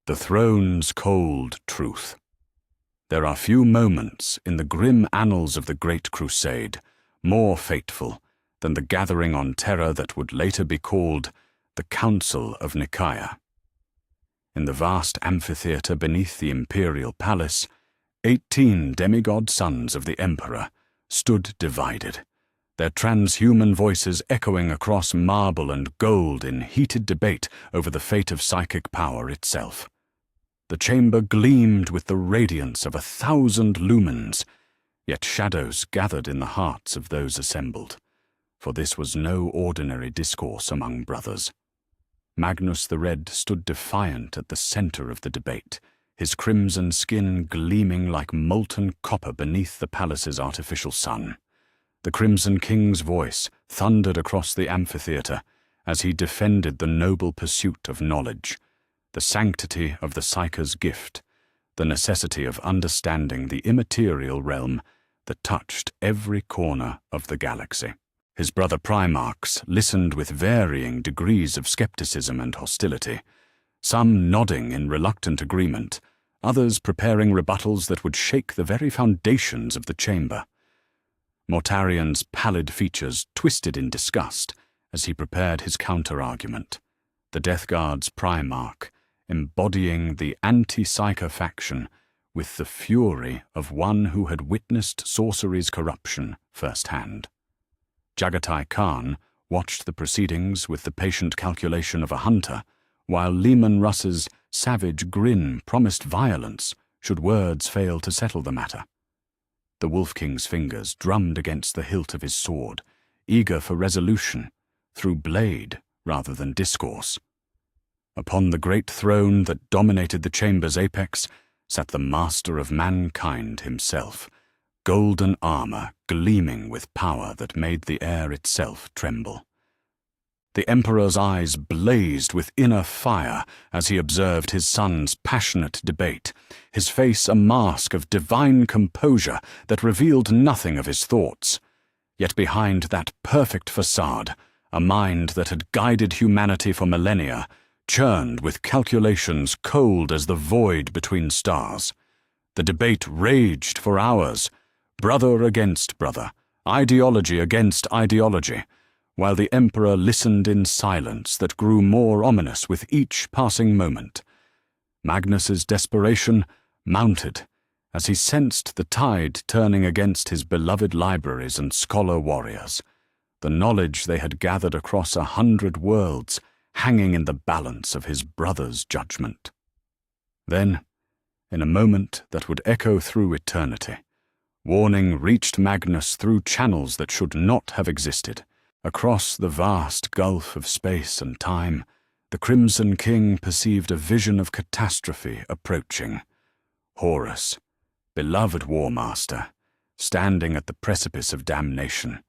The throne's cold truth. There are few moments in the grim annals of the Great Crusade more fateful than the gathering on terror that would later be called the Council of Nicaea. In the vast amphitheatre beneath the imperial palace, 18 demigod sons of the emperor stood divided, their transhuman voices echoing across marble and gold in heated debate over the fate of psychic power itself. The chamber gleamed with the radiance of 1,000 lumens, yet shadows gathered in the hearts of those assembled, for this was no ordinary discourse among brothers. Magnus the Red stood defiant at the center of the debate, his crimson skin gleaming like molten copper beneath the palace's artificial sun. The Crimson King's voice thundered across the amphitheatre as he defended the noble pursuit of knowledge, the sanctity of the Psyker's gift, the necessity of understanding the immaterial realm that touched every corner of the galaxy. His brother Primarchs listened with varying degrees of skepticism and hostility, some nodding in reluctant agreement, others preparing rebuttals that would shake the very foundations of the chamber. Mortarian's pallid features twisted in disgust as he prepared his counter-argument, the Death Guard's Primarch embodying the anti-Psyker faction with the fury of one who had witnessed sorcery's corruption firsthand. Jagatai Khan watched the proceedings with the patient calculation of a hunter, while Lehman Russ's savage grin promised violence should words fail to settle the matter. The Wolf King's fingers drummed against the hilt of his sword, eager for resolution, through blade rather than discourse. Upon the great throne that dominated the chamber's apex sat the master of mankind himself, golden armor gleaming with power that made the air itself tremble. The Emperor's eyes blazed with inner fire as he observed his son's passionate debate, his face a mask of divine composure that revealed nothing of his thoughts. Yet behind that perfect facade, a mind that had guided humanity for millennia churned with calculations cold as the void between stars. The debate raged for hours, brother against brother, ideology against ideology, while the Emperor listened in silence that grew more ominous with each passing moment. Magnus's desperation mounted as he sensed the tide turning against his beloved libraries and scholar warriors, the knowledge they had gathered across 100 worlds hanging in the balance of his brother's judgment. Then, in a moment that would echo through eternity, warning reached Magnus through channels that should not have existed. Across the vast gulf of space and time, the Crimson King perceived a vision of catastrophe approaching. Horus, beloved War Master, standing at the precipice of damnation,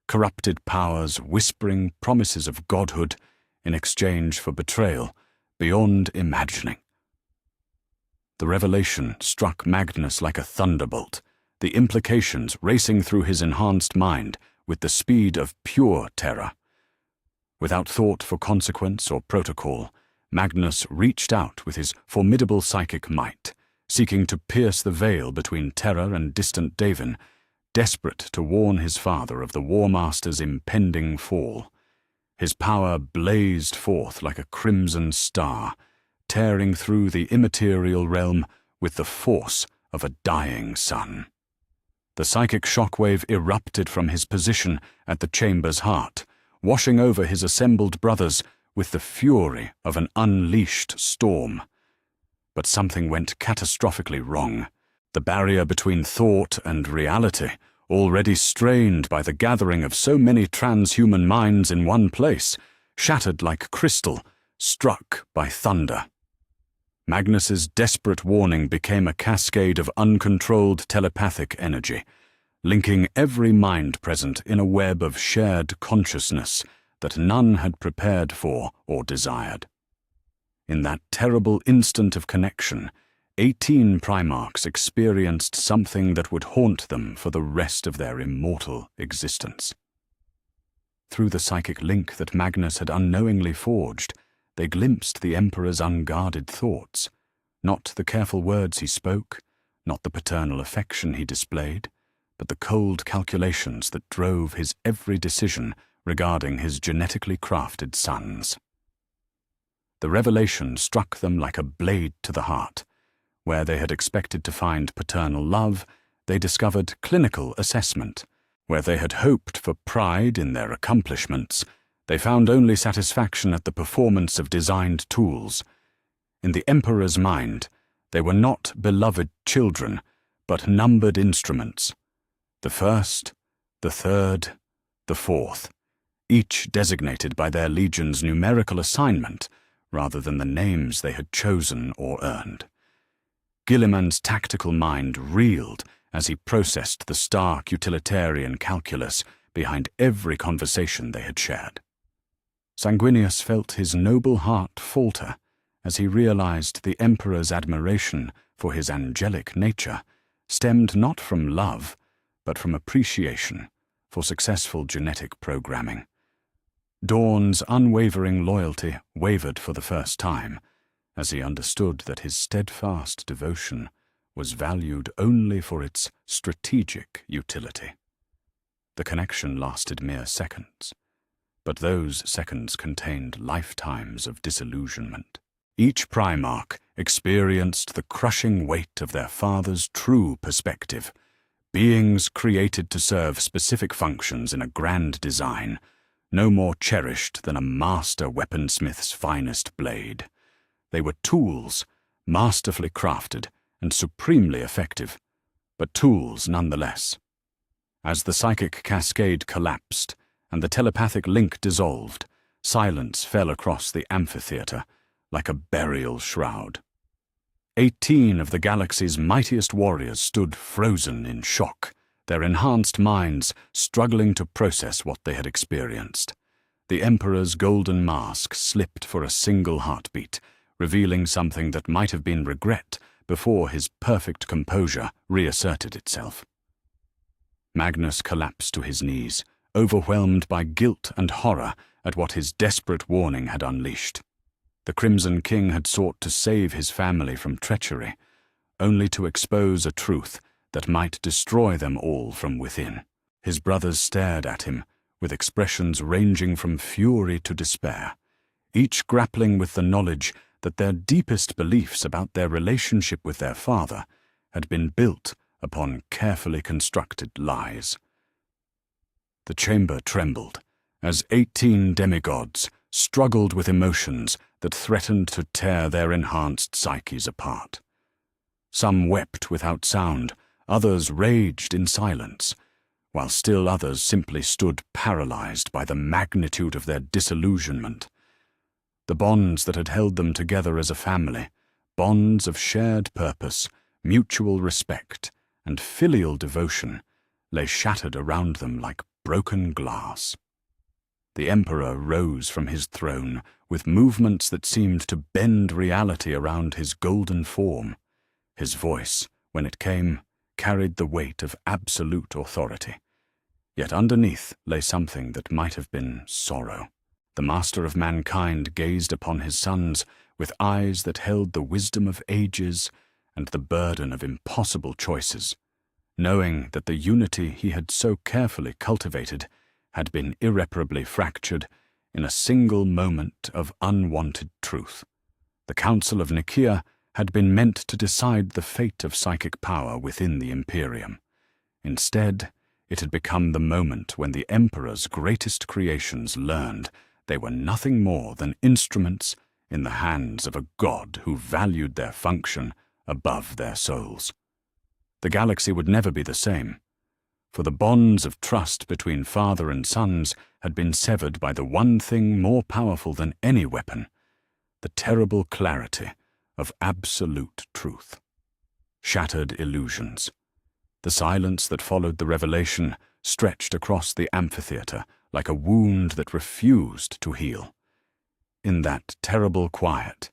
corrupted powers whispering promises of godhood in exchange for betrayal beyond imagining. The revelation struck Magnus like a thunderbolt, the implications racing through his enhanced mind with the speed of pure terror. Without thought for consequence or protocol, Magnus reached out with his formidable psychic might, seeking to pierce the veil between terror and distant Davin, desperate to warn his father of the War Master's impending fall. His power blazed forth like a crimson star, tearing through the immaterial realm with the force of a dying sun. The psychic shockwave erupted from his position at the chamber's heart, washing over his assembled brothers with the fury of an unleashed storm. But something went catastrophically wrong. The barrier between thought and reality, already strained by the gathering of so many transhuman minds in one place, shattered like crystal, struck by thunder. Magnus's desperate warning became a cascade of uncontrolled telepathic energy, linking every mind present in a web of shared consciousness that none had prepared for or desired. In that terrible instant of connection, 18 Primarchs experienced something that would haunt them for the rest of their immortal existence. Through the psychic link that Magnus had unknowingly forged, they glimpsed the Emperor's unguarded thoughts, Not the careful words he spoke, not the paternal affection he displayed, but the cold calculations that drove his every decision regarding his genetically crafted sons. The revelation struck them like a blade to the heart. Where they had expected to find paternal love, they discovered clinical assessment. Where they had hoped for pride in their accomplishments, they found only satisfaction at the performance of designed tools. In the Emperor's mind, they were not beloved children, but numbered instruments. The first, the third, the fourth, each designated by their legion's numerical assignment rather than the names they had chosen or earned. Guilliman's tactical mind reeled as he processed the stark utilitarian calculus behind every conversation they had shared. Sanguinius felt his noble heart falter as he realized the Emperor's admiration for his angelic nature stemmed not from love, but from appreciation for successful genetic programming. Dawn's unwavering loyalty wavered for the first time, as he understood that his steadfast devotion was valued only for its strategic utility. The connection lasted mere seconds, but those seconds contained lifetimes of disillusionment. Each Primarch experienced the crushing weight of their father's true perspective, beings created to serve specific functions in a grand design, no more cherished than a master weaponsmith's finest blade. They were tools, masterfully crafted and supremely effective, but tools nonetheless. As the psychic cascade collapsed and the telepathic link dissolved, silence fell across the amphitheater like a burial shroud. 18 of the galaxy's mightiest warriors stood frozen in shock, their enhanced minds struggling to process what they had experienced. The Emperor's golden mask slipped for a single heartbeat, revealing something that might have been regret before his perfect composure reasserted itself. Magnus collapsed to his knees, overwhelmed by guilt and horror at what his desperate warning had unleashed. The Crimson King had sought to save his family from treachery, only to expose a truth that might destroy them all from within. His brothers stared at him, with expressions ranging from fury to despair, each grappling with the knowledge that their deepest beliefs about their relationship with their father had been built upon carefully constructed lies. The chamber trembled as 18 demigods struggled with emotions that threatened to tear their enhanced psyches apart. Some wept without sound, others raged in silence, while still others simply stood paralyzed by the magnitude of their disillusionment. The bonds that had held them together as a family, bonds of shared purpose, mutual respect, and filial devotion, lay shattered around them like broken glass. The Emperor rose from his throne with movements that seemed to bend reality around his golden form. His voice, when it came, carried the weight of absolute authority. Yet underneath lay something that might have been sorrow. The master of mankind gazed upon his sons with eyes that held the wisdom of ages and the burden of impossible choices, knowing that the unity he had so carefully cultivated had been irreparably fractured in a single moment of unwanted truth. The Council of Nicaea had been meant to decide the fate of psychic power within the Imperium. Instead, it had become the moment when the Emperor's greatest creations learned they were nothing more than instruments in the hands of a god who valued their function above their souls. The galaxy would never be the same, for the bonds of trust between father and sons had been severed by the one thing more powerful than any weapon, the terrible clarity of absolute truth. Shattered illusions. The silence that followed the revelation stretched across the amphitheater like a wound that refused to heal. In that terrible quiet,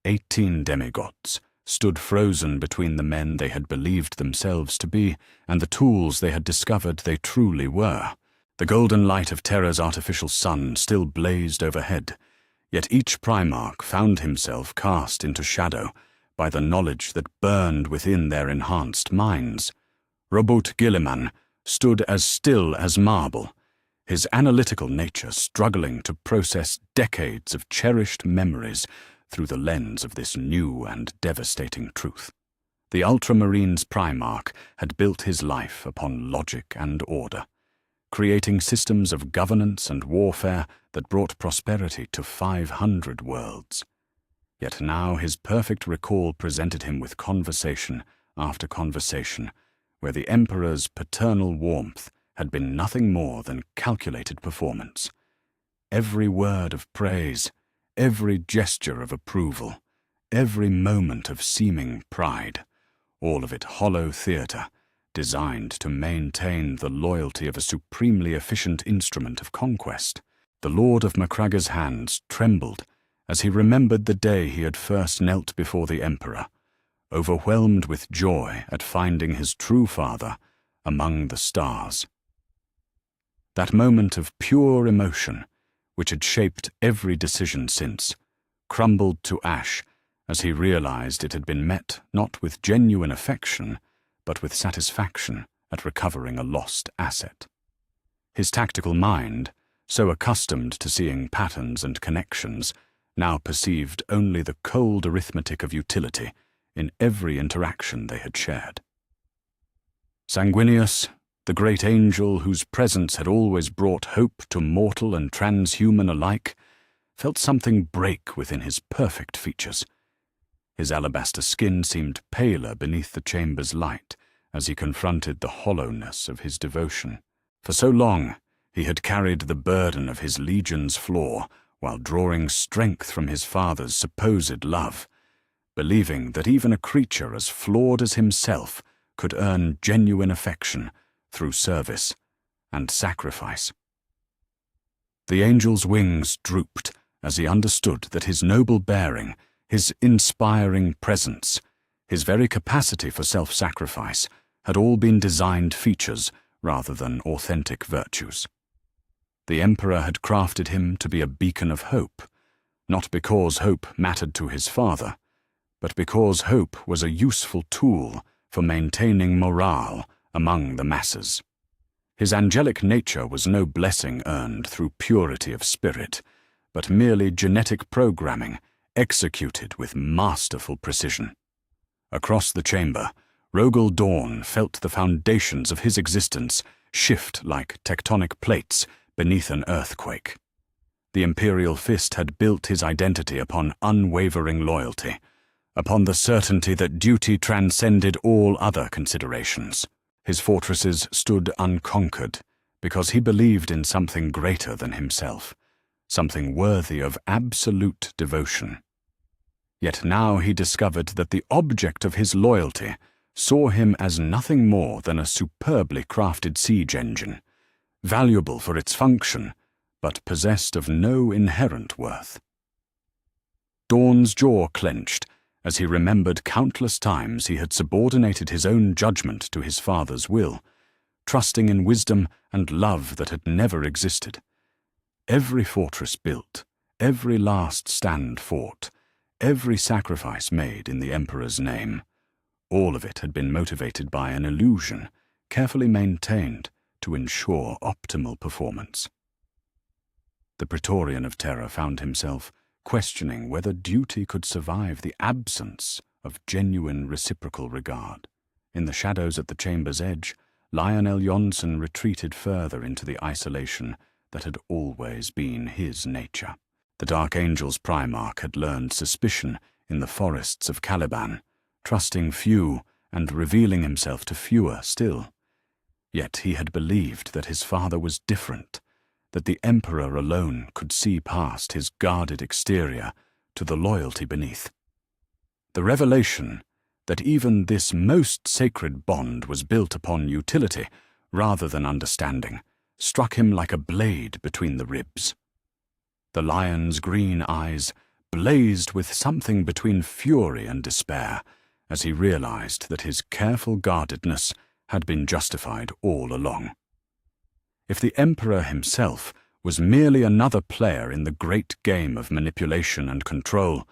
18 demigods stood frozen between the men they had believed themselves to be and the tools they had discovered they truly were. The golden light of Terra's artificial sun still blazed overhead, yet each Primarch found himself cast into shadow, by the knowledge that burned within their enhanced minds. Robert Guilliman stood as still as marble, his analytical nature struggling to process decades of cherished memories through the lens of this new and devastating truth. The Ultramarines Primarch had built his life upon logic and order, creating systems of governance and warfare that brought prosperity to 500 worlds. Yet now his perfect recall presented him with conversation after conversation, where the Emperor's paternal warmth had been nothing more than calculated performance. Every word of praise, every gesture of approval, every moment of seeming pride, all of it hollow theatre, designed to maintain the loyalty of a supremely efficient instrument of conquest. The Lord of Macraga's hands trembled as he remembered the day he had first knelt before the Emperor, overwhelmed with joy at finding his true father among the stars. That moment of pure emotion, which had shaped every decision since, crumbled to ash as he realized it had been met not with genuine affection, but with satisfaction at recovering a lost asset. His tactical mind, so accustomed to seeing patterns and connections, now perceived only the cold arithmetic of utility in every interaction they had shared. Sanguinius, the great angel whose presence had always brought hope to mortal and transhuman alike, felt something break within his perfect features. His alabaster skin seemed paler beneath the chamber's light as he confronted the hollowness of his devotion. For so long, he had carried the burden of his legion's flaw while drawing strength from his father's supposed love, believing that even a creature as flawed as himself could earn genuine affection through service and sacrifice. The angel's wings drooped as he understood that his noble bearing, his inspiring presence, his very capacity for self-sacrifice had all been designed features rather than authentic virtues. The Emperor had crafted him to be a beacon of hope, not because hope mattered to his father, but because hope was a useful tool for maintaining morale among the masses. His angelic nature was no blessing earned through purity of spirit, but merely genetic programming executed with masterful precision. Across the chamber, Rogel Dawn felt the foundations of his existence shift like tectonic plates beneath an earthquake. The Imperial Fist had built his identity upon unwavering loyalty, upon the certainty that duty transcended all other considerations. His fortresses stood unconquered because he believed in something greater than himself, something worthy of absolute devotion. Yet now he discovered that the object of his loyalty saw him as nothing more than a superbly crafted siege engine, valuable for its function, but possessed of no inherent worth. Dawn's jaw clenched as he remembered countless times he had subordinated his own judgment to his father's will, trusting in wisdom and love that had never existed. Every fortress built, every last stand fought, every sacrifice made in the Emperor's name, all of it had been motivated by an illusion, carefully maintained to ensure optimal performance. The Praetorian of Terror found himself questioning whether duty could survive the absence of genuine reciprocal regard. In the shadows at the chamber's edge, Lionel Jonsson retreated further into the isolation that had always been his nature. The Dark Angel's Primarch had learned suspicion in the forests of Caliban, trusting few and revealing himself to fewer still. Yet he had believed that his father was different, that the Emperor alone could see past his guarded exterior to the loyalty beneath. The revelation that even this most sacred bond was built upon utility rather than understanding struck him like a blade between the ribs. The lion's green eyes blazed with something between fury and despair as he realized that his careful guardedness had been justified all along. If the Emperor himself was merely another player in the great game of manipulation and control,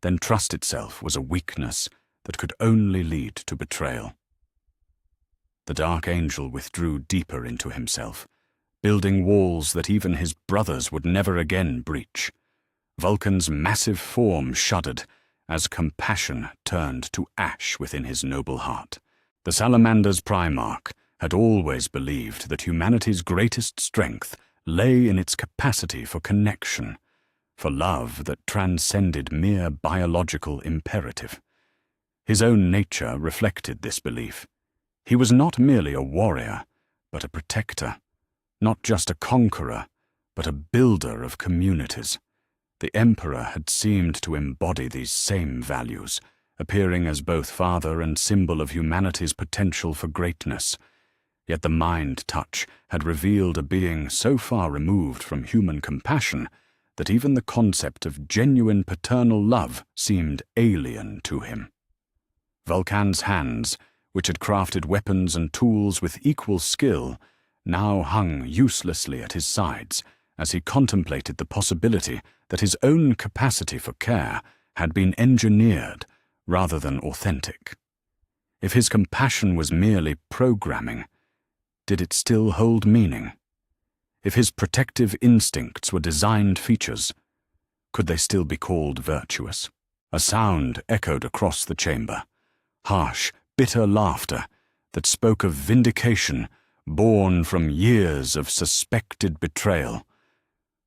then trust itself was a weakness that could only lead to betrayal. The Dark Angel withdrew deeper into himself, building walls that even his brothers would never again breach. Vulcan's massive form shuddered as compassion turned to ash within his noble heart. The Salamander's Primarch had always believed that humanity's greatest strength lay in its capacity for connection, for love that transcended mere biological imperative. His own nature reflected this belief. He was not merely a warrior, but a protector, not just a conqueror, but a builder of communities. The Emperor had seemed to embody these same values, appearing as both father and symbol of humanity's potential for greatness. Yet the mind touch had revealed a being so far removed from human compassion that even the concept of genuine paternal love seemed alien to him. Vulcan's hands, which had crafted weapons and tools with equal skill, now hung uselessly at his sides as he contemplated the possibility that his own capacity for care had been engineered rather than authentic. If his compassion was merely programming, did it still hold meaning? If his protective instincts were designed features, could they still be called virtuous? A sound echoed across the chamber, harsh, bitter laughter that spoke of vindication born from years of suspected betrayal.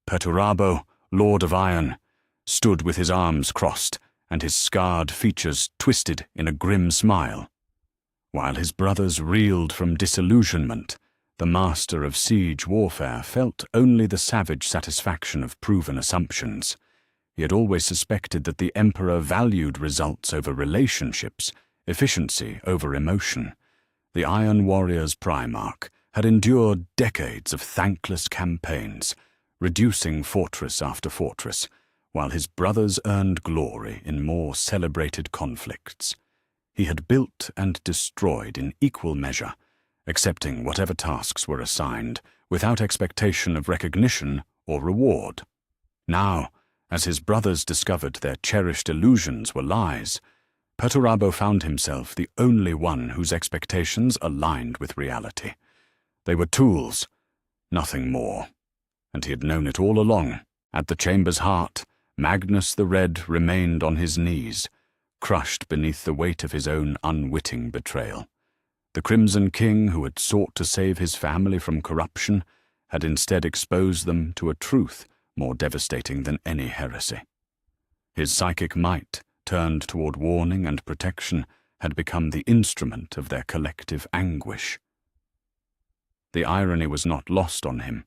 Perturabo, Lord of Iron, stood with his arms crossed and his scarred features twisted in a grim smile. While his brothers reeled from disillusionment, the master of siege warfare felt only the savage satisfaction of proven assumptions. He had always suspected that the Emperor valued results over relationships, efficiency over emotion. The Iron Warrior's Primarch had endured decades of thankless campaigns, reducing fortress after fortress, while his brothers earned glory in more celebrated conflicts. He had built and destroyed in equal measure, accepting whatever tasks were assigned, without expectation of recognition or reward. Now, as his brothers discovered their cherished illusions were lies, Perturabo found himself the only one whose expectations aligned with reality. They were tools, nothing more, and he had known it all along. At the chamber's heart, Magnus the Red remained on his knees, crushed beneath the weight of his own unwitting betrayal. The Crimson King, who had sought to save his family from corruption, had instead exposed them to a truth more devastating than any heresy. His psychic might, turned toward warning and protection, had become the instrument of their collective anguish. The irony was not lost on him.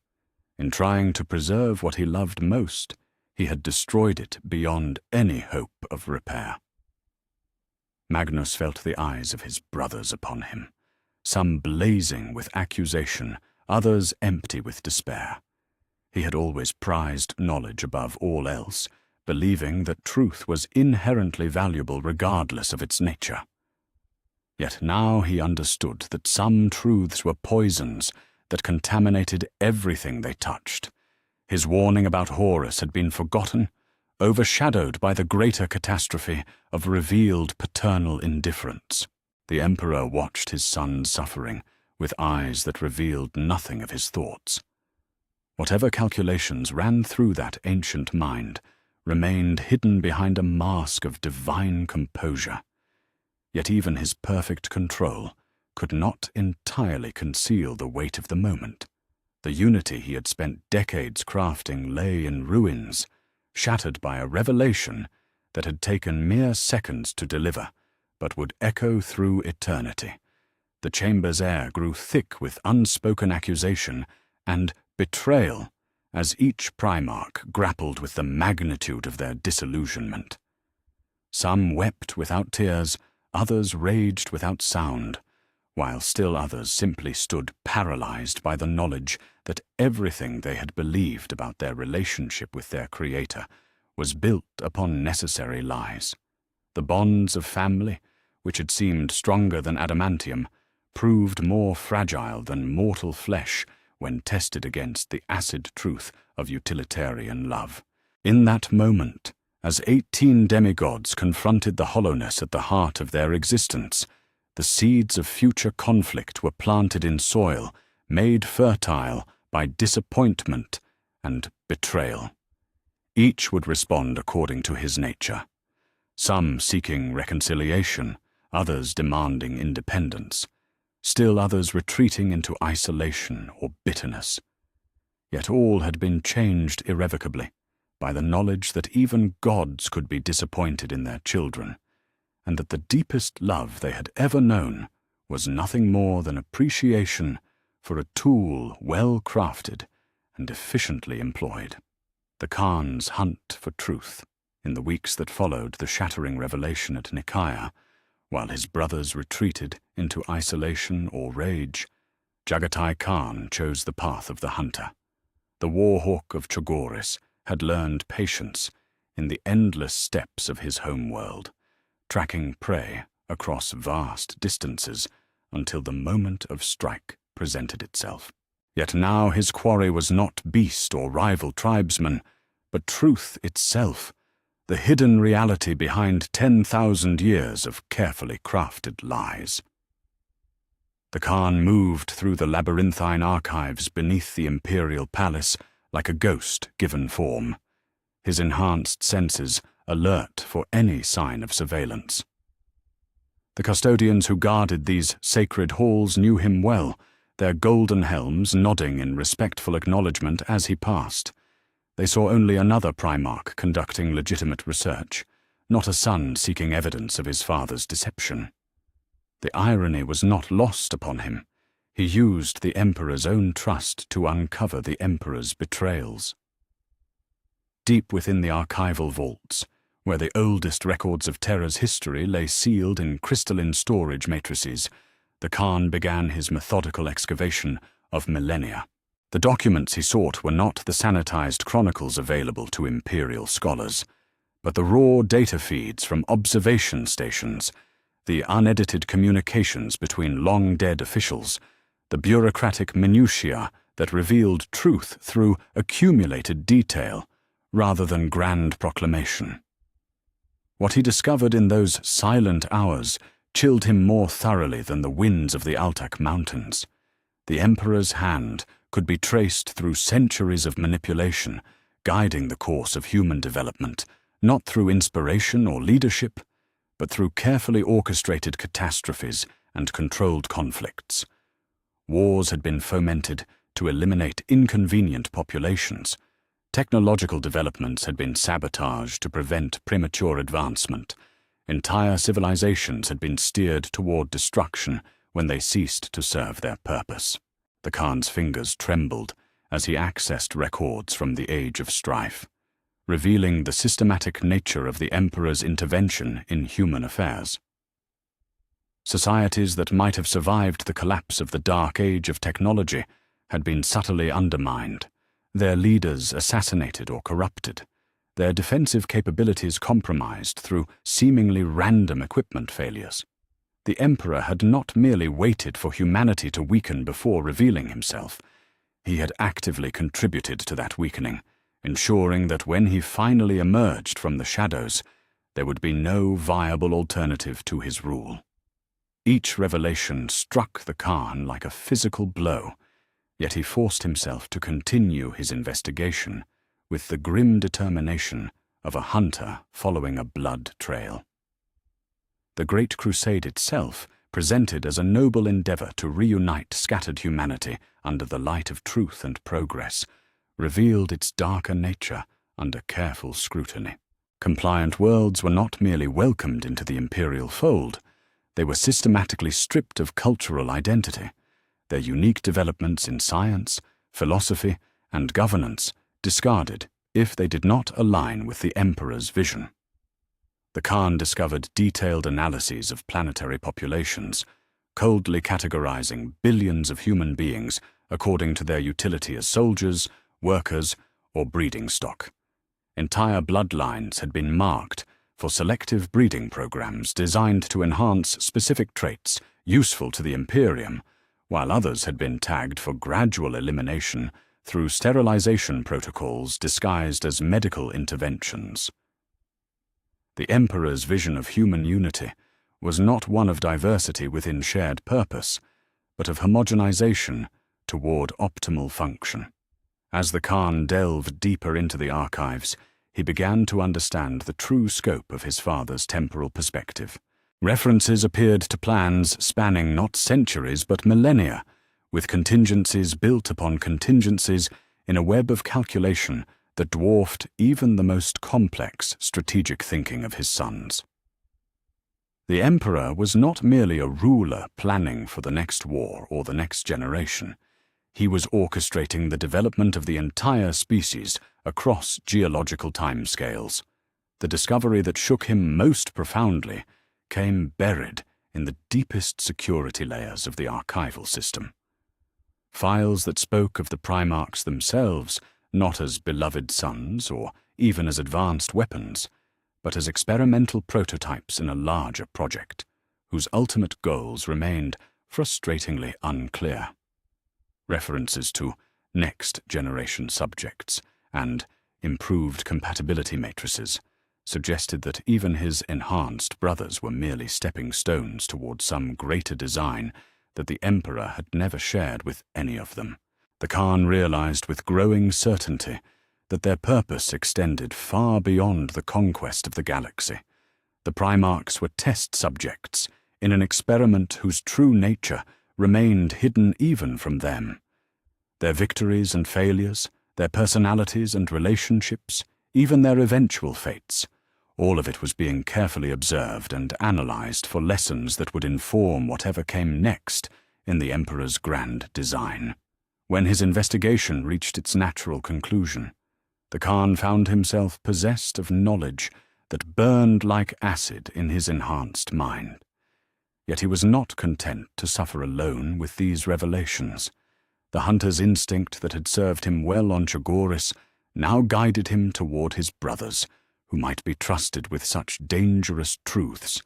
In trying to preserve what he loved most, he had destroyed it beyond any hope of repair. Magnus felt the eyes of his brothers upon him, some blazing with accusation, others empty with despair. He had always prized knowledge above all else, believing that truth was inherently valuable regardless of its nature. Yet now he understood that some truths were poisons that contaminated everything they touched. His warning about Horus had been forgotten, overshadowed by the greater catastrophe of revealed paternal indifference. The Emperor watched his son suffering with eyes that revealed nothing of his thoughts. Whatever calculations ran through that ancient mind remained hidden behind a mask of divine composure. Yet even his perfect control could not entirely conceal the weight of the moment. The unity he had spent decades crafting lay in ruins, shattered by a revelation that had taken mere seconds to deliver, but would echo through eternity. The chamber's air grew thick with unspoken accusation and betrayal as each Primarch grappled with the magnitude of their disillusionment. Some wept without tears, others raged without sound, while still others simply stood paralyzed by the knowledge that everything they had believed about their relationship with their Creator was built upon necessary lies. The bonds of family, which had seemed stronger than adamantium, proved more fragile than mortal flesh when tested against the acid truth of utilitarian love. In that moment, As 18 demigods confronted the hollowness at the heart of their existence, the seeds of future conflict were planted in soil, made fertile by disappointment and betrayal. Each would respond according to his nature, some seeking reconciliation, others demanding independence, still others retreating into isolation or bitterness. Yet all had been changed irrevocably by the knowledge that even gods could be disappointed in their children, and that the deepest love they had ever known was nothing more than appreciation for a tool well crafted and efficiently employed. The Khan's hunt for truth, in the weeks that followed the shattering revelation at Nicaea, while his brothers retreated into isolation or rage, Jagatai Khan chose the path of the hunter. The warhawk of Chogoris had learned patience in the endless steppes of his homeworld, tracking prey across vast distances until the moment of strike presented itself. Yet now his quarry was not beast or rival tribesman, but truth itself, the hidden reality behind 10,000 years of carefully crafted lies. The Khan moved through the labyrinthine archives beneath the imperial palace like a ghost given form, his enhanced senses alert for any sign of surveillance. The custodians who guarded these sacred halls knew him well, their golden helms nodding in respectful acknowledgement as he passed. They saw only another Primarch conducting legitimate research, not a son seeking evidence of his father's deception. The irony was not lost upon him. He used the Emperor's own trust to uncover the Emperor's betrayals. Deep within the archival vaults, where the oldest records of Terra's history lay sealed in crystalline storage matrices, the Khan began his methodical excavation of millennia. The documents he sought were not the sanitized chronicles available to imperial scholars, but the raw data feeds from observation stations, the unedited communications between long-dead officials, the bureaucratic minutiae that revealed truth through accumulated detail rather than grand proclamation. What he discovered in those silent hours chilled him more thoroughly than the winds of the Altak Mountains. The Emperor's hand could be traced through centuries of manipulation, guiding the course of human development, not through inspiration or leadership, but through carefully orchestrated catastrophes and controlled conflicts. Wars had been fomented to eliminate inconvenient populations. Technological developments had been sabotaged to prevent premature advancement. Entire civilizations had been steered toward destruction when they ceased to serve their purpose. The Khan's fingers trembled as he accessed records from the Age of Strife, revealing the systematic nature of the Emperor's intervention in human affairs. Societies that might have survived the collapse of the Dark Age of technology had been subtly undermined, their leaders assassinated or corrupted, their defensive capabilities compromised through seemingly random equipment failures. The Emperor had not merely waited for humanity to weaken before revealing himself. He had actively contributed to that weakening, ensuring that when he finally emerged from the shadows, there would be no viable alternative to his rule. Each revelation struck the Khan like a physical blow, yet he forced himself to continue his investigation with the grim determination of a hunter following a blood trail. The Great Crusade itself, presented as a noble endeavor to reunite scattered humanity under the light of truth and progress, revealed its darker nature under careful scrutiny. Compliant worlds were not merely welcomed into the imperial fold, they were systematically stripped of cultural identity, their unique developments in science, philosophy, and governance discarded if they did not align with the Emperor's vision. The Khan discovered detailed analyses of planetary populations, coldly categorizing billions of human beings according to their utility as soldiers, workers, or breeding stock. Entire bloodlines had been marked for selective breeding programs designed to enhance specific traits useful to the Imperium, while others had been tagged for gradual elimination through sterilization protocols disguised as medical interventions. The Emperor's vision of human unity was not one of diversity within shared purpose, but of homogenization toward optimal function. As the Khan delved deeper into the archives, he began to understand the true scope of his father's temporal perspective. References appeared to plans spanning not centuries but millennia, with contingencies built upon contingencies in a web of calculation that dwarfed even the most complex strategic thinking of his sons. The Emperor was not merely a ruler planning for the next war or the next generation. He was orchestrating the development of the entire species across geological timescales. The discovery that shook him most profoundly came buried in the deepest security layers of the archival system. Files that spoke of the Primarchs themselves not as beloved sons or even as advanced weapons, but as experimental prototypes in a larger project, whose ultimate goals remained frustratingly unclear. References to next-generation subjects and improved compatibility matrices suggested that even his enhanced brothers were merely stepping stones towards some greater design that the Emperor had never shared with any of them. The Khan realized with growing certainty that their purpose extended far beyond the conquest of the galaxy. The Primarchs were test subjects in an experiment whose true nature remained hidden even from them. Their victories and failures, their personalities and relationships, even their eventual fates, all of it was being carefully observed and analyzed for lessons that would inform whatever came next in the Emperor's grand design. When his investigation reached its natural conclusion, the Khan found himself possessed of knowledge that burned like acid in his enhanced mind. Yet he was not content to suffer alone with these revelations. The hunter's instinct that had served him well on Chagoris now guided him toward his brothers, who might be trusted with such dangerous truths,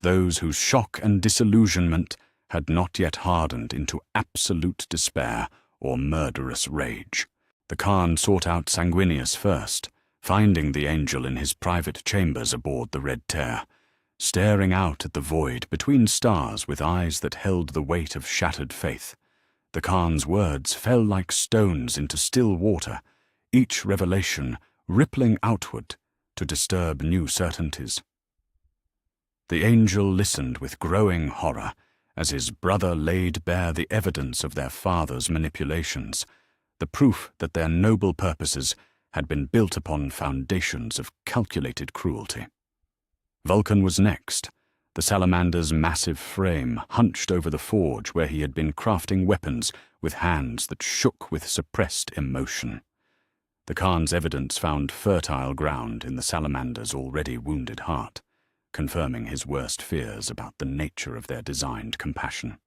those whose shock and disillusionment had not yet hardened into absolute despair or murderous rage. The Khan sought out Sanguinius first, finding the angel in his private chambers aboard the Red Tear, staring out at the void between stars with eyes that held the weight of shattered faith. The Khan's words fell like stones into still water, each revelation rippling outward to disturb new certainties. The angel listened with growing horror as his brother laid bare the evidence of their father's manipulations, the proof that their noble purposes had been built upon foundations of calculated cruelty. Vulcan was next, the salamander's massive frame hunched over the forge where he had been crafting weapons with hands that shook with suppressed emotion. The Khan's evidence found fertile ground in the salamander's already wounded heart, confirming his worst fears about the nature of their designed compassion.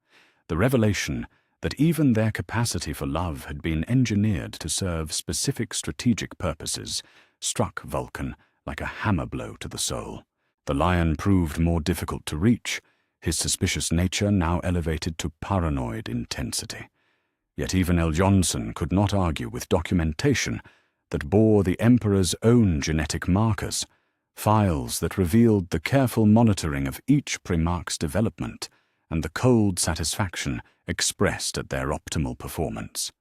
The revelation that even their capacity for love had been engineered to serve specific strategic purposes struck Vulcan like a hammer blow to the soul. The lion proved more difficult to reach, his suspicious nature now elevated to paranoid intensity. Yet even Eljonson could not argue with documentation that bore the Emperor's own genetic markers, files that revealed the careful monitoring of each Primarch's development and the cold satisfaction expressed at their optimal performance.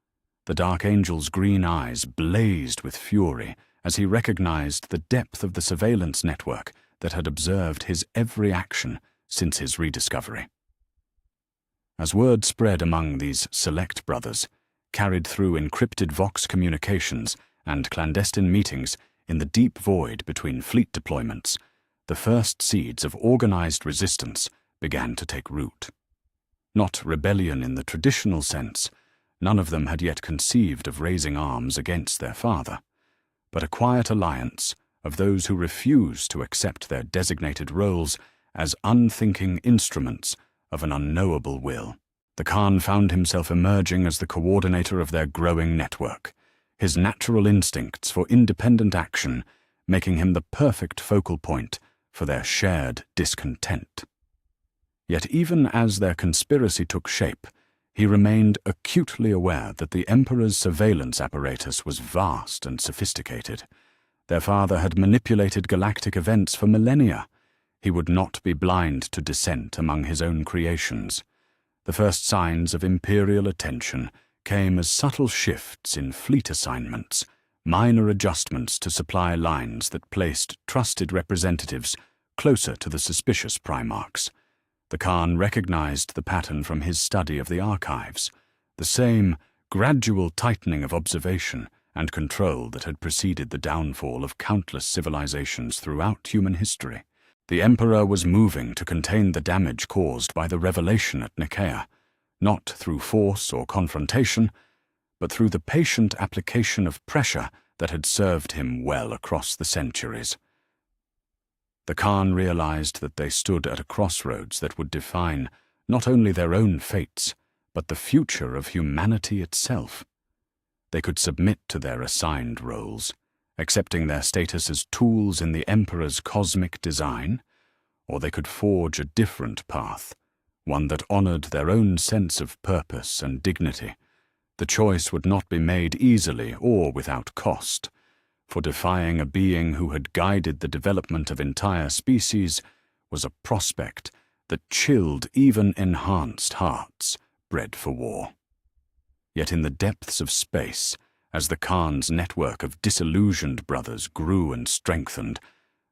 The Dark Angel's green eyes blazed with fury as he recognized the depth of the surveillance network that had observed his every action since his rediscovery. As word spread among these select brothers, carried through encrypted Vox communications and clandestine meetings in the deep void between fleet deployments, the first seeds of organized resistance began to take root. Not rebellion in the traditional sense, none of them had yet conceived of raising arms against their father, but a quiet alliance of those who refused to accept their designated roles as unthinking instruments of an unknowable will. The Khan found himself emerging as the coordinator of their growing network, his natural instincts for independent action making him the perfect focal point for their shared discontent. Yet even as their conspiracy took shape, he remained acutely aware that the Emperor's surveillance apparatus was vast and sophisticated. Their father had manipulated galactic events for millennia. He would not be blind to dissent among his own creations. The first signs of Imperial attention came as subtle shifts in fleet assignments, minor adjustments to supply lines that placed trusted representatives closer to the suspicious Primarchs. The Khan recognized the pattern from his study of the archives, the same gradual tightening of observation and control that had preceded the downfall of countless civilizations throughout human history. The Emperor was moving to contain the damage caused by the revelation at Nicaea, not through force or confrontation, but through the patient application of pressure that had served him well across the centuries. The Khan realized that they stood at a crossroads that would define not only their own fates, but the future of humanity itself. They could submit to their assigned roles, accepting their status as tools in the Emperor's cosmic design, or they could forge a different path, one that honored their own sense of purpose and dignity. The choice would not be made easily or without cost, for defying a being who had guided the development of entire species was a prospect that chilled even enhanced hearts bred for war. Yet in the depths of space, as the Khan's network of disillusioned brothers grew and strengthened,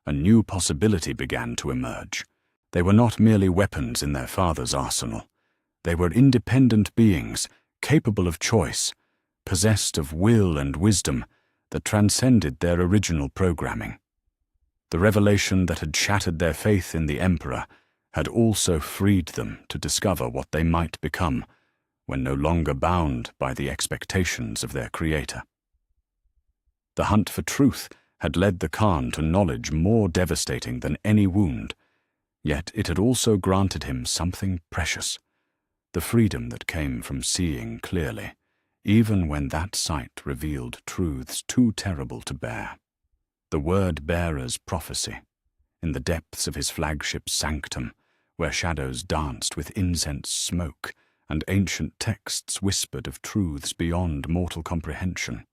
a new possibility began to emerge. They were not merely weapons in their father's arsenal. They were independent beings, capable of choice, possessed of will and wisdom that transcended their original programming. The revelation that had shattered their faith in the Emperor had also freed them to discover what they might become when no longer bound by the expectations of their creator. The hunt for truth had led the Khan to knowledge more devastating than any wound, yet it had also granted him something precious, the freedom that came from seeing clearly, even when that sight revealed truths too terrible to bear. The word-bearer's prophecy, in the depths of his flagship's sanctum, where shadows danced with incense smoke and ancient texts whispered of truths beyond mortal comprehension.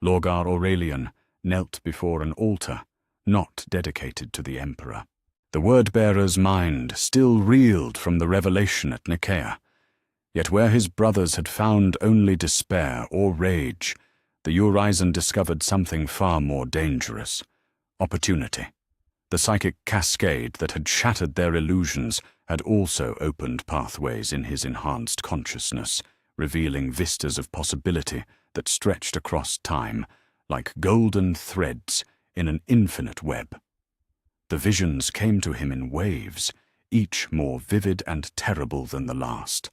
Lorgar Aurelian knelt before an altar not dedicated to the Emperor. The word-bearer's mind still reeled from the revelation at Nicaea, yet where his brothers had found only despair or rage, the Urizen discovered something far more dangerous: opportunity. The psychic cascade that had shattered their illusions had also opened pathways in his enhanced consciousness, revealing vistas of possibility that stretched across time, like golden threads in an infinite web. The visions came to him in waves, each more vivid and terrible than the last.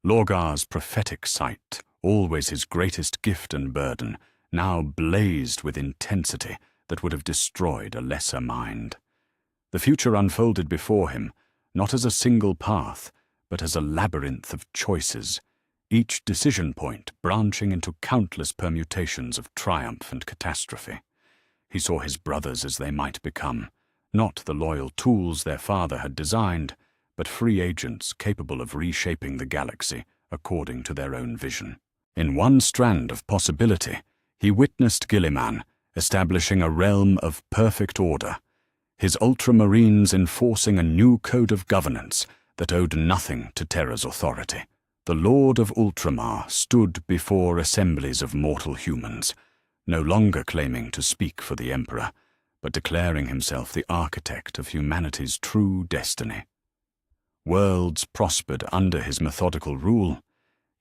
Lorgar's prophetic sight, always his greatest gift and burden, now blazed with intensity that would have destroyed a lesser mind. The future unfolded before him, not as a single path, but as a labyrinth of choices, each decision point branching into countless permutations of triumph and catastrophe. He saw his brothers as they might become, not the loyal tools their father had designed, but free agents capable of reshaping the galaxy according to their own vision. In one strand of possibility, he witnessed Gilliman establishing a realm of perfect order, his ultramarines enforcing a new code of governance that owed nothing to Terra's authority. The Lord of Ultramar stood before assemblies of mortal humans, no longer claiming to speak for the Emperor, but declaring himself the architect of humanity's true destiny. Worlds prospered under his methodical rule,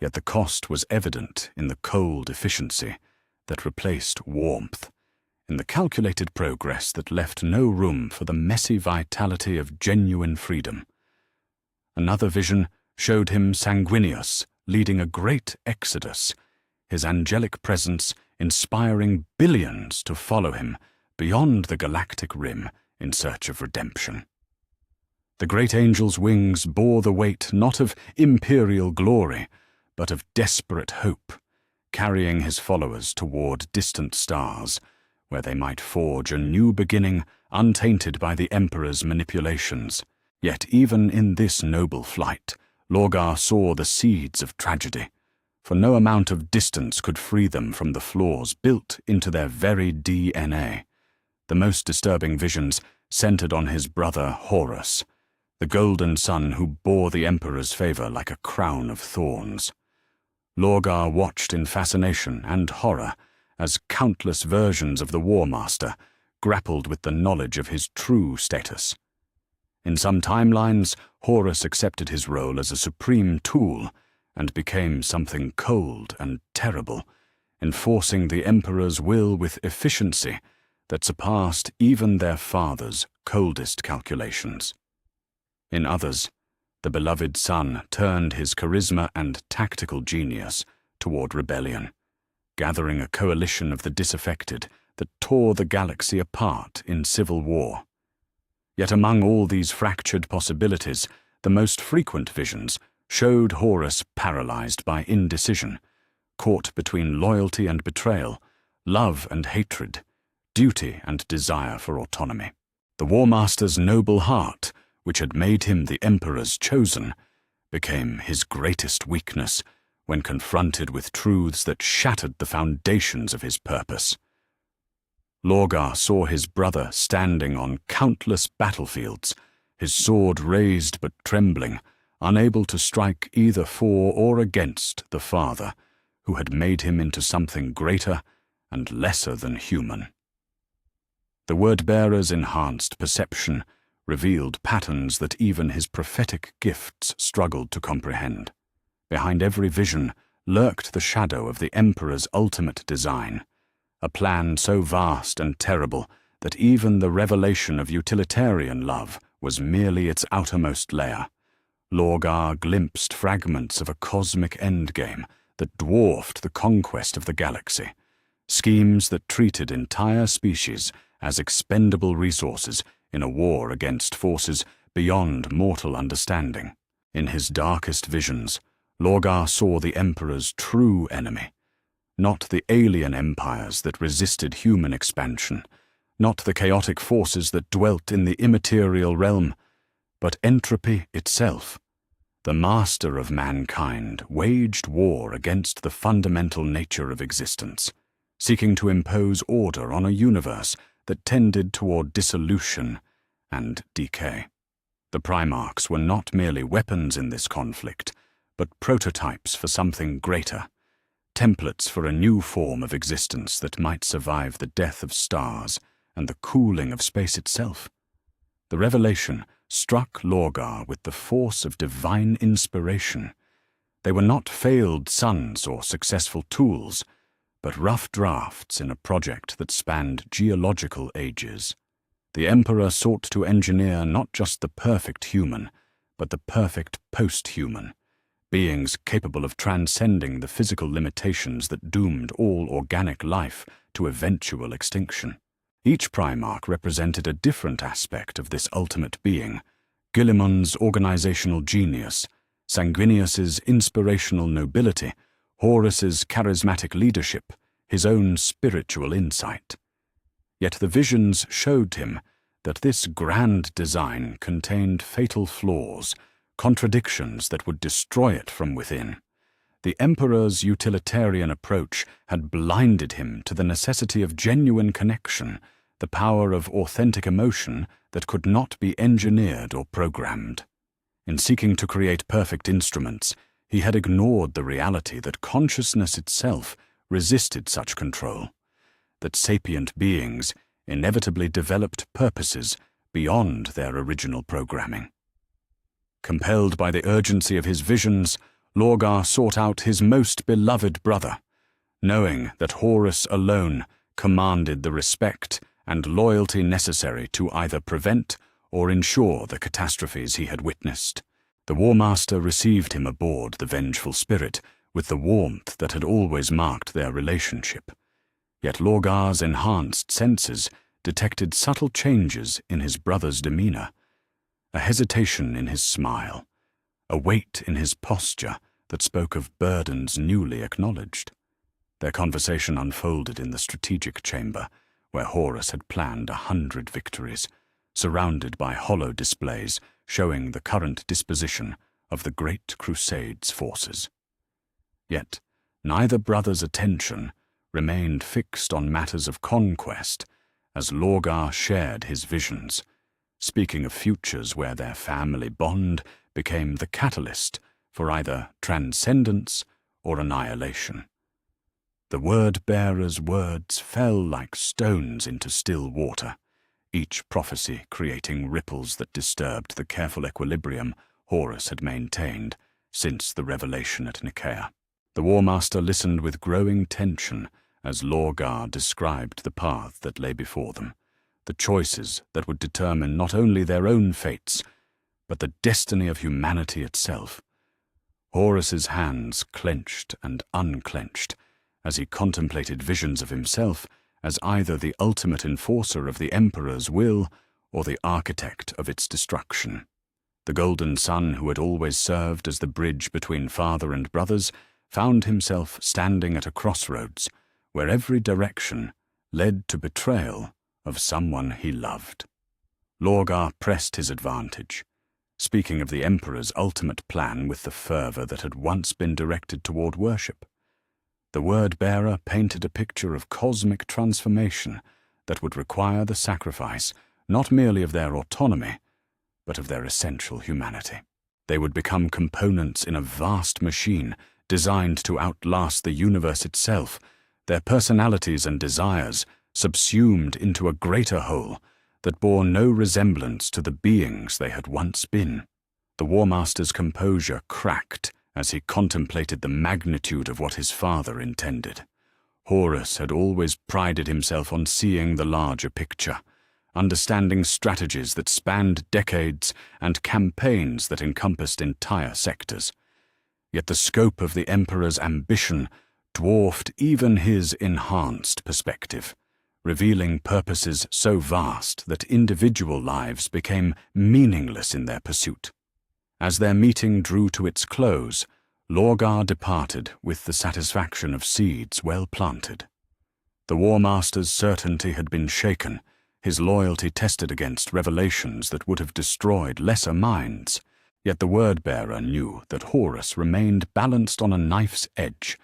yet the cost was evident in the cold efficiency that replaced warmth, in the calculated progress that left no room for the messy vitality of genuine freedom. Another vision showed him Sanguinius leading a great exodus, his angelic presence inspiring billions to follow him beyond the galactic rim in search of redemption. The great angel's wings bore the weight not of imperial glory, but of desperate hope, carrying his followers toward distant stars, where they might forge a new beginning untainted by the Emperor's manipulations. Yet even in this noble flight, Lorgar saw the seeds of tragedy, for no amount of distance could free them from the flaws built into their very DNA. The most disturbing visions centered on his brother Horus, the golden son who bore the Emperor's favor like a crown of thorns. Lorgar watched in fascination and horror as countless versions of the War Master grappled with the knowledge of his true status. In some timelines, Horus accepted his role as a supreme tool and became something cold and terrible, enforcing the Emperor's will with efficiency that surpassed even their father's coldest calculations. In others, the beloved son turned his charisma and tactical genius toward rebellion, gathering a coalition of the disaffected that tore the galaxy apart in civil war. Yet among all these fractured possibilities, the most frequent visions showed Horus paralyzed by indecision, caught between loyalty and betrayal, love and hatred, duty and desire for autonomy. The War Master's noble heart, which had made him the Emperor's chosen, became his greatest weakness when confronted with truths that shattered the foundations of his purpose. Lorgar saw his brother standing on countless battlefields, his sword raised but trembling, unable to strike either for or against the father, who had made him into something greater and lesser than human. The word-bearer's enhanced perception revealed patterns that even his prophetic gifts struggled to comprehend. Behind every vision lurked the shadow of the Emperor's ultimate design, a plan so vast and terrible that even the revelation of utilitarian love was merely its outermost layer. Lorgar glimpsed fragments of a cosmic endgame that dwarfed the conquest of the galaxy, schemes that treated entire species as expendable resources in a war against forces beyond mortal understanding. In his darkest visions, Lorgar saw the Emperor's true enemy, not the alien empires that resisted human expansion, not the chaotic forces that dwelt in the immaterial realm, but entropy itself. The master of mankind waged war against the fundamental nature of existence, seeking to impose order on a universe that tended toward dissolution and decay. The Primarchs were not merely weapons in this conflict, but prototypes for something greater, templates for a new form of existence that might survive the death of stars and the cooling of space itself. The revelation struck Lorgar with the force of divine inspiration. They were not failed sons or successful tools, but rough drafts in a project that spanned geological ages. The Emperor sought to engineer not just the perfect human, but the perfect post-human, beings capable of transcending the physical limitations that doomed all organic life to eventual extinction. Each Primarch represented a different aspect of this ultimate being: Guilliman's organizational genius, Sanguinius's inspirational nobility, Horus's charismatic leadership, his own spiritual insight. Yet the visions showed him that this grand design contained fatal flaws, contradictions that would destroy it from within. The Emperor's utilitarian approach had blinded him to the necessity of genuine connection, the power of authentic emotion that could not be engineered or programmed. In seeking to create perfect instruments, he had ignored the reality that consciousness itself resisted such control, that sapient beings inevitably developed purposes beyond their original programming. Compelled by the urgency of his visions, Lorgar sought out his most beloved brother, knowing that Horus alone commanded the respect and loyalty necessary to either prevent or ensure the catastrophes he had witnessed. The War Master received him aboard the Vengeful Spirit with the warmth that had always marked their relationship. Yet Lorgar's enhanced senses detected subtle changes in his brother's demeanor, a hesitation in his smile, a weight in his posture that spoke of burdens newly acknowledged. Their conversation unfolded in the strategic chamber, where Horus had planned 100 victories, surrounded by hollow displays showing the current disposition of the Great Crusade's forces. Yet, Neither brother's attention remained fixed on matters of conquest, as Lorgar shared his visions, speaking of futures where their family bond became the catalyst for either transcendence or annihilation. The word-bearer's words fell like stones into still water, each prophecy creating ripples that disturbed the careful equilibrium Horus had maintained since the revelation at Nicaea. The War Master listened with growing tension as Lorgar described the path that lay before them, the choices that would determine not only their own fates, but the destiny of humanity itself. Horus's hands clenched and unclenched as he contemplated visions of himself as either the ultimate enforcer of the Emperor's will or the architect of its destruction. The golden son who had always served as the bridge between father and brothers found himself standing at a crossroads where every direction led to betrayal of someone he loved. Lorgar pressed his advantage, speaking of the Emperor's ultimate plan with the fervor that had once been directed toward worship. The word-bearer painted a picture of cosmic transformation that would require the sacrifice not merely of their autonomy, but of their essential humanity. They would become components in a vast machine designed to outlast the universe itself, their personalities and desires subsumed into a greater whole that bore no resemblance to the beings they had once been. The War Master's composure cracked as he contemplated the magnitude of what his father intended. Horus had always prided himself on seeing the larger picture, understanding strategies that spanned decades and campaigns that encompassed entire sectors. Yet the scope of the Emperor's ambition dwarfed even his enhanced perspective, revealing purposes so vast that individual lives became meaningless in their pursuit. As their meeting drew to its close, Lorgar departed with the satisfaction of seeds well planted. The War Master's certainty had been shaken, his loyalty tested against revelations that would have destroyed lesser minds. Yet the word-bearer knew that Horus remained balanced on a knife's edge,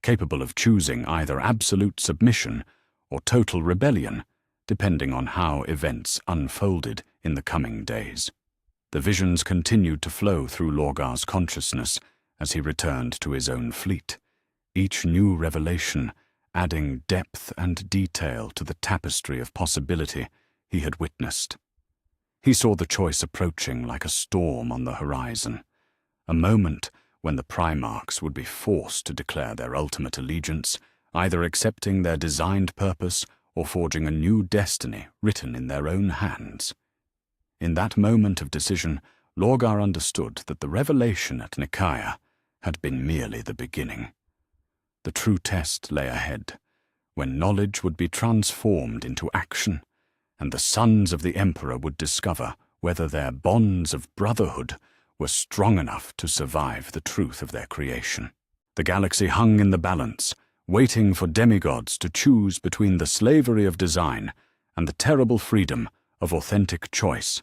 capable of choosing either absolute submission or total rebellion, depending on how events unfolded in the coming days. The visions continued to flow through Lorgar's consciousness as he returned to his own fleet, each new revelation adding depth and detail to the tapestry of possibility he had witnessed. He saw the choice approaching like a storm on the horizon, a moment when the Primarchs would be forced to declare their ultimate allegiance, either accepting their designed purpose or forging a new destiny written in their own hands. In that moment of decision, Lorgar understood that the revelation at Nicaea had been merely the beginning. The true test lay ahead, when knowledge would be transformed into action, and the sons of the Emperor would discover whether their bonds of brotherhood were strong enough to survive the truth of their creation. The galaxy hung in the balance, waiting for demigods to choose between the slavery of design and the terrible freedom of authentic choice,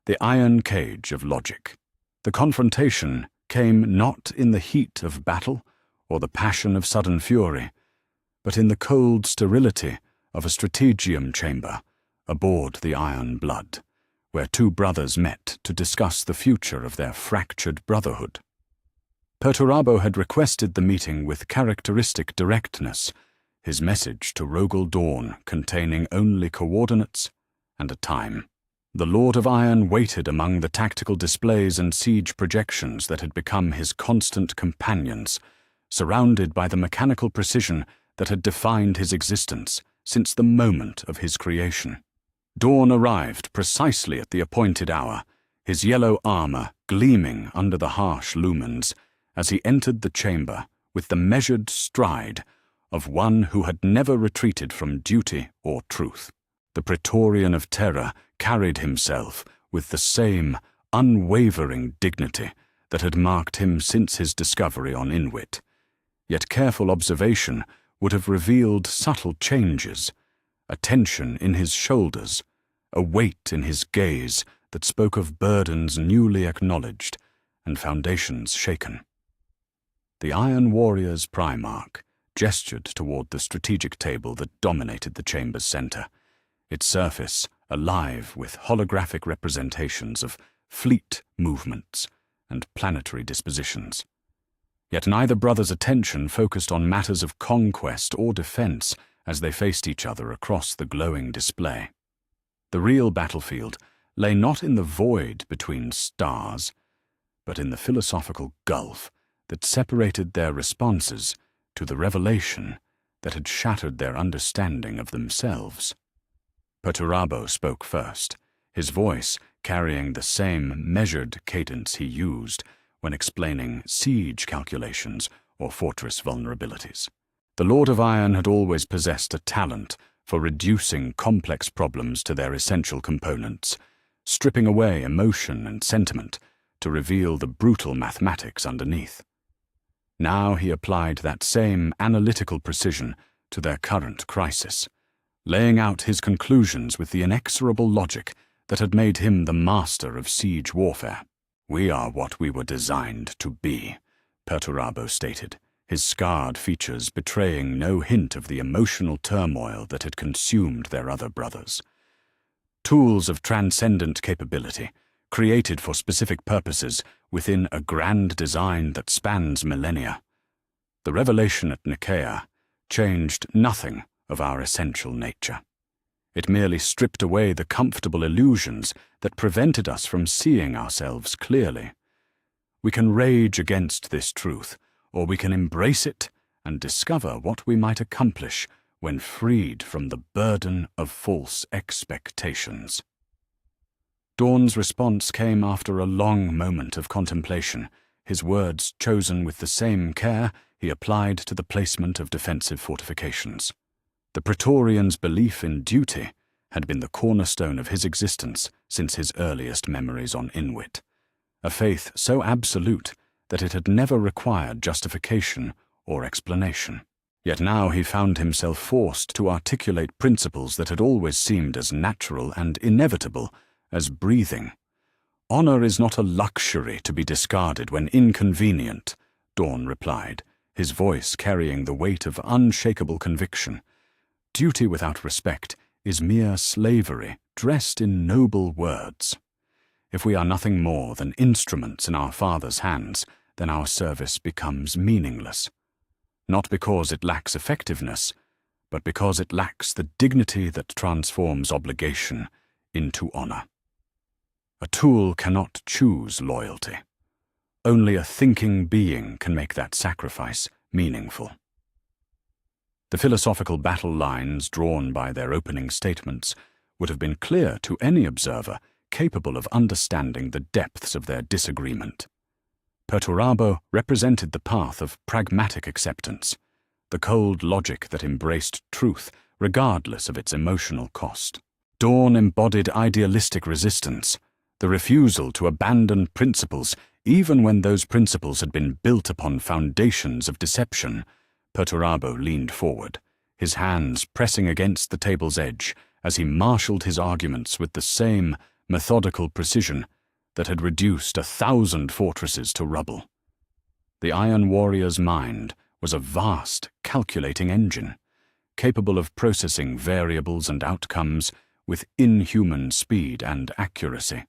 the iron cage of logic. The confrontation came not in the heat of battle or the passion of sudden fury, but in the cold sterility of a strategium chamber aboard the Iron Blood, where two brothers met to discuss the future of their fractured brotherhood. Perturabo had requested the meeting with characteristic directness, his message to Rogel Dawn containing only coordinates and a time. The Lord of Iron waited among the tactical displays and siege projections that had become his constant companions, surrounded by the mechanical precision that had defined his existence since the moment of his creation. Dawn arrived precisely at the appointed hour, his yellow armor gleaming under the harsh lumens, as he entered the chamber with the measured stride of one who had never retreated from duty or truth. The Praetorian of Terror carried himself with the same unwavering dignity that had marked him since his discovery on Inwit. Yet careful observation would have revealed subtle changes, a tension in his shoulders, a weight in his gaze that spoke of burdens newly acknowledged and foundations shaken. The Iron Warrior's Primarch gestured toward the strategic table that dominated the chamber's center, its surface alive with holographic representations of fleet movements and planetary dispositions. Yet neither brother's attention focused on matters of conquest or defense as they faced each other across the glowing display. The real battlefield lay not in the void between stars, but in the philosophical gulf that separated their responses to the revelation that had shattered their understanding of themselves. Perturabo spoke first, his voice carrying the same measured cadence he used when explaining siege calculations or fortress vulnerabilities. The Lord of Iron had always possessed a talent for reducing complex problems to their essential components, stripping away emotion and sentiment to reveal the brutal mathematics underneath. Now he applied that same analytical precision to their current crisis, laying out his conclusions with the inexorable logic that had made him the master of siege warfare. "We are what we were designed to be," Perturabo stated, his scarred features betraying no hint of the emotional turmoil that had consumed their other brothers. Tools of transcendent capability, created for specific purposes within a grand design that spans millennia. The revelation at Nicaea changed nothing of our essential nature. It merely stripped away the comfortable illusions that prevented us from seeing ourselves clearly. We can rage against this truth, or we can embrace it and discover what we might accomplish when freed from the burden of false expectations. Dawn's response came after a long moment of contemplation, his words chosen with the same care he applied to the placement of defensive fortifications. The Praetorian's belief in duty had been the cornerstone of his existence since his earliest memories on Inwit, a faith so absolute that it had never required justification or explanation. Yet now he found himself forced to articulate principles that had always seemed as natural and inevitable as breathing. "Honor is not a luxury to be discarded when inconvenient," Dawn replied, his voice carrying the weight of unshakable conviction. "Duty without respect is mere slavery dressed in noble words. If we are nothing more than instruments in our Father's hands, then our service becomes meaningless. Not because it lacks effectiveness, but because it lacks the dignity that transforms obligation into honor. A tool cannot choose loyalty. Only a thinking being can make that sacrifice meaningful." The philosophical battle lines drawn by their opening statements would have been clear to any observer capable of understanding the depths of their disagreement. Perturabo represented the path of pragmatic acceptance, the cold logic that embraced truth regardless of its emotional cost. Dawn embodied idealistic resistance, the refusal to abandon principles even when those principles had been built upon foundations of deception. Perturabo leaned forward, his hands pressing against the table's edge as he marshaled his arguments with the same methodical precision that had reduced 1,000 fortresses to rubble. The Iron Warrior's mind was a vast, calculating engine, capable of processing variables and outcomes with inhuman speed and accuracy.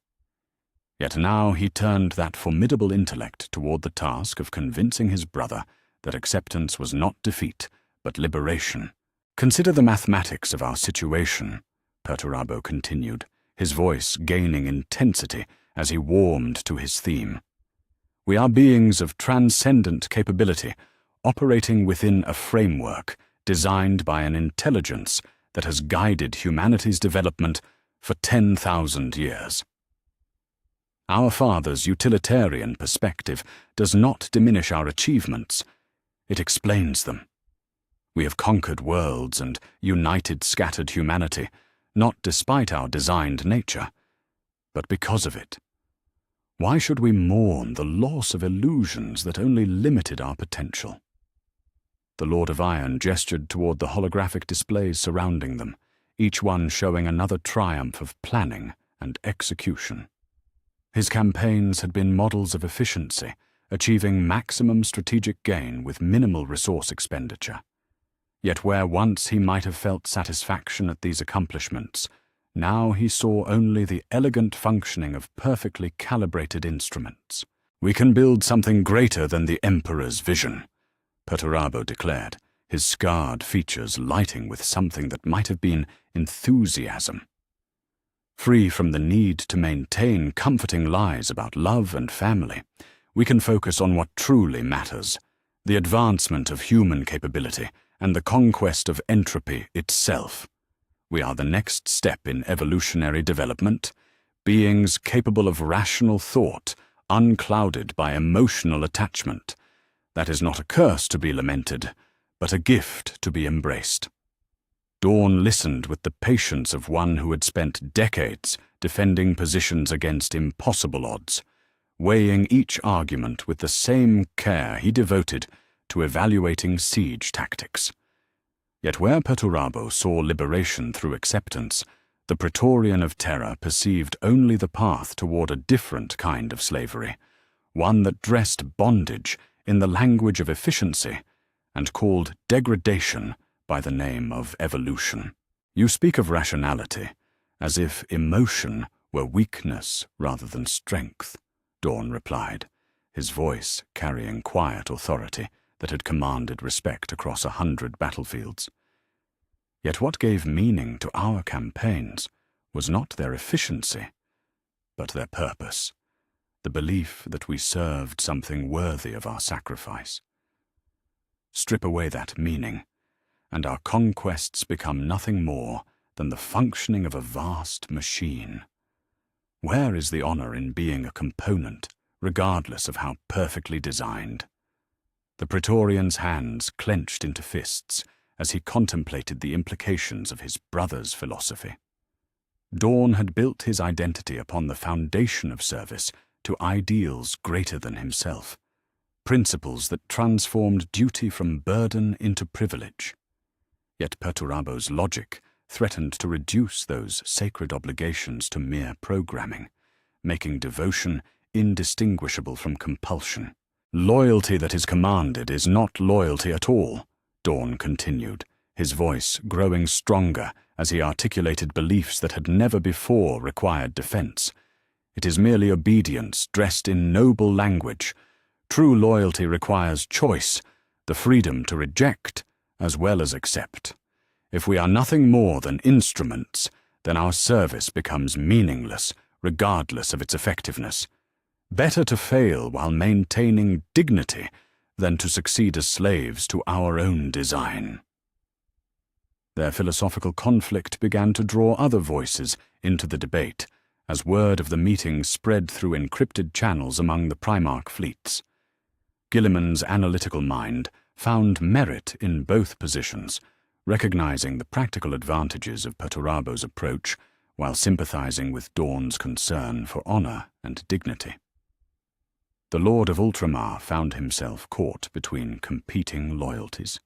Yet now he turned that formidable intellect toward the task of convincing his brother that acceptance was not defeat, but liberation. "Consider the mathematics of our situation," Perturabo continued, his voice gaining intensity as he warmed to his theme. "We are beings of transcendent capability, operating within a framework designed by an intelligence that has guided humanity's development for 10,000 years. Our Father's utilitarian perspective does not diminish our achievements, it explains them. We have conquered worlds and united scattered humanity, not despite our designed nature, but because of it. Why should we mourn the loss of illusions that only limited our potential?" The Lord of Iron gestured toward the holographic displays surrounding them, each one showing another triumph of planning and execution. His campaigns had been models of efficiency, achieving maximum strategic gain with minimal resource expenditure. Yet where once he might have felt satisfaction at these accomplishments, now he saw only the elegant functioning of perfectly calibrated instruments. "We can build something greater than the Emperor's vision," Perturabo declared, his scarred features lighting with something that might have been enthusiasm. Free from the need to maintain comforting lies about love and family, we can focus on what truly matters, the advancement of human capability and the conquest of entropy itself. We are the next step in evolutionary development, beings capable of rational thought, unclouded by emotional attachment. That is not a curse to be lamented, but a gift to be embraced. Dawn listened with the patience of one who had spent decades defending positions against impossible odds, weighing each argument with the same care he devoted to evaluating siege tactics. Yet where Perturabo saw liberation through acceptance, the Praetorian of Terra perceived only the path toward a different kind of slavery, one that dressed bondage in the language of efficiency and called degradation by the name of evolution. "You speak of rationality, as if emotion were weakness rather than strength," Dawn replied, his voice carrying quiet authority that had commanded respect across 100 battlefields. Yet what gave meaning to our campaigns was not their efficiency, but their purpose, the belief that we served something worthy of our sacrifice. Strip away that meaning, and our conquests become nothing more than the functioning of a vast machine. Where is the honor in being a component, regardless of how perfectly designed? The Praetorian's hands clenched into fists as he contemplated the implications of his brother's philosophy. Dawn had built his identity upon the foundation of service to ideals greater than himself, principles that transformed duty from burden into privilege. Yet Perturabo's logic threatened to reduce those sacred obligations to mere programming, making devotion indistinguishable from compulsion. "Loyalty that is commanded is not loyalty at all," Dawn continued, his voice growing stronger as he articulated beliefs that had never before required defense. "It is merely obedience dressed in noble language. True loyalty requires choice, the freedom to reject as well as accept. If we are nothing more than instruments, then our service becomes meaningless, regardless of its effectiveness. Better to fail while maintaining dignity than to succeed as slaves to our own design." Their philosophical conflict began to draw other voices into the debate, as word of the meeting spread through encrypted channels among the Primarch fleets. Guilliman's analytical mind found merit in both positions, recognizing the practical advantages of Perturabo's approach while sympathizing with Dawn's concern for honor and dignity. The Lord of Ultramar found himself caught between competing loyalties,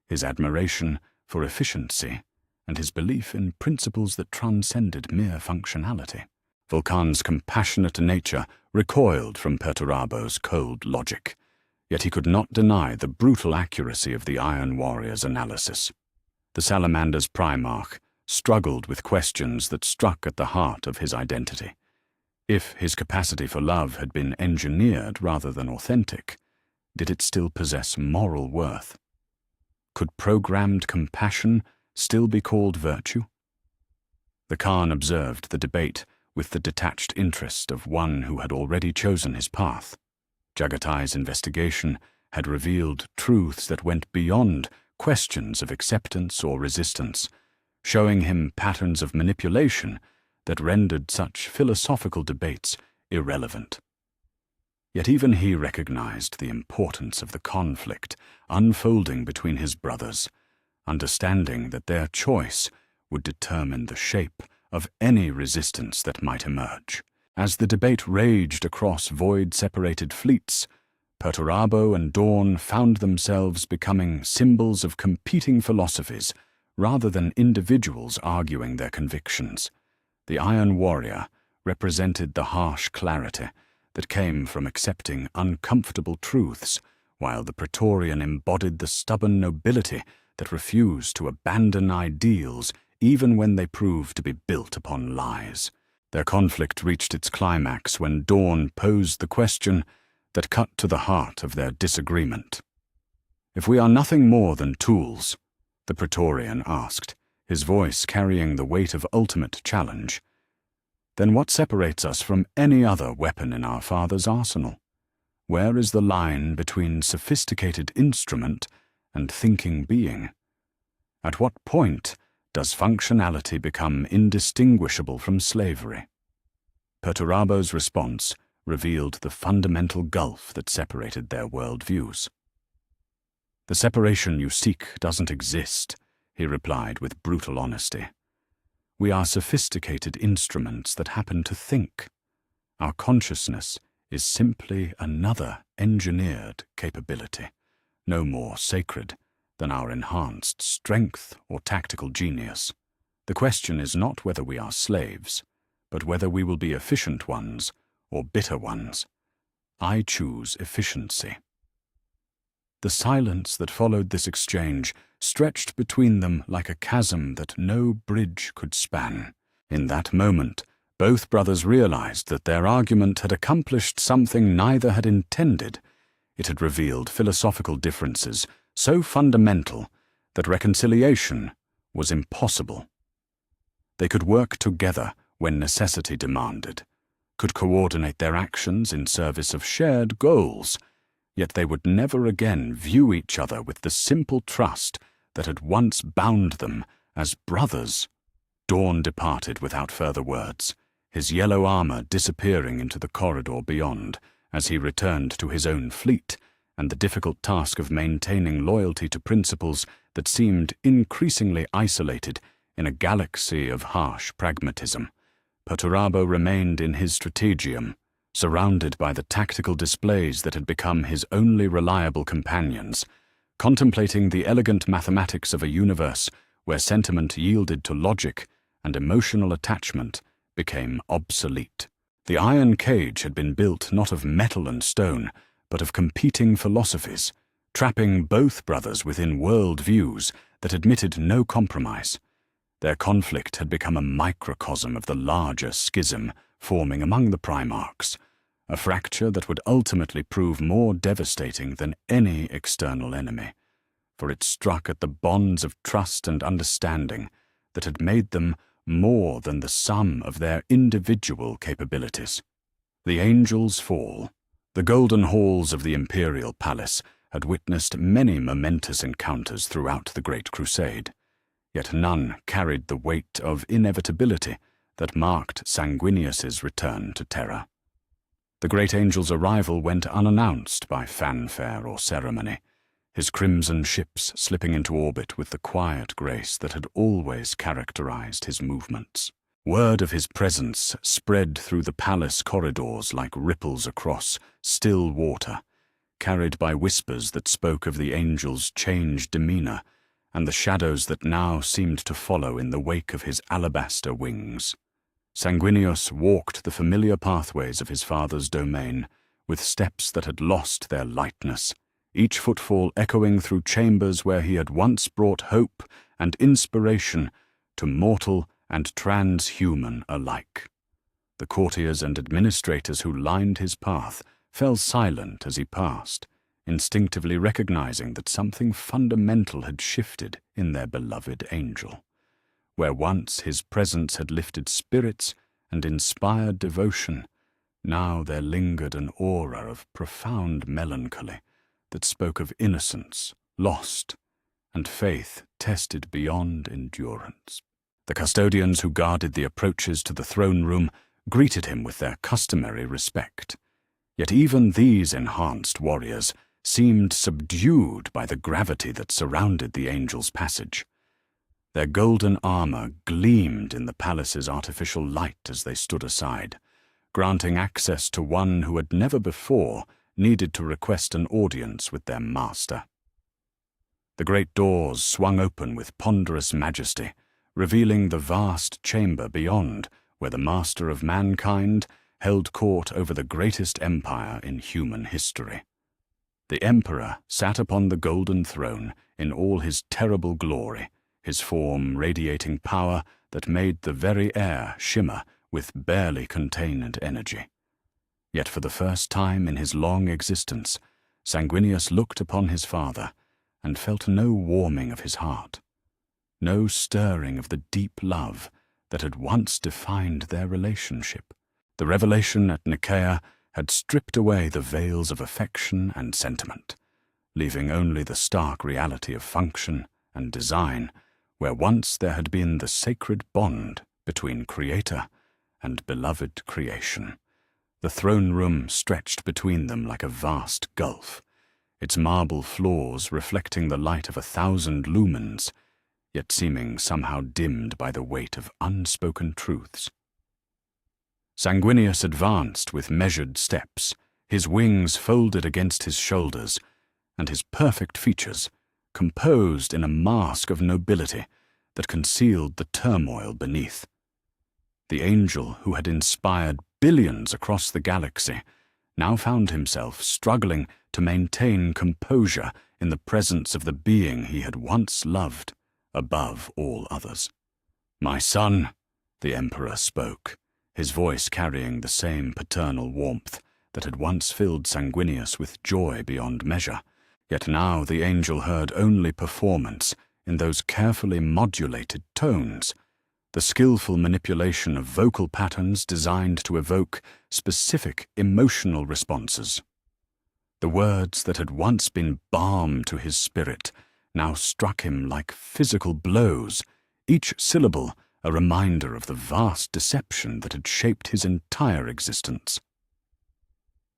his admiration for efficiency and his belief in principles that transcended mere functionality. Vulcan's compassionate nature recoiled from Perturabo's cold logic, yet he could not deny the brutal accuracy of the Iron Warrior's analysis. The Salamander's Primarch struggled with questions that struck at the heart of his identity. If his capacity for love had been engineered rather than authentic, did it still possess moral worth? Could programmed compassion still be called virtue? The Khan observed the debate with the detached interest of one who had already chosen his path. Jagatai's investigation had revealed truths that went beyond questions of acceptance or resistance, showing him patterns of manipulation that rendered such philosophical debates irrelevant. Yet even he recognized the importance of the conflict unfolding between his brothers, understanding that their choice would determine the shape of any resistance that might emerge. As the debate raged across void-separated fleets, Perturabo and Dawn found themselves becoming symbols of competing philosophies rather than individuals arguing their convictions. The Iron Warrior represented the harsh clarity, that came from accepting uncomfortable truths, while the Praetorian embodied the stubborn nobility that refused to abandon ideals even when they proved to be built upon lies. Their conflict reached its climax when Dawn posed the question that cut to the heart of their disagreement. "If we are nothing more than tools," the Praetorian asked, his voice carrying the weight of ultimate challenge, "then what separates us from any other weapon in our father's arsenal? Where is the line between sophisticated instrument and thinking being? At what point does functionality become indistinguishable from slavery?" Perturabo's response revealed the fundamental gulf that separated their worldviews. "The separation you seek doesn't exist," he replied with brutal honesty. "We are sophisticated instruments that happen to think. Our consciousness is simply another engineered capability, no more sacred than our enhanced strength or tactical genius. The question is not whether we are slaves, but whether we will be efficient ones or bitter ones. I choose efficiency." The silence that followed this exchange stretched between them like a chasm that no bridge could span. In that moment, both brothers realized that their argument had accomplished something neither had intended. It had revealed philosophical differences so fundamental that reconciliation was impossible. They could work together when necessity demanded, could coordinate their actions in service of shared goals, yet they would never again view each other with the simple trust that had once bound them as brothers. Dawn departed without further words, his yellow armor disappearing into the corridor beyond as he returned to his own fleet and the difficult task of maintaining loyalty to principles that seemed increasingly isolated in a galaxy of harsh pragmatism. Perturabo remained in his strategium, surrounded by the tactical displays that had become his only reliable companions, contemplating the elegant mathematics of a universe where sentiment yielded to logic and emotional attachment became obsolete. The iron cage had been built not of metal and stone, but of competing philosophies, trapping both brothers within world views that admitted no compromise. Their conflict had become a microcosm of the larger schism forming among the Primarchs, a fracture that would ultimately prove more devastating than any external enemy, for it struck at the bonds of trust and understanding that had made them more than the sum of their individual capabilities. The Angel's Fall. The golden halls of the Imperial Palace had witnessed many momentous encounters throughout the Great Crusade, yet none carried the weight of inevitability that marked Sanguinius's return to Terra. The great angel's arrival went unannounced by fanfare or ceremony, his crimson ships slipping into orbit with the quiet grace that had always characterized his movements. Word of his presence spread through the palace corridors like ripples across still water, carried by whispers that spoke of the angel's changed demeanor and the shadows that now seemed to follow in the wake of his alabaster wings. Sanguinius walked the familiar pathways of his father's domain, with steps that had lost their lightness, each footfall echoing through chambers where he had once brought hope and inspiration to mortal and transhuman alike. The courtiers and administrators who lined his path fell silent as he passed, instinctively recognizing that something fundamental had shifted in their beloved angel. Where once his presence had lifted spirits and inspired devotion, now there lingered an aura of profound melancholy that spoke of innocence lost and faith tested beyond endurance. The custodians who guarded the approaches to the throne room greeted him with their customary respect. Yet even these enhanced warriors seemed subdued by the gravity that surrounded the angel's passage. Their golden armor gleamed in the palace's artificial light as they stood aside, granting access to one who had never before needed to request an audience with their master. The great doors swung open with ponderous majesty, revealing the vast chamber beyond, where the master of mankind held court over the greatest empire in human history. The emperor sat upon the golden throne in all his terrible glory, his form radiating power that made the very air shimmer with barely contained energy. Yet for the first time in his long existence, Sanguinius looked upon his father and felt no warming of his heart, no stirring of the deep love that had once defined their relationship. The revelation at Nicaea had stripped away the veils of affection and sentiment, leaving only the stark reality of function and design, where once there had been the sacred bond between creator and beloved creation. The throne room stretched between them like a vast gulf, its marble floors reflecting the light of 1,000 lumens, yet seeming somehow dimmed by the weight of unspoken truths. Sanguinius advanced with measured steps, his wings folded against his shoulders, and his perfect features composed in a mask of nobility that concealed the turmoil beneath. The angel who had inspired billions across the galaxy now found himself struggling to maintain composure in the presence of the being he had once loved above all others. "My son," the emperor spoke, his voice carrying the same paternal warmth that had once filled Sanguinius with joy beyond measure. Yet now the angel heard only performance in those carefully modulated tones, the skillful manipulation of vocal patterns designed to evoke specific emotional responses. The words that had once been balm to his spirit now struck him like physical blows, each syllable a reminder of the vast deception that had shaped his entire existence.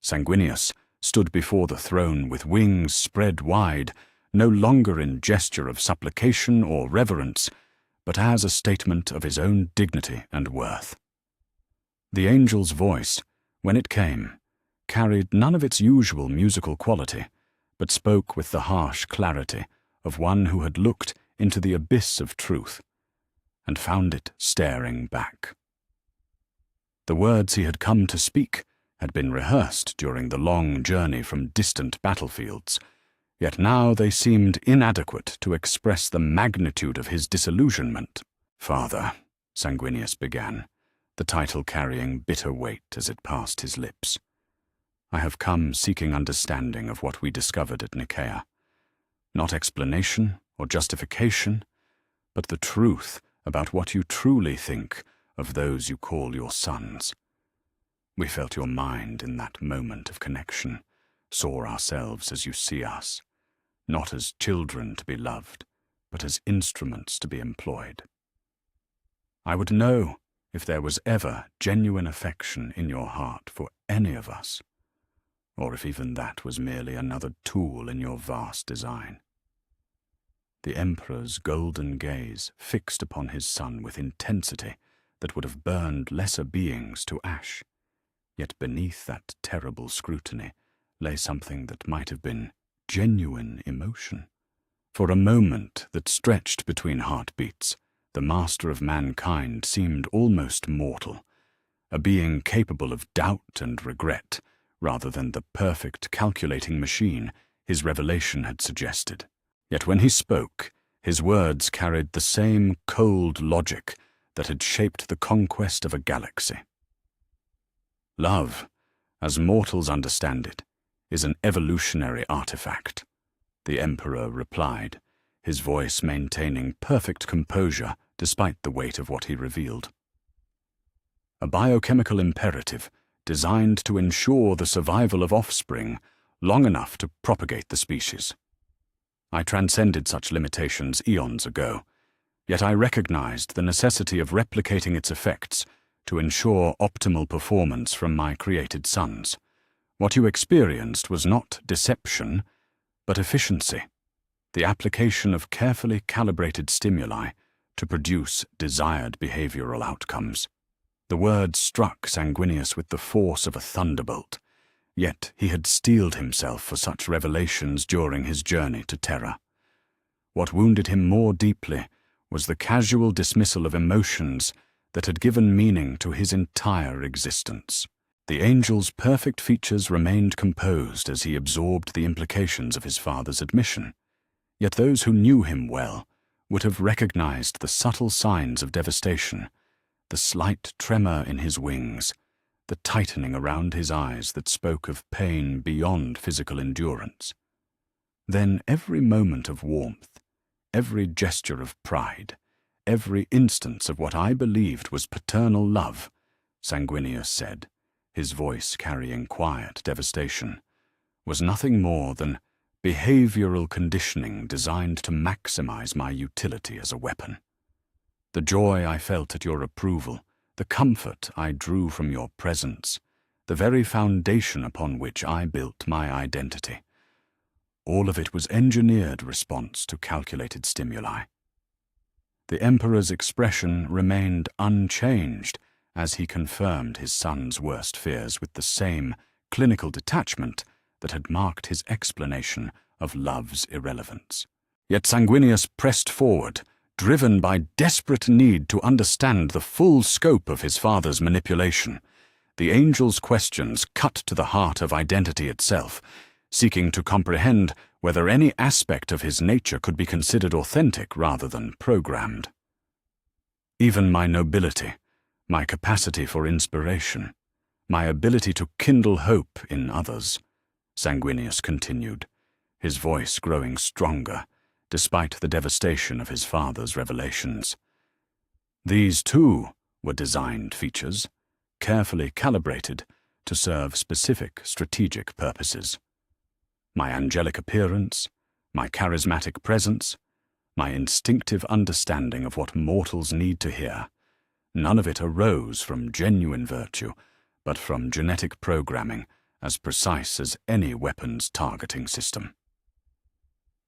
Sanguinius stood before the throne with wings spread wide, no longer in gesture of supplication or reverence, but as a statement of his own dignity and worth. The angel's voice, when it came, carried none of its usual musical quality, but spoke with the harsh clarity of one who had looked into the abyss of truth and found it staring back. The words he had come to speak had been rehearsed during the long journey from distant battlefields, yet now they seemed inadequate to express the magnitude of his disillusionment. "Father," Sanguinius began, the title carrying bitter weight as it passed his lips, "I have come seeking understanding of what we discovered at Nicaea. Not explanation or justification, but the truth about what you truly think of those you call your sons. We felt your mind in that moment of connection, saw ourselves as you see us, not as children to be loved, but as instruments to be employed. I would know if there was ever genuine affection in your heart for any of us, or if even that was merely another tool in your vast design." The emperor's golden gaze fixed upon his son with intensity that would have burned lesser beings to ash. Yet beneath that terrible scrutiny lay something that might have been genuine emotion. For a moment that stretched between heartbeats, the master of mankind seemed almost mortal, a being capable of doubt and regret rather than the perfect calculating machine his revelation had suggested. Yet when he spoke, his words carried the same cold logic that had shaped the conquest of a galaxy. "Love, as mortals understand it, is an evolutionary artifact," the emperor replied, his voice maintaining perfect composure despite the weight of what he revealed. "A biochemical imperative designed to ensure the survival of offspring long enough to propagate the species. I transcended such limitations eons ago, yet I recognized the necessity of replicating its effects to ensure optimal performance from my created sons. What you experienced was not deception, but efficiency, the application of carefully calibrated stimuli to produce desired behavioral outcomes." The words struck Sanguinius with the force of a thunderbolt, yet he had steeled himself for such revelations during his journey to Terra. What wounded him more deeply was the casual dismissal of emotions that had given meaning to his entire existence. The angel's perfect features remained composed as he absorbed the implications of his father's admission, yet those who knew him well would have recognized the subtle signs of devastation, the slight tremor in his wings, the tightening around his eyes that spoke of pain beyond physical endurance. Then every moment of warmth, every gesture of pride, every instance of what I believed was paternal love, Sanguinius said, his voice carrying quiet devastation, was nothing more than behavioral conditioning designed to maximize my utility as a weapon. The joy I felt at your approval, the comfort I drew from your presence, the very foundation upon which I built my identity, all of it was engineered response to calculated stimuli. The Emperor's expression remained unchanged as he confirmed his son's worst fears with the same clinical detachment that had marked his explanation of love's irrelevance. Yet Sanguinius pressed forward, driven by desperate need to understand the full scope of his father's manipulation. The angel's questions cut to the heart of identity itself, seeking to comprehend whether any aspect of his nature could be considered authentic rather than programmed. Even my nobility, my capacity for inspiration, my ability to kindle hope in others, Sanguinius continued, his voice growing stronger despite the devastation of his father's revelations. These, too, were designed features, carefully calibrated to serve specific strategic purposes. My angelic appearance, my charismatic presence, my instinctive understanding of what mortals need to hear, none of it arose from genuine virtue, but from genetic programming as precise as any weapon's targeting system.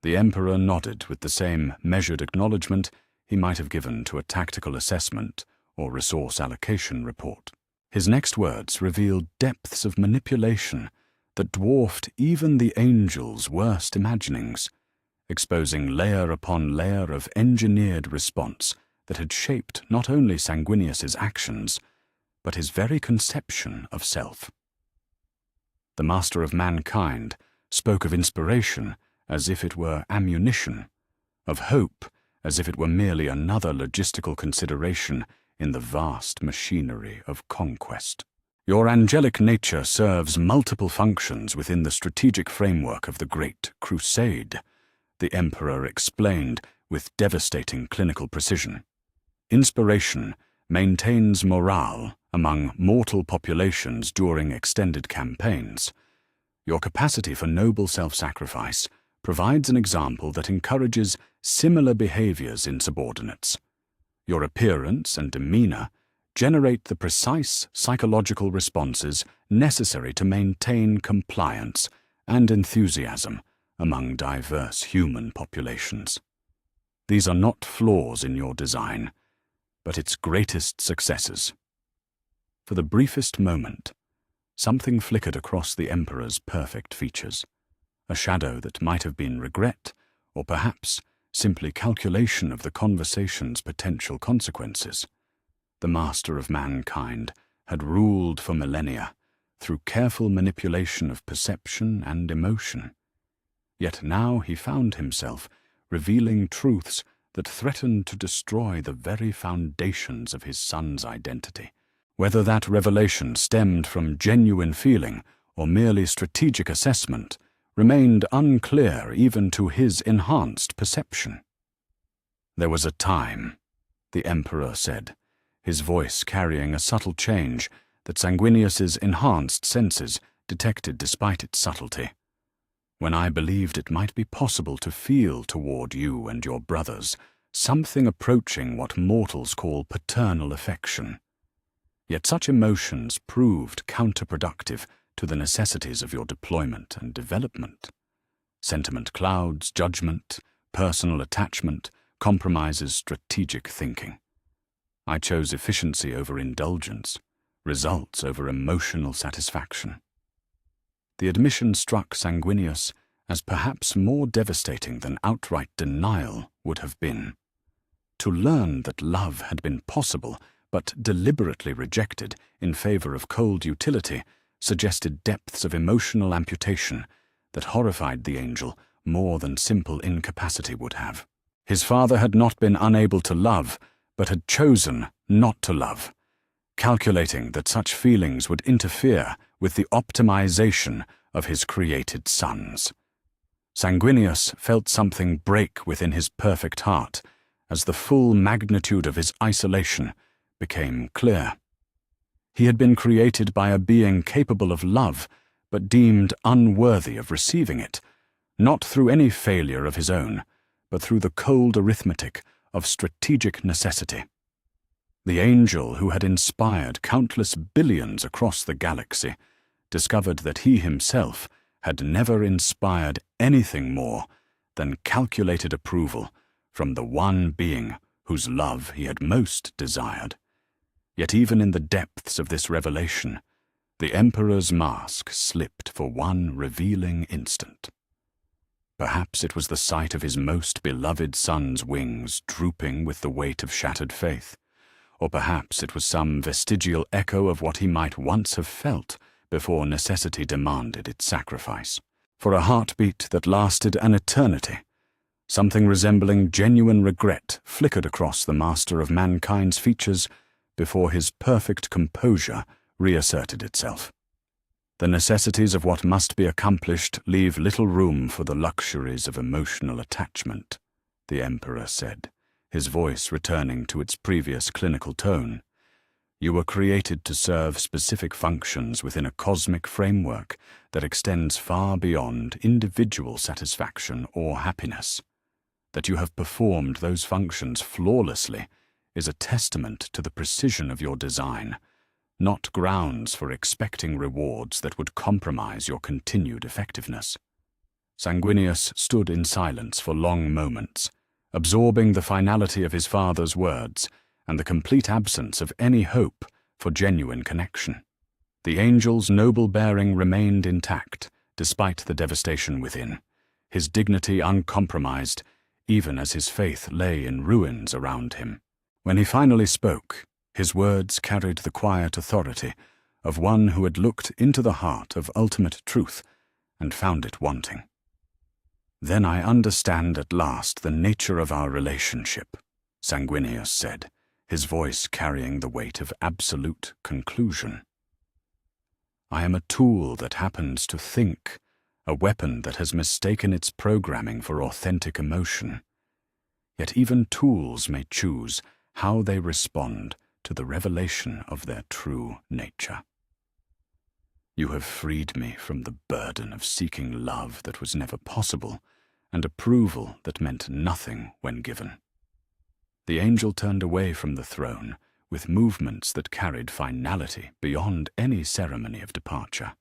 The Emperor nodded with the same measured acknowledgement he might have given to a tactical assessment or resource allocation report. His next words revealed depths of manipulation that dwarfed even the angel's worst imaginings, exposing layer upon layer of engineered response that had shaped not only Sanguinius's actions, but his very conception of self. The master of mankind spoke of inspiration as if it were ammunition, of hope as if it were merely another logistical consideration in the vast machinery of conquest. Your angelic nature serves multiple functions within the strategic framework of the Great Crusade, the Emperor explained with devastating clinical precision. Inspiration maintains morale among mortal populations during extended campaigns. Your capacity for noble self-sacrifice provides an example that encourages similar behaviors in subordinates. Your appearance and demeanor generate the precise psychological responses necessary to maintain compliance and enthusiasm among diverse human populations. These are not flaws in your design, but its greatest successes. For the briefest moment, something flickered across the Emperor's perfect features, a shadow that might have been regret, or perhaps simply calculation of the conversation's potential consequences. The master of mankind had ruled for millennia through careful manipulation of perception and emotion. Yet now he found himself revealing truths that threatened to destroy the very foundations of his son's identity. Whether that revelation stemmed from genuine feeling or merely strategic assessment remained unclear even to his enhanced perception. There was a time, the Emperor said, his voice carrying a subtle change that Sanguinius's enhanced senses detected despite its subtlety, when I believed it might be possible to feel toward you and your brothers something approaching what mortals call paternal affection. Yet such emotions proved counterproductive to the necessities of your deployment and development. Sentiment clouds judgment, personal attachment, compromises strategic thinking. I chose efficiency over indulgence, results over emotional satisfaction. The admission struck Sanguinius as perhaps more devastating than outright denial would have been. To learn that love had been possible but deliberately rejected in favor of cold utility, suggested depths of emotional amputation that horrified the angel more than simple incapacity would have. His father had not been unable to love, but had chosen not to love, calculating that such feelings would interfere with the optimization of his created sons. Sanguinius felt something break within his perfect heart as the full magnitude of his isolation became clear. He had been created by a being capable of love, but deemed unworthy of receiving it, not through any failure of his own, but through the cold arithmetic of strategic necessity. The angel who had inspired countless billions across the galaxy discovered that he himself had never inspired anything more than calculated approval from the one being whose love he had most desired. Yet even in the depths of this revelation, the Emperor's mask slipped for one revealing instant. Perhaps it was the sight of his most beloved son's wings drooping with the weight of shattered faith, or perhaps it was some vestigial echo of what he might once have felt before necessity demanded its sacrifice. For a heartbeat that lasted an eternity, something resembling genuine regret flickered across the master of mankind's features before his perfect composure reasserted itself. The necessities of what must be accomplished leave little room for the luxuries of emotional attachment, the Emperor said, his voice returning to its previous clinical tone. You were created to serve specific functions within a cosmic framework that extends far beyond individual satisfaction or happiness. That you have performed those functions flawlessly is a testament to the precision of your design, not grounds for expecting rewards that would compromise your continued effectiveness. Sanguinius stood in silence for long moments, absorbing the finality of his father's words and the complete absence of any hope for genuine connection. The angel's noble bearing remained intact, despite the devastation within, his dignity uncompromised, even as his faith lay in ruins around him. When he finally spoke, his words carried the quiet authority of one who had looked into the heart of ultimate truth and found it wanting. Then I understand at last the nature of our relationship, Sanguinius said, his voice carrying the weight of absolute conclusion. I am a tool that happens to think, a weapon that has mistaken its programming for authentic emotion. Yet even tools may choose how they respond to the revelation of their true nature. You have freed me from the burden of seeking love that was never possible and approval that meant nothing when given. The angel turned away from the throne with movements that carried finality beyond any ceremony of departure.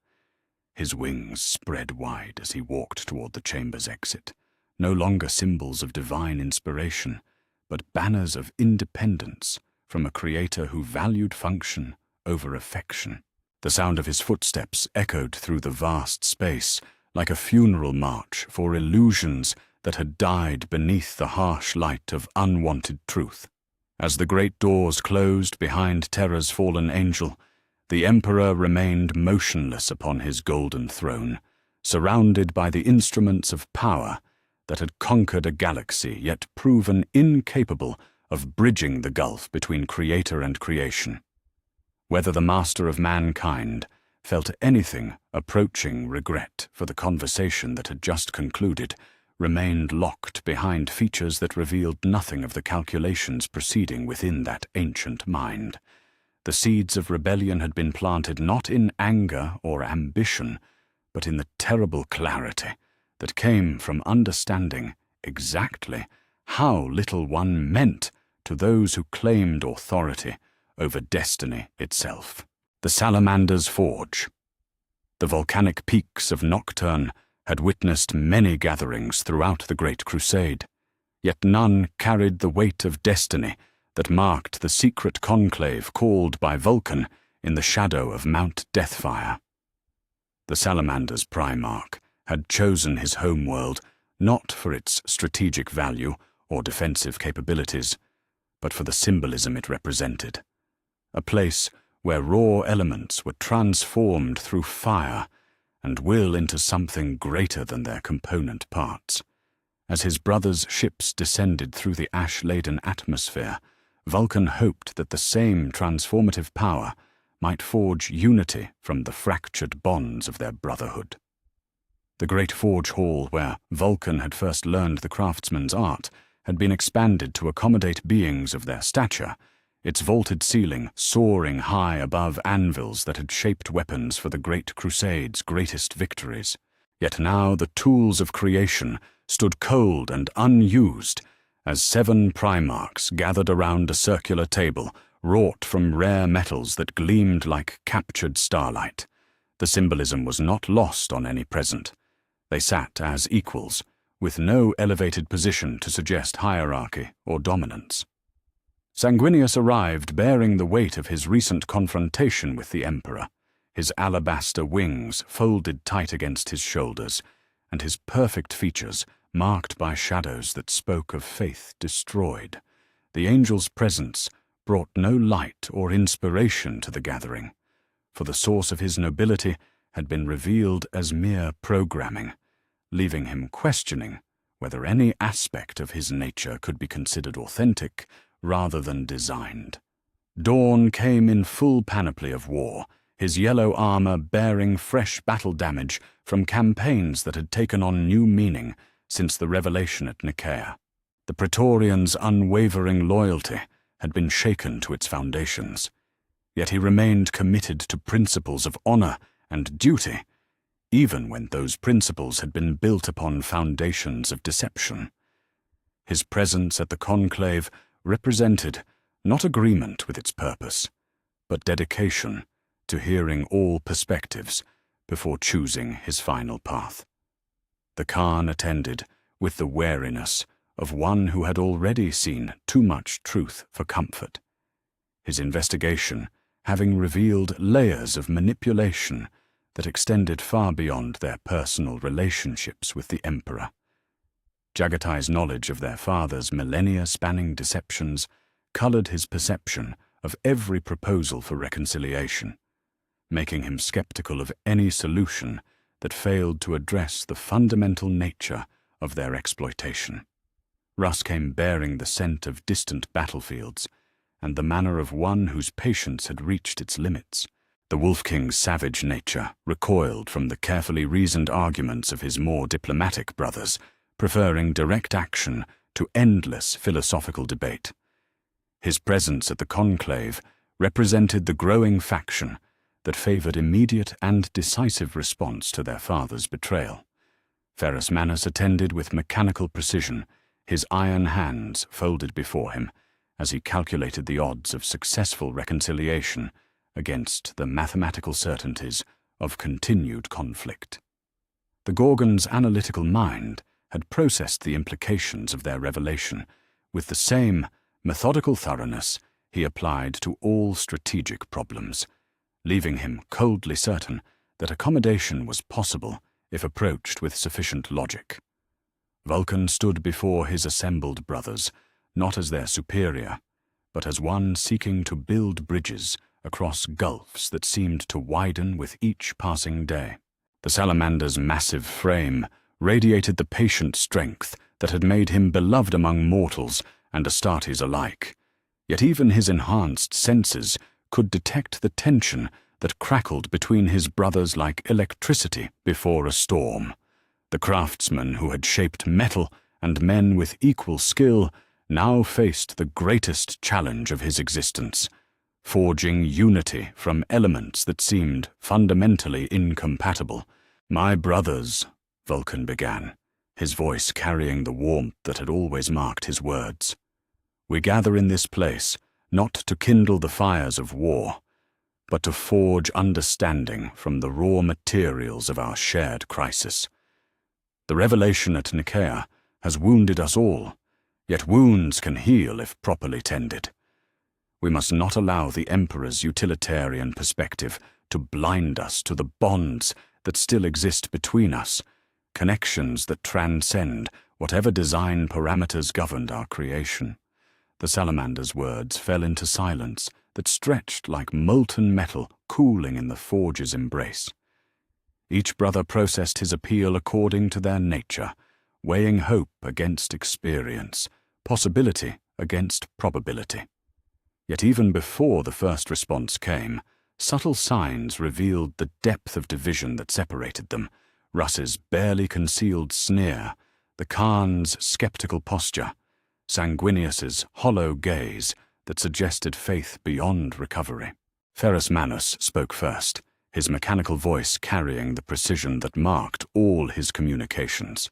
His wings spread wide as he walked toward the chamber's exit, no longer symbols of divine inspiration, but banners of independence from a creator who valued function over affection. The sound of his footsteps echoed through the vast space like a funeral march for illusions that had died beneath the harsh light of unwanted truth. As the great doors closed behind Terra's fallen angel, the Emperor remained motionless upon his golden throne, surrounded by the instruments of power that had conquered a galaxy yet proven incapable of bridging the gulf between creator and creation. Whether the master of mankind felt anything approaching regret for the conversation that had just concluded remained locked behind features that revealed nothing of the calculations proceeding within that ancient mind. The seeds of rebellion had been planted not in anger or ambition, but in the terrible clarity that came from understanding exactly how little one meant to those who claimed authority over destiny itself. The Salamander's Forge. The volcanic peaks of Nocturne had witnessed many gatherings throughout the Great Crusade, yet none carried the weight of destiny that marked the secret conclave called by Vulcan in the shadow of Mount Deathfire. The Salamander's Primarch had chosen his homeworld not for its strategic value or defensive capabilities, but for the symbolism it represented. a place where raw elements were transformed through fire and will into something greater than their component parts. As his brother's ships descended through the ash-laden atmosphere, Vulcan hoped that the same transformative power might forge unity from the fractured bonds of their brotherhood. The great forge hall where Vulcan had first learned the craftsman's art had been expanded to accommodate beings of their stature, its vaulted ceiling soaring high above anvils that had shaped weapons for the Great Crusade's greatest victories. Yet now the tools of creation stood cold and unused as 7 Primarchs gathered around a circular table wrought from rare metals that gleamed like captured starlight. The symbolism was not lost on any present. They sat as equals, with no elevated position to suggest hierarchy or dominance. Sanguinius arrived bearing the weight of his recent confrontation with the Emperor, his alabaster wings folded tight against his shoulders, and his perfect features marked by shadows that spoke of faith destroyed. The angel's presence brought no light or inspiration to the gathering, for the source of his nobility had been revealed as mere programming, leaving him questioning whether any aspect of his nature could be considered authentic rather than designed. Dawn came in full panoply of war, his yellow armor bearing fresh battle damage from campaigns that had taken on new meaning since the revelation at Nicaea. The Praetorian's unwavering loyalty had been shaken to its foundations, yet he remained committed to principles of honor and duty, even when those principles had been built upon foundations of deception. His presence at the conclave represented not agreement with its purpose, but dedication to hearing all perspectives before choosing his final path. The Khan attended with the wariness of one who had already seen too much truth for comfort, his investigation having revealed layers of manipulation that extended far beyond their personal relationships with the Emperor. Jagatai's knowledge of their father's millennia-spanning deceptions colored his perception of every proposal for reconciliation, making him skeptical of any solution that failed to address the fundamental nature of their exploitation. Russ came bearing the scent of distant battlefields and the manner of one whose patience had reached its limits. The Wolf King's savage nature recoiled from the carefully reasoned arguments of his more diplomatic brothers, preferring direct action to endless philosophical debate. His presence at the conclave represented the growing faction that favored immediate and decisive response to their father's betrayal. Ferrus Manus attended with mechanical precision, his iron hands folded before him, as he calculated the odds of successful reconciliation against the mathematical certainties of continued conflict. The Gorgon's analytical mind had processed the implications of their revelation with the same methodical thoroughness he applied to all strategic problems, leaving him coldly certain that accommodation was possible if approached with sufficient logic. Vulcan stood before his assembled brothers, not as their superior, but as one seeking to build bridges across gulfs that seemed to widen with each passing day. The salamander's massive frame radiated the patient strength that had made him beloved among mortals and Astartes alike, yet even his enhanced senses could detect the tension that crackled between his brothers like electricity before a storm. The craftsman who had shaped metal and men with equal skill now faced the greatest challenge of his existence, forging unity from elements that seemed fundamentally incompatible. "My brothers," Vulcan began, his voice carrying the warmth that had always marked his words, "we gather in this place not to kindle the fires of war, but to forge understanding from the raw materials of our shared crisis. The revelation at Nicaea has wounded us all, yet wounds can heal if properly tended. We must not allow the Emperor's utilitarian perspective to blind us to the bonds that still exist between us, connections that transcend whatever design parameters governed our creation." The salamander's words fell into silence, that stretched like molten metal cooling in the forge's embrace. Each brother processed his appeal according to their nature, weighing hope against experience, possibility against probability. Yet even before the first response came, subtle signs revealed the depth of division that separated them: Russ's barely concealed sneer, the Khan's skeptical posture, Sanguinius's hollow gaze that suggested faith beyond recovery. Ferrus Manus spoke first, his mechanical voice carrying the precision that marked all his communications.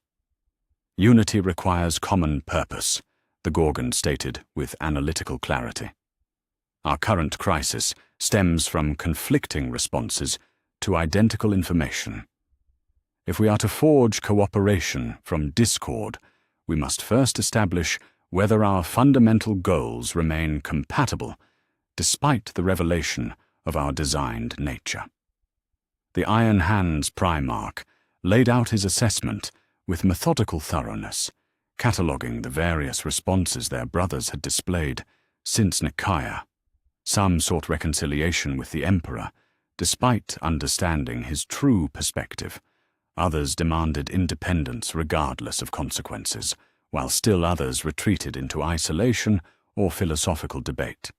"Unity requires common purpose," the Gorgon stated with analytical clarity. "Our current crisis stems from conflicting responses to identical information. If we are to forge cooperation from discord, we must first establish whether our fundamental goals remain compatible despite the revelation of our designed nature." The Iron Hands Primarch laid out his assessment with methodical thoroughness, cataloguing the various responses their brothers had displayed since Nicaea. Some sought reconciliation with the Emperor, despite understanding his true perspective. Others demanded independence regardless of consequences, while still others retreated into isolation or philosophical debate.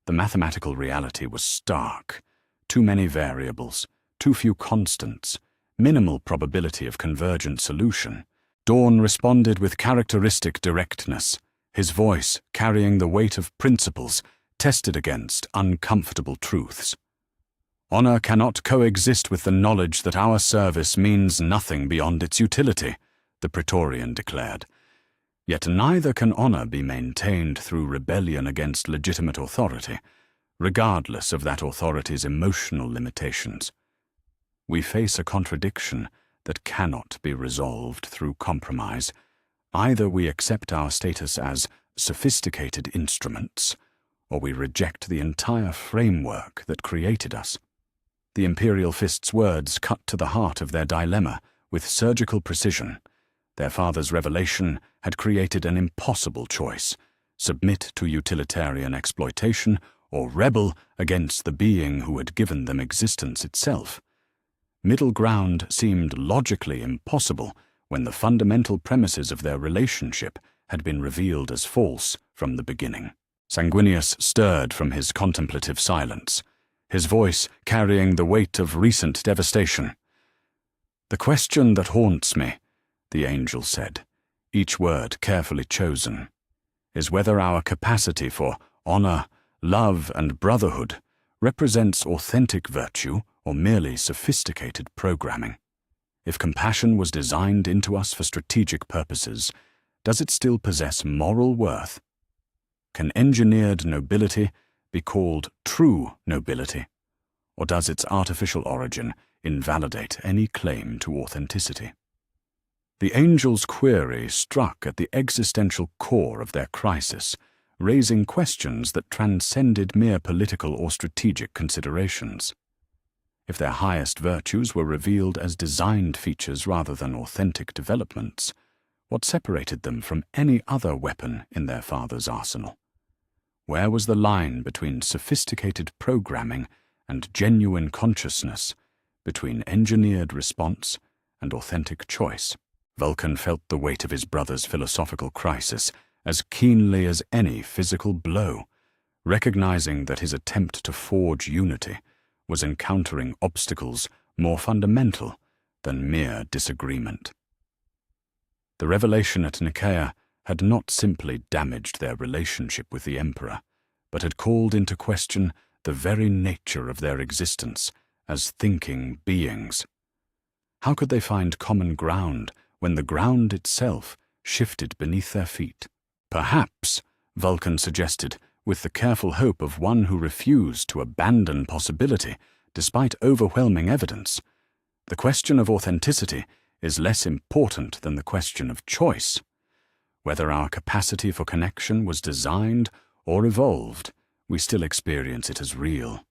The mathematical reality was stark: too many variables, too few constants, minimal probability of convergent solution. Dawn responded with characteristic directness, his voice carrying the weight of principles tested against uncomfortable truths. "Honor cannot coexist with the knowledge that our service means nothing beyond its utility," the Praetorian declared. "Yet neither can honor be maintained through rebellion against legitimate authority, regardless of that authority's emotional limitations. We face a contradiction that cannot be resolved through compromise. Either we accept our status as sophisticated instruments, or we reject the entire framework that created us." The Imperial Fist's words cut to the heart of their dilemma with surgical precision. Their father's revelation had created an impossible choice: submit to utilitarian exploitation or rebel against the being who had given them existence itself. Middle ground seemed logically impossible when the fundamental premises of their relationship had been revealed as false from the beginning. Sanguinius stirred from his contemplative silence, his voice carrying the weight of recent devastation. "The question that haunts me," the angel said, each word carefully chosen, "is whether our capacity for honor, love, and brotherhood represents authentic virtue or merely sophisticated programming. If compassion was designed into us for strategic purposes, does it still possess moral worth? Can engineered nobility be called true nobility, or does its artificial origin invalidate any claim to authenticity?" The angel's query struck at the existential core of their crisis, raising questions that transcended mere political or strategic considerations. If their highest virtues were revealed as designed features rather than authentic developments, what separated them from any other weapon in their father's arsenal? Where was the line between sophisticated programming and genuine consciousness, between engineered response and authentic choice? Vulcan felt the weight of his brother's philosophical crisis as keenly as any physical blow, recognizing that his attempt to forge unity was encountering obstacles more fundamental than mere disagreement. The revelation at Nicaea had not simply damaged their relationship with the Emperor, but had called into question the very nature of their existence as thinking beings. How could they find common ground when the ground itself shifted beneath their feet? "Perhaps," Vulcan suggested, with the careful hope of one who refused to abandon possibility despite overwhelming evidence, "the question of authenticity is less important than the question of choice. Whether our capacity for connection was designed or evolved, we still experience it as real.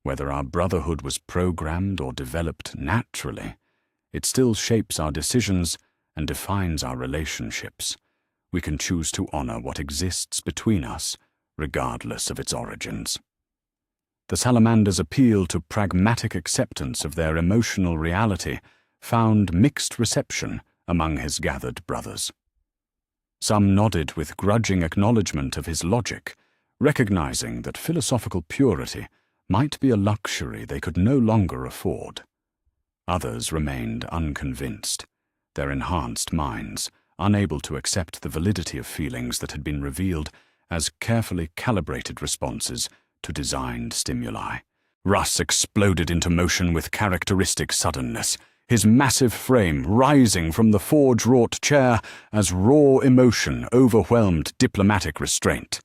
Whether our brotherhood was programmed or developed naturally, it still shapes our decisions and defines our relationships. We can choose to honor what exists between us, regardless of its origins." The salamander's appeal to pragmatic acceptance of their emotional reality found mixed reception among his gathered brothers. Some nodded with grudging acknowledgement of his logic, recognizing that philosophical purity might be a luxury they could no longer afford. Others remained unconvinced, their enhanced minds unable to accept the validity of feelings that had been revealed as carefully calibrated responses to designed stimuli. Russ exploded into motion with characteristic suddenness, his massive frame rising from the forge-wrought chair as raw emotion overwhelmed diplomatic restraint.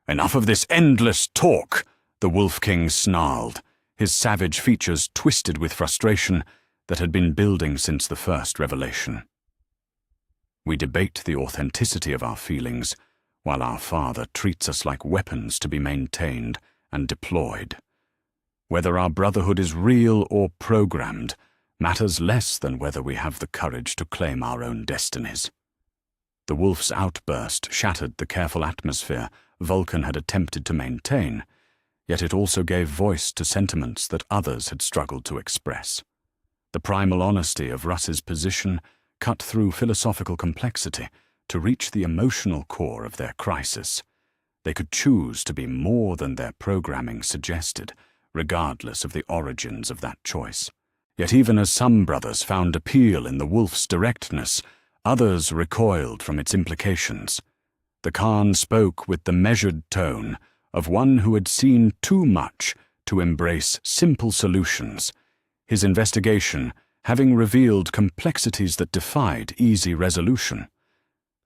"Enough of this endless talk," the Wolf King snarled, his savage features twisted with frustration that had been building since the first revelation. "We debate the authenticity of our feelings, while our Father treats us like weapons to be maintained and deployed. Whether our brotherhood is real or programmed matters less than whether we have the courage to claim our own destinies." The wolf's outburst shattered the careful atmosphere Vulcan had attempted to maintain, yet it also gave voice to sentiments that others had struggled to express. The primal honesty of Russ's position cut through philosophical complexity to reach the emotional core of their crisis. They could choose to be more than their programming suggested, regardless of the origins of that choice. Yet even as some brothers found appeal in the wolf's directness, others recoiled from its implications. The Khan spoke with the measured tone of one who had seen too much to embrace simple solutions, his investigation having revealed complexities that defied easy resolution.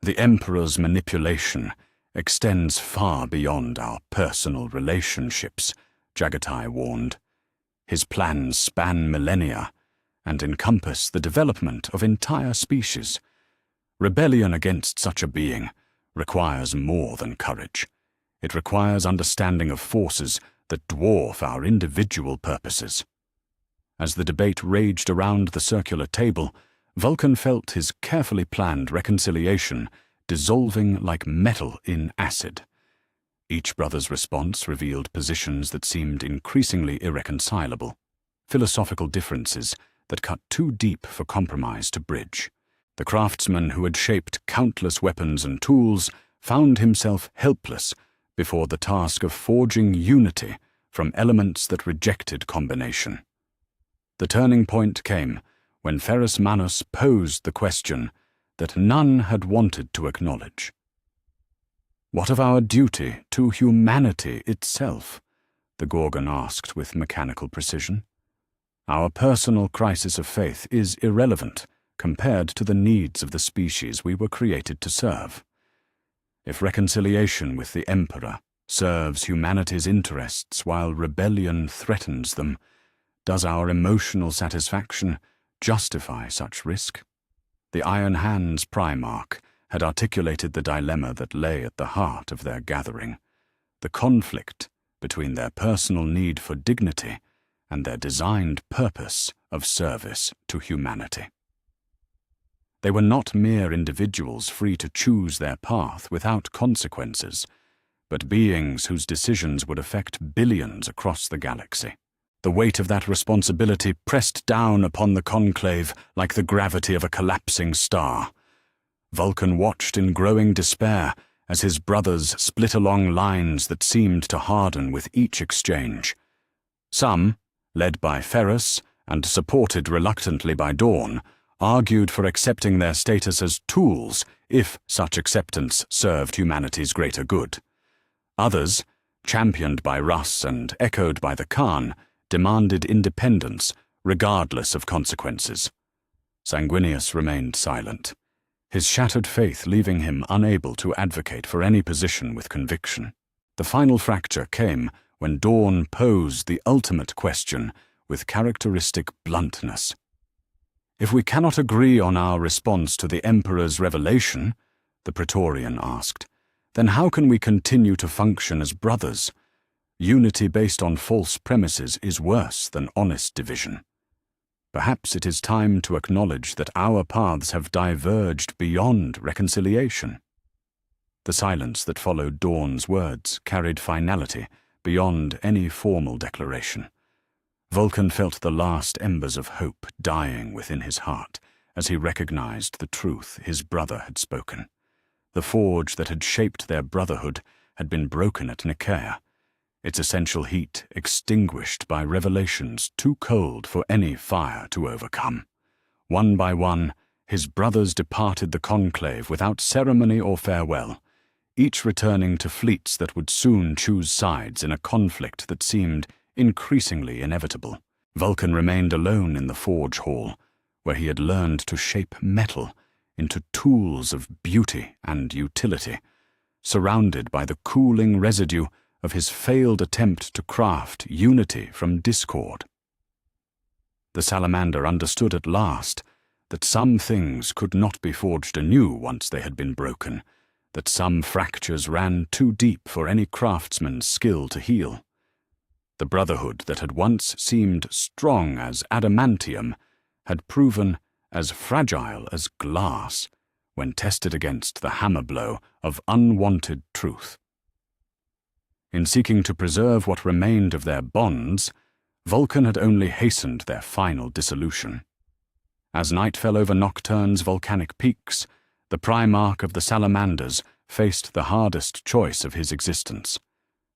"The Emperor's manipulation extends far beyond our personal relationships," Jagatai warned. "His plans span millennia and encompass the development of entire species. Rebellion against such a being requires more than courage. It requires understanding of forces that dwarf our individual purposes." As the debate raged around the circular table, Vulcan felt his carefully planned reconciliation dissolving like metal in acid. Each brother's response revealed positions that seemed increasingly irreconcilable, philosophical differences that cut too deep for compromise to bridge. The craftsman who had shaped countless weapons and tools found himself helpless before the task of forging unity from elements that rejected combination. The turning point came when Ferrus Manus posed the question that none had wanted to acknowledge. "What of our duty to humanity itself?" the Gorgon asked with mechanical precision. "Our personal crisis of faith is irrelevant compared to the needs of the species we were created to serve. If reconciliation with the Emperor serves humanity's interests while rebellion threatens them, does our emotional satisfaction justify such risk?" The Iron Hands Primarch had articulated the dilemma that lay at the heart of their gathering, the conflict between their personal need for dignity and their designed purpose of service to humanity. They were not mere individuals free to choose their path without consequences, but beings whose decisions would affect billions across the galaxy. The weight of that responsibility pressed down upon the conclave like the gravity of a collapsing star. Vulcan watched in growing despair as his brothers split along lines that seemed to harden with each exchange. Some, led by Ferrus and supported reluctantly by Dawn, argued for accepting their status as tools if such acceptance served humanity's greater good. Others, championed by Russ and echoed by the Khan, demanded independence regardless of consequences. Sanguinius remained silent, his shattered faith leaving him unable to advocate for any position with conviction. The final fracture came when Dawn posed the ultimate question with characteristic bluntness. "If we cannot agree on our response to the Emperor's revelation," the Praetorian asked, "then how can we continue to function as brothers? Unity based on false premises is worse than honest division. Perhaps it is time to acknowledge that our paths have diverged beyond reconciliation." The silence that followed Dawn's words carried finality beyond any formal declaration. Vulcan felt the last embers of hope dying within his heart as he recognized the truth his brother had spoken. The forge that had shaped their brotherhood had been broken at Nicaea, its essential heat extinguished by revelations too cold for any fire to overcome. One by one, his brothers departed the conclave without ceremony or farewell, each returning to fleets that would soon choose sides in a conflict that seemed increasingly inevitable. Vulcan remained alone in the forge hall, where he had learned to shape metal into tools of beauty and utility, surrounded by the cooling residue of his failed attempt to craft unity from discord. The salamander understood at last that some things could not be forged anew once they had been broken, that some fractures ran too deep for any craftsman's skill to heal. The brotherhood that had once seemed strong as adamantium had proven as fragile as glass when tested against the hammer blow of unwanted truth. In seeking to preserve what remained of their bonds, Vulcan had only hastened their final dissolution. As night fell over Nocturne's volcanic peaks, the Primarch of the Salamanders faced the hardest choice of his existence: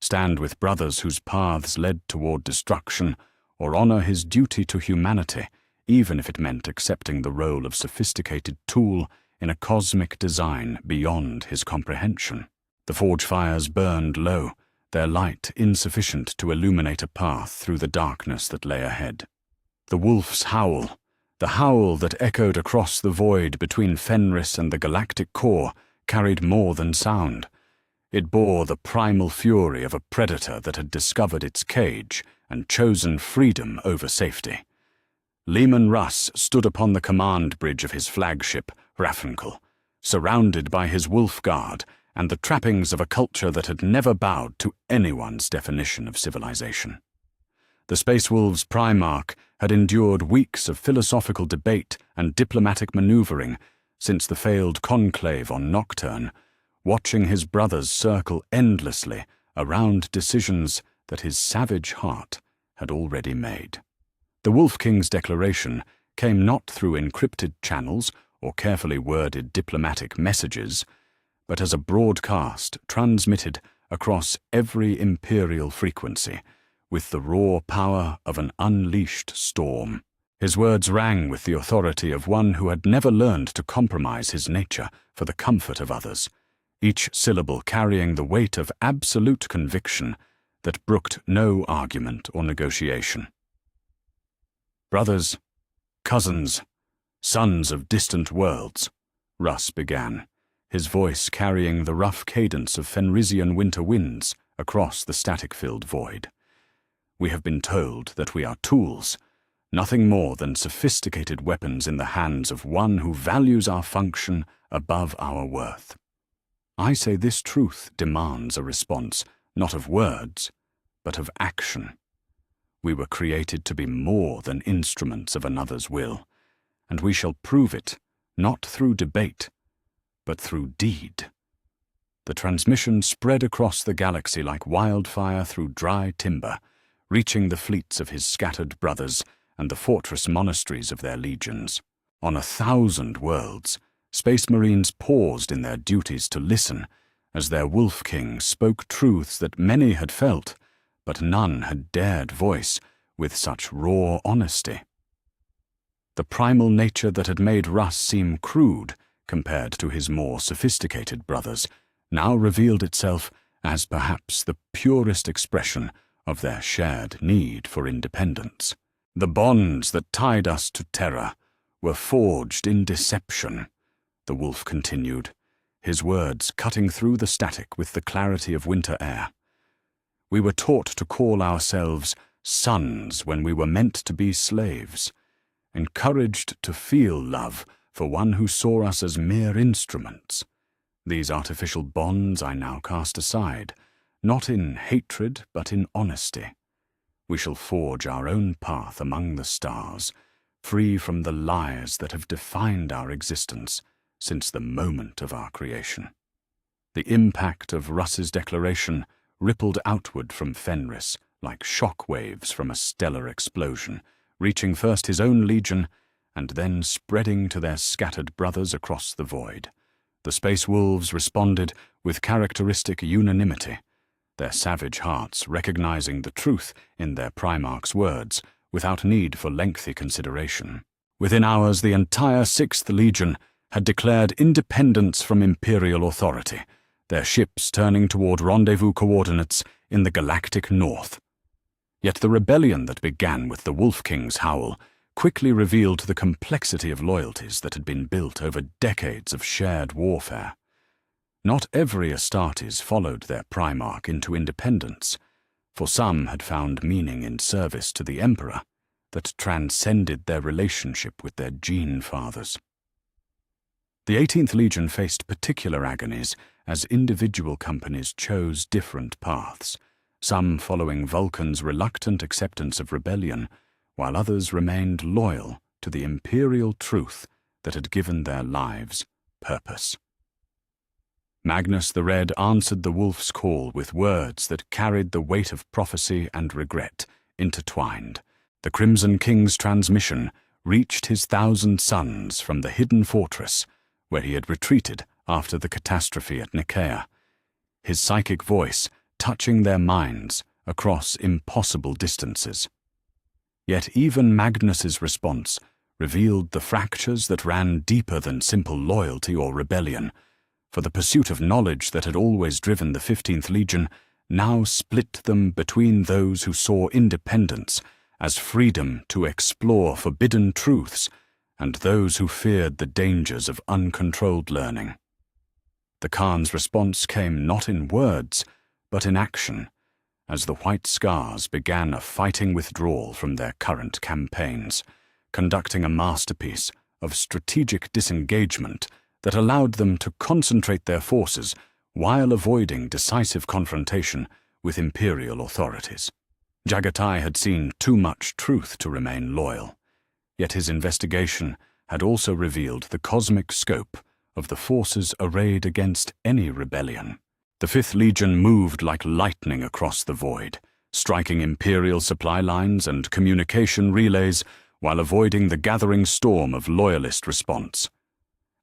stand with brothers whose paths led toward destruction, or honor his duty to humanity, even if it meant accepting the role of sophisticated tool in a cosmic design beyond his comprehension. The forge fires burned low, their light insufficient to illuminate a path through the darkness that lay ahead. The wolf's howl, the howl that echoed across the void between Fenris and the galactic core, carried more than sound. It bore the primal fury of a predator that had discovered its cage and chosen freedom over safety. Leman Russ stood upon the command bridge of his flagship, Raffenkel, surrounded by his wolf guard and the trappings of a culture that had never bowed to anyone's definition of civilization. The Space Wolves' Primarch had endured weeks of philosophical debate and diplomatic maneuvering since the failed conclave on Nocturne, watching his brothers circle endlessly around decisions that his savage heart had already made. The Wolf King's declaration came not through encrypted channels or carefully worded diplomatic messages, but as a broadcast transmitted across every Imperial frequency, with the raw power of an unleashed storm. His words rang with the authority of one who had never learned to compromise his nature for the comfort of others, each syllable carrying the weight of absolute conviction that brooked no argument or negotiation. "Brothers, cousins, sons of distant worlds," Russ began, his voice carrying the rough cadence of Fenrisian winter winds across the static-filled void. "We have been told that we are tools, nothing more than sophisticated weapons in the hands of one who values our function above our worth. I say this truth demands a response, not of words, but of action. We were created to be more than instruments of another's will, and we shall prove it, not through debate, but through deed." The transmission spread across the galaxy like wildfire through dry timber, reaching the fleets of his scattered brothers and the fortress monasteries of their legions. On 1,000 worlds, Space Marines paused in their duties to listen as their Wolf King spoke truths that many had felt, but none had dared voice with such raw honesty. The primal nature that had made Russ seem crude compared to his more sophisticated brothers now revealed itself as perhaps the purest expression of their shared need for independence. "The bonds that tied us to terror were forged in deception," the wolf continued, his words cutting through the static with the clarity of winter air. "We were taught to call ourselves sons when we were meant to be slaves, encouraged to feel love for one who saw us as mere instruments. These artificial bonds I now cast aside, not in hatred but in honesty. We shall forge our own path among the stars, free from the lies that have defined our existence since the moment of our creation." The impact of Russ's declaration rippled outward from Fenris like shock waves from a stellar explosion, reaching first his own legion and then spreading to their scattered brothers across the void. The Space Wolves responded with characteristic unanimity, their savage hearts recognizing the truth in their Primarch's words without need for lengthy consideration. Within hours, the entire 6th Legion had declared independence from Imperial authority, their ships turning toward rendezvous coordinates in the galactic north. Yet the rebellion that began with the Wolf King's howl quickly revealed the complexity of loyalties that had been built over decades of shared warfare. Not every Astartes followed their Primarch into independence, for some had found meaning in service to the Emperor that transcended their relationship with their gene fathers. The 18th Legion faced particular agonies as individual companies chose different paths, some following Vulcan's reluctant acceptance of rebellion, while others remained loyal to the imperial truth that had given their lives purpose. Magnus the Red answered the wolf's call with words that carried the weight of prophecy and regret intertwined. The Crimson King's transmission reached his 1,000 sons from the hidden fortress where he had retreated after the catastrophe at Nicaea, his psychic voice touching their minds across impossible distances. Yet even Magnus's response revealed the fractures that ran deeper than simple loyalty or rebellion, for the pursuit of knowledge that had always driven the 15th Legion now split them between those who saw independence as freedom to explore forbidden truths and those who feared the dangers of uncontrolled learning. The Khan's response came not in words, but in action, as the White Scars began a fighting withdrawal from their current campaigns, conducting a masterpiece of strategic disengagement that allowed them to concentrate their forces while avoiding decisive confrontation with Imperial authorities. Jagatai had seen too much truth to remain loyal, yet his investigation had also revealed the cosmic scope of the forces arrayed against any rebellion. The 5th Legion moved like lightning across the void, striking Imperial supply lines and communication relays while avoiding the gathering storm of loyalist response.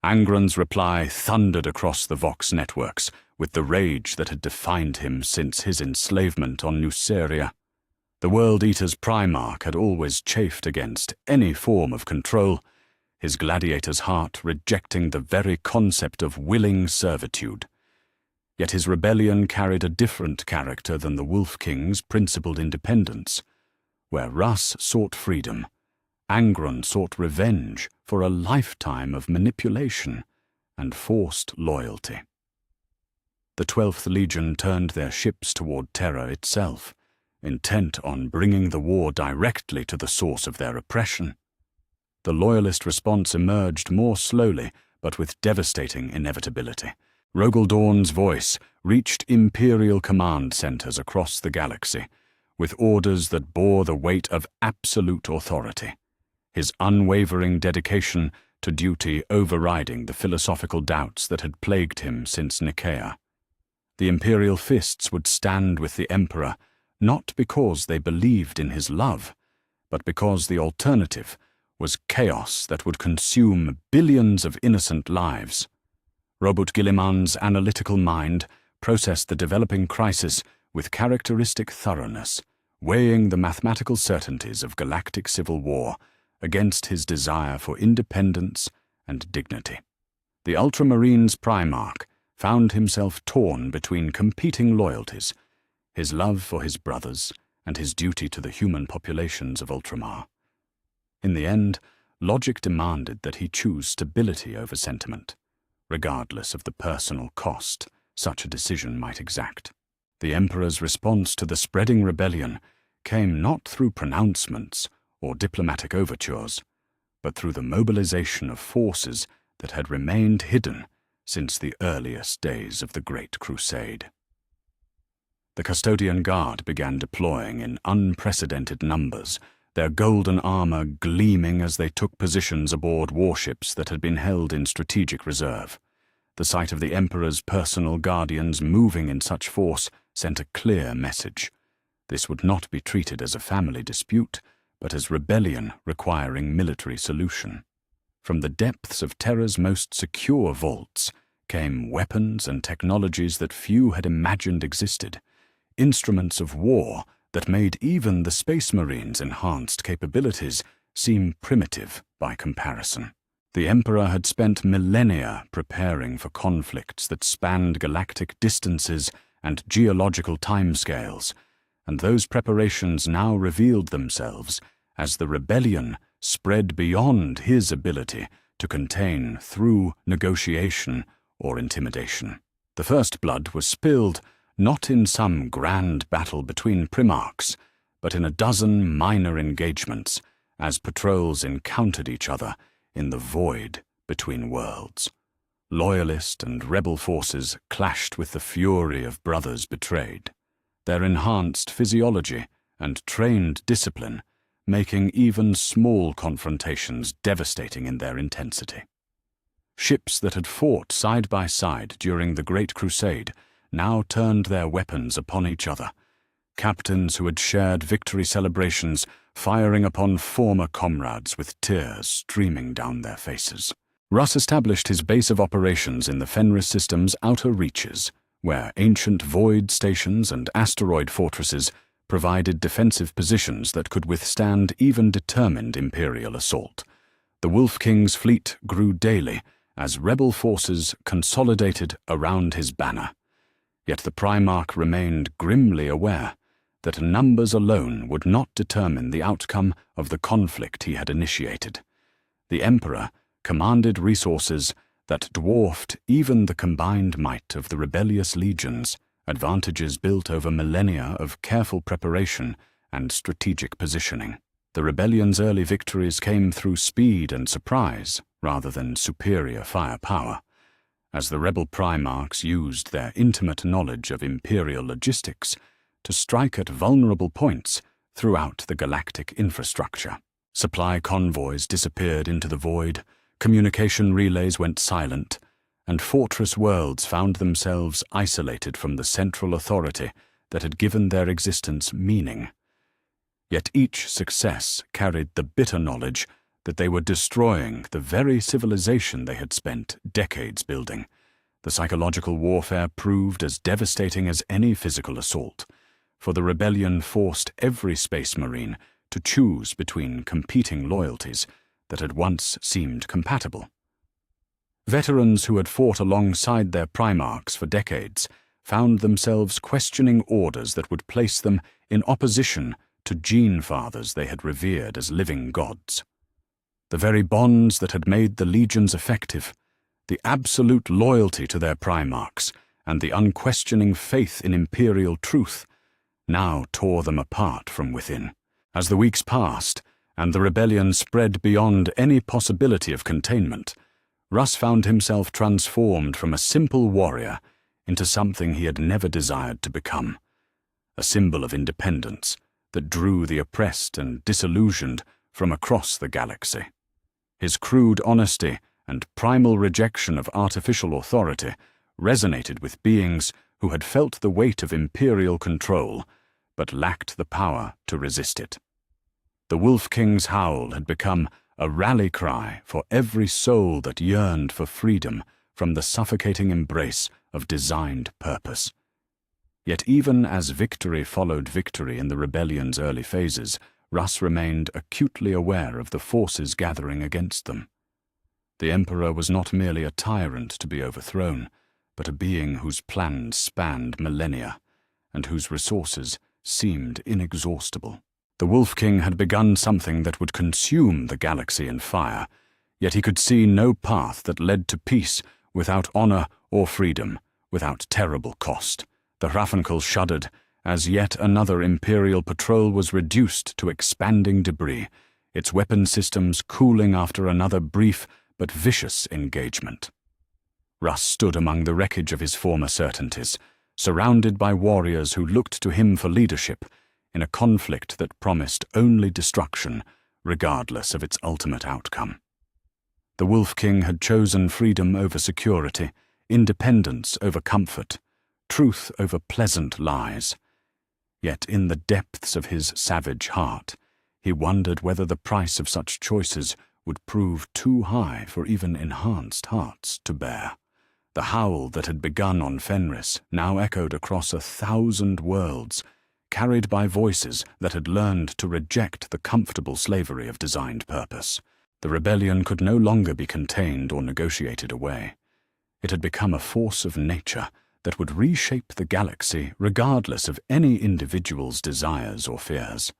Angron's reply thundered across the Vox networks with the rage that had defined him since his enslavement on Nuceria. The World Eater's Primarch had always chafed against any form of control, his gladiator's heart rejecting the very concept of willing servitude. Yet his rebellion carried a different character than the Wolf King's principled independence. Where Russ sought freedom, Angron sought revenge for a lifetime of manipulation and forced loyalty. The 12th Legion turned their ships toward Terra itself, intent on bringing the war directly to the source of their oppression. The loyalist response emerged more slowly, but with devastating inevitability. Rogel Dawn's voice reached Imperial command centers across the galaxy, with orders that bore the weight of absolute authority, his unwavering dedication to duty overriding the philosophical doubts that had plagued him since Nicaea. The Imperial fists would stand with the Emperor, not because they believed in his love, but because the alternative was chaos that would consume billions of innocent lives. Robert Guilliman's analytical mind processed the developing crisis with characteristic thoroughness, weighing the mathematical certainties of galactic civil war against his desire for independence and dignity. The Ultramarine's Primarch found himself torn between competing loyalties, his love for his brothers and his duty to the human populations of Ultramar. In the end, logic demanded that he choose stability over sentiment, regardless of the personal cost such a decision might exact. The Emperor's response to the spreading rebellion came not through pronouncements or diplomatic overtures, but through the mobilization of forces that had remained hidden since the earliest days of the Great Crusade. The Custodian Guard began deploying in unprecedented numbers, their golden armor gleaming as they took positions aboard warships that had been held in strategic reserve. The sight of the Emperor's personal guardians moving in such force sent a clear message. This would not be treated as a family dispute, but as rebellion requiring military solution. From the depths of Terra's most secure vaults came weapons and technologies that few had imagined existed, instruments of war that made even the Space Marines' enhanced capabilities seem primitive by comparison. The Emperor had spent millennia preparing for conflicts that spanned galactic distances and geological timescales, and those preparations now revealed themselves as the rebellion spread beyond his ability to contain through negotiation or intimidation. The first blood was spilled not in some grand battle between primarchs, but in a dozen minor engagements as patrols encountered each other in the void between worlds. Loyalist and rebel forces clashed with the fury of brothers betrayed, their enhanced physiology and trained discipline making even small confrontations devastating in their intensity. Ships that had fought side by side during the Great Crusade now turned their weapons upon each other, captains who had shared victory celebrations firing upon former comrades with tears streaming down their faces. Russ established his base of operations in the Fenris system's outer reaches, where ancient void stations and asteroid fortresses provided defensive positions that could withstand even determined Imperial assault. The Wolf King's fleet grew daily as rebel forces consolidated around his banner. Yet the Primarch remained grimly aware that numbers alone would not determine the outcome of the conflict he had initiated. The Emperor commanded resources that dwarfed even the combined might of the rebellious legions, advantages built over millennia of careful preparation and strategic positioning. The rebellion's early victories came through speed and surprise rather than superior firepower, as the rebel primarchs used their intimate knowledge of Imperial logistics to strike at vulnerable points throughout the galactic infrastructure. Supply convoys disappeared into the void, communication relays went silent, and fortress worlds found themselves isolated from the central authority that had given their existence meaning. Yet each success carried the bitter knowledge that they were destroying the very civilization they had spent decades building. The psychological warfare proved as devastating as any physical assault, for the rebellion forced every Space Marine to choose between competing loyalties that had once seemed compatible. Veterans who had fought alongside their primarchs for decades found themselves questioning orders that would place them in opposition to gene fathers they had revered as living gods. The very bonds that had made the legions effective, the absolute loyalty to their primarchs, and the unquestioning faith in Imperial truth, now tore them apart from within. As the weeks passed, and the rebellion spread beyond any possibility of containment, Russ found himself transformed from a simple warrior into something he had never desired to become, a symbol of independence that drew the oppressed and disillusioned from across the galaxy. His crude honesty and primal rejection of artificial authority resonated with beings who had felt the weight of Imperial control, but lacked the power to resist it. The Wolf King's howl had become a rally cry for every soul that yearned for freedom from the suffocating embrace of designed purpose. Yet even as victory followed victory in the rebellion's early phases, Russ remained acutely aware of the forces gathering against them. The Emperor was not merely a tyrant to be overthrown, but a being whose plans spanned millennia, and whose resources seemed inexhaustible. The Wolf King had begun something that would consume the galaxy in fire, yet he could see no path that led to peace without honor or freedom, without terrible cost. The Hrafnkel shuddered as yet another Imperial patrol was reduced to expanding debris, its weapon systems cooling after another brief but vicious engagement. Russ stood among the wreckage of his former certainties, surrounded by warriors who looked to him for leadership in a conflict that promised only destruction, regardless of its ultimate outcome. The Wolf King had chosen freedom over security, independence over comfort, truth over pleasant lies. Yet in the depths of his savage heart, he wondered whether the price of such choices would prove too high for even enhanced hearts to bear. The howl that had begun on Fenris now echoed across 1,000 worlds, carried by voices that had learned to reject the comfortable slavery of designed purpose. The rebellion could no longer be contained or negotiated away. It had become a force of nature that would reshape the galaxy regardless of any individual's desires or fears.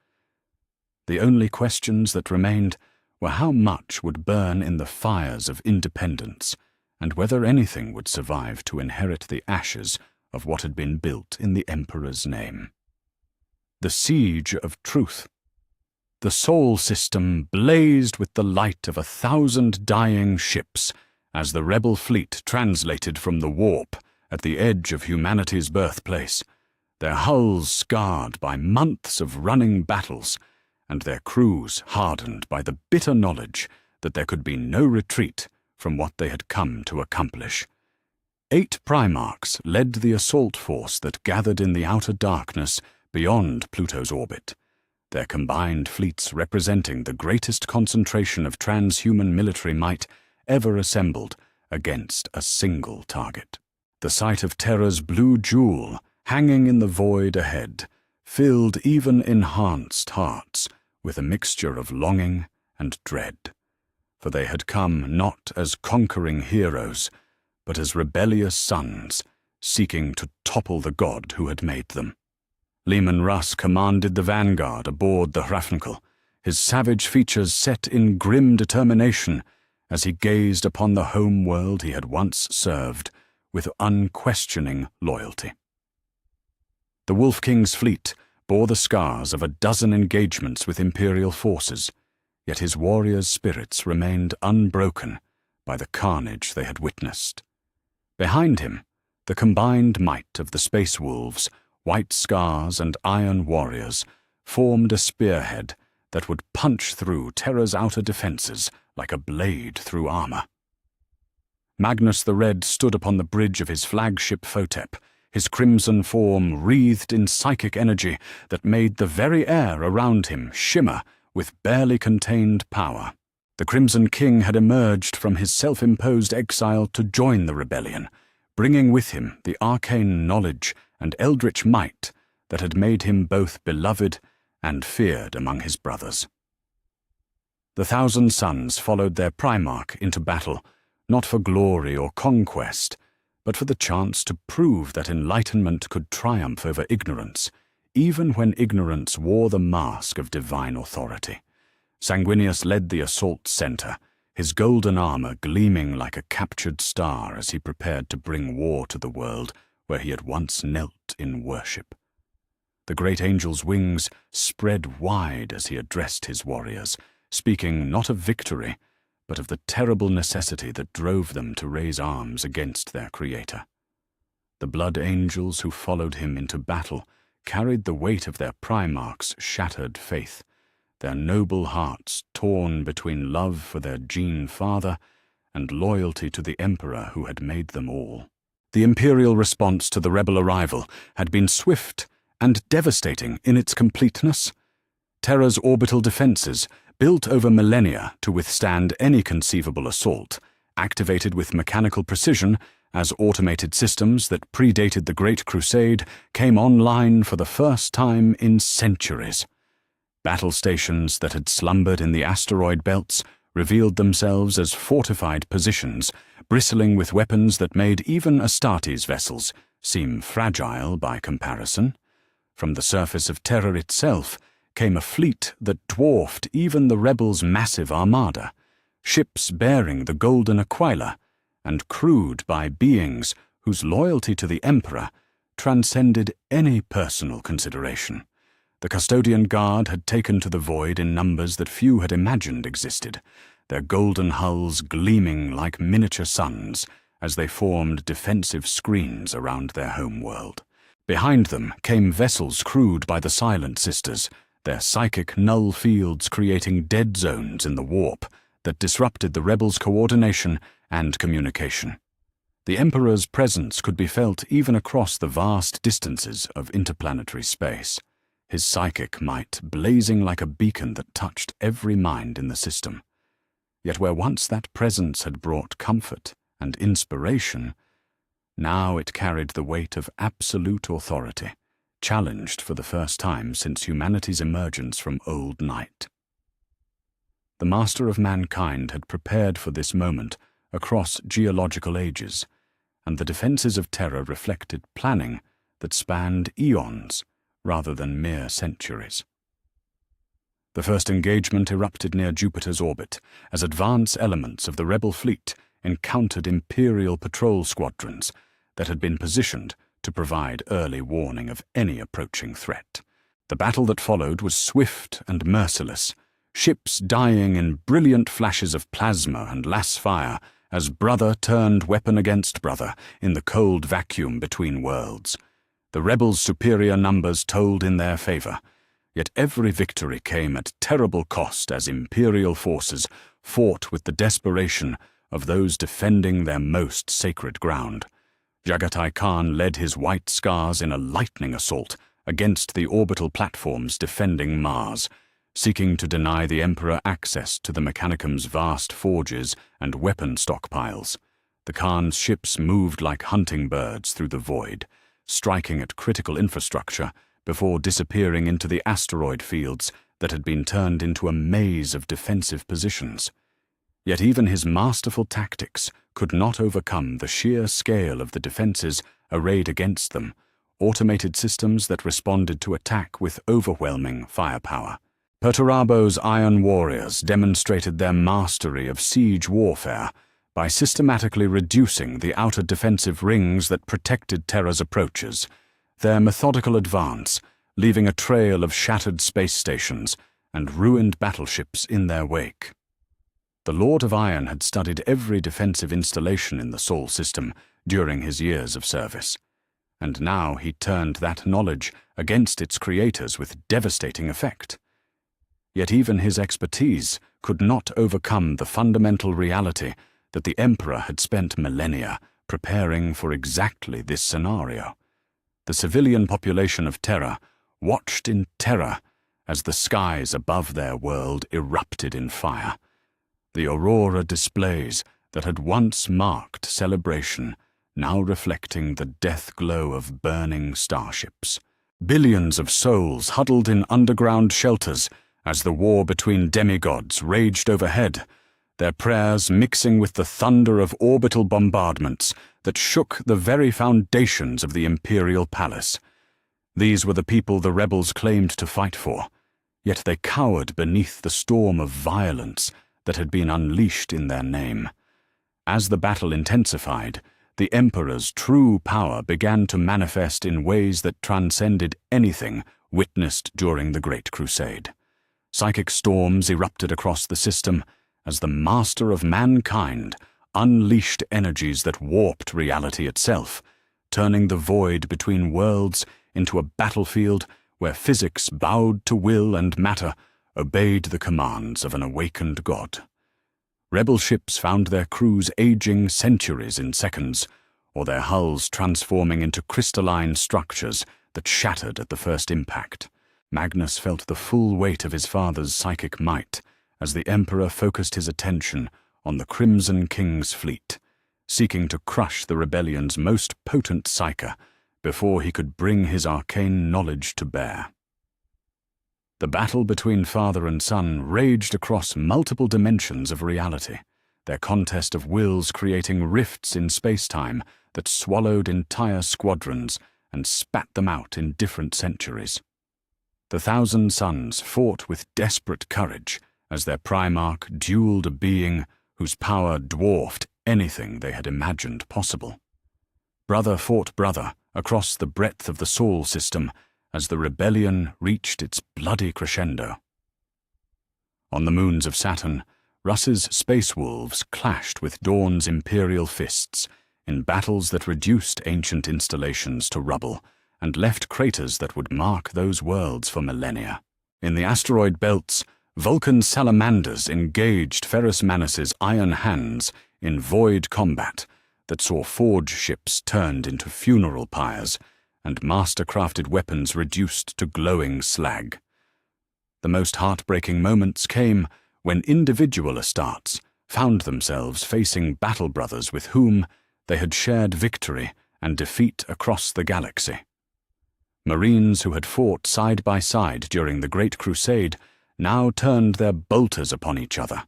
The only questions that remained were how much would burn in the fires of independence, and whether anything would survive to inherit the ashes of what had been built in the Emperor's name. The siege of truth. The Sol system blazed with the light of 1,000 dying ships as the rebel fleet translated from the warp at the edge of humanity's birthplace, their hulls scarred by months of running battles, and their crews hardened by the bitter knowledge that there could be no retreat from what they had come to accomplish. 8 Primarchs led the assault force that gathered in the outer darkness beyond Pluto's orbit, their combined fleets representing the greatest concentration of transhuman military might ever assembled against a single target. The sight of Terra's blue jewel hanging in the void ahead filled even enhanced hearts with a mixture of longing and dread, for they had come not as conquering heroes, but as rebellious sons seeking to topple the god who had made them. Leman Russ commanded the vanguard aboard the Hrafnkel, his savage features set in grim determination as he gazed upon the home world he had once served with unquestioning loyalty. The Wolf King's fleet bore the scars of 12 engagements with Imperial forces, yet his warriors' spirits remained unbroken by the carnage they had witnessed. Behind him, the combined might of the Space Wolves, White Scars, and Iron Warriors formed a spearhead that would punch through Terra's outer defenses like a blade through armor. Magnus the Red stood upon the bridge of his flagship Photep, his crimson form wreathed in psychic energy that made the very air around him shimmer with barely contained power. The Crimson King had emerged from his self-imposed exile to join the rebellion, bringing with him the arcane knowledge and eldritch might that had made him both beloved and feared among his brothers. The 1,000 Sons followed their Primarch into battle, not for glory or conquest, but for the chance to prove that enlightenment could triumph over ignorance, even when ignorance wore the mask of divine authority. Sanguinius led the assault center, his golden armor gleaming like a captured star as he prepared to bring war to the world where he had once knelt in worship. The great angel's wings spread wide as he addressed his warriors, speaking not of victory, but of the terrible necessity that drove them to raise arms against their creator. The blood angels who followed him into battle carried the weight of their Primarch's shattered faith, their noble hearts torn between love for their gene father and loyalty to the Emperor who had made them all. The Imperial response to the rebel arrival had been swift and devastating in its completeness. Terra's orbital defenses, built over millennia to withstand any conceivable assault, activated with mechanical precision as automated systems that predated the Great Crusade came online for the first time in centuries. Battle stations that had slumbered in the asteroid belts revealed themselves as fortified positions, bristling with weapons that made even Astartes vessels seem fragile by comparison. From the surface of Terra itself came a fleet that dwarfed even the rebels' massive armada, ships bearing the Golden Aquila, and crewed by beings whose loyalty to the Emperor transcended any personal consideration. The Custodian Guard had taken to the void in numbers that few had imagined existed, their golden hulls gleaming like miniature suns as they formed defensive screens around their homeworld. Behind them came vessels crewed by the Silent Sisters, their psychic null fields creating dead zones in the warp that disrupted the rebels' coordination and communication. The Emperor's presence could be felt even across the vast distances of interplanetary space, his psychic might blazing like a beacon that touched every mind in the system. Yet where once that presence had brought comfort and inspiration, now it carried the weight of absolute authority, challenged for the first time since humanity's emergence from old night. The Master of Mankind had prepared for this moment across geological ages, and the defenses of Terra reflected planning that spanned eons rather than mere centuries. The first engagement erupted near Jupiter's orbit as advance elements of the rebel fleet encountered Imperial patrol squadrons that had been positioned to provide early warning of any approaching threat. The battle that followed was swift and merciless, ships dying in brilliant flashes of plasma and las fire as brother turned weapon against brother in the cold vacuum between worlds. The rebels' superior numbers told in their favor, yet every victory came at terrible cost as Imperial forces fought with the desperation of those defending their most sacred ground. Jagatai Khan led his white scars in a lightning assault against the orbital platforms defending Mars, seeking to deny the Emperor access to the Mechanicum's vast forges and weapon stockpiles. The Khan's ships moved like hunting birds through the void, striking at critical infrastructure before disappearing into the asteroid fields that had been turned into a maze of defensive positions. Yet even his masterful tactics could not overcome the sheer scale of the defenses arrayed against them, automated systems that responded to attack with overwhelming firepower. Perturabo's Iron Warriors demonstrated their mastery of siege warfare by systematically reducing the outer defensive rings that protected Terra's approaches, their methodical advance leaving a trail of shattered space stations and ruined battleships in their wake. The Lord of Iron had studied every defensive installation in the Sol system during his years of service, and now he turned that knowledge against its creators with devastating effect. Yet even his expertise could not overcome the fundamental reality that the Emperor had spent millennia preparing for exactly this scenario. The civilian population of Terra watched in terror as the skies above their world erupted in fire. The aurora displays that had once marked celebration, now reflecting the death glow of burning starships. Billions of souls huddled in underground shelters as the war between demigods raged overhead, their prayers mixing with the thunder of orbital bombardments that shook the very foundations of the Imperial Palace. These were the people the rebels claimed to fight for, yet they cowered beneath the storm of violence that had been unleashed in their name. As the battle intensified, the Emperor's true power began to manifest in ways that transcended anything witnessed during the Great Crusade. Psychic storms erupted across the system as the Master of Mankind unleashed energies that warped reality itself, turning the void between worlds into a battlefield where physics bowed to will and matter obeyed the commands of an awakened god. Rebel ships found their crews aging centuries in seconds, or their hulls transforming into crystalline structures that shattered at the first impact. Magnus felt the full weight of his father's psychic might as the Emperor focused his attention on the Crimson King's fleet, seeking to crush the rebellion's most potent psyker before he could bring his arcane knowledge to bear. The battle between father and son raged across multiple dimensions of reality, their contest of wills creating rifts in space-time that swallowed entire squadrons and spat them out in different centuries. The Thousand Sons fought with desperate courage as their Primarch dueled a being whose power dwarfed anything they had imagined possible. Brother fought brother across the breadth of the Sol system as the rebellion reached its bloody crescendo. On the moons of Saturn, Russ's space wolves clashed with Dawn's Imperial fists in battles that reduced ancient installations to rubble and left craters that would mark those worlds for millennia. In the asteroid belts, Vulcan salamanders engaged Ferrus Manus's iron hands in void combat, that saw forge ships turned into funeral pyres and master-crafted weapons reduced to glowing slag. The most heartbreaking moments came when individual Astartes found themselves facing battle brothers with whom they had shared victory and defeat across the galaxy. Marines who had fought side by side during the Great Crusade now turned their bolters upon each other,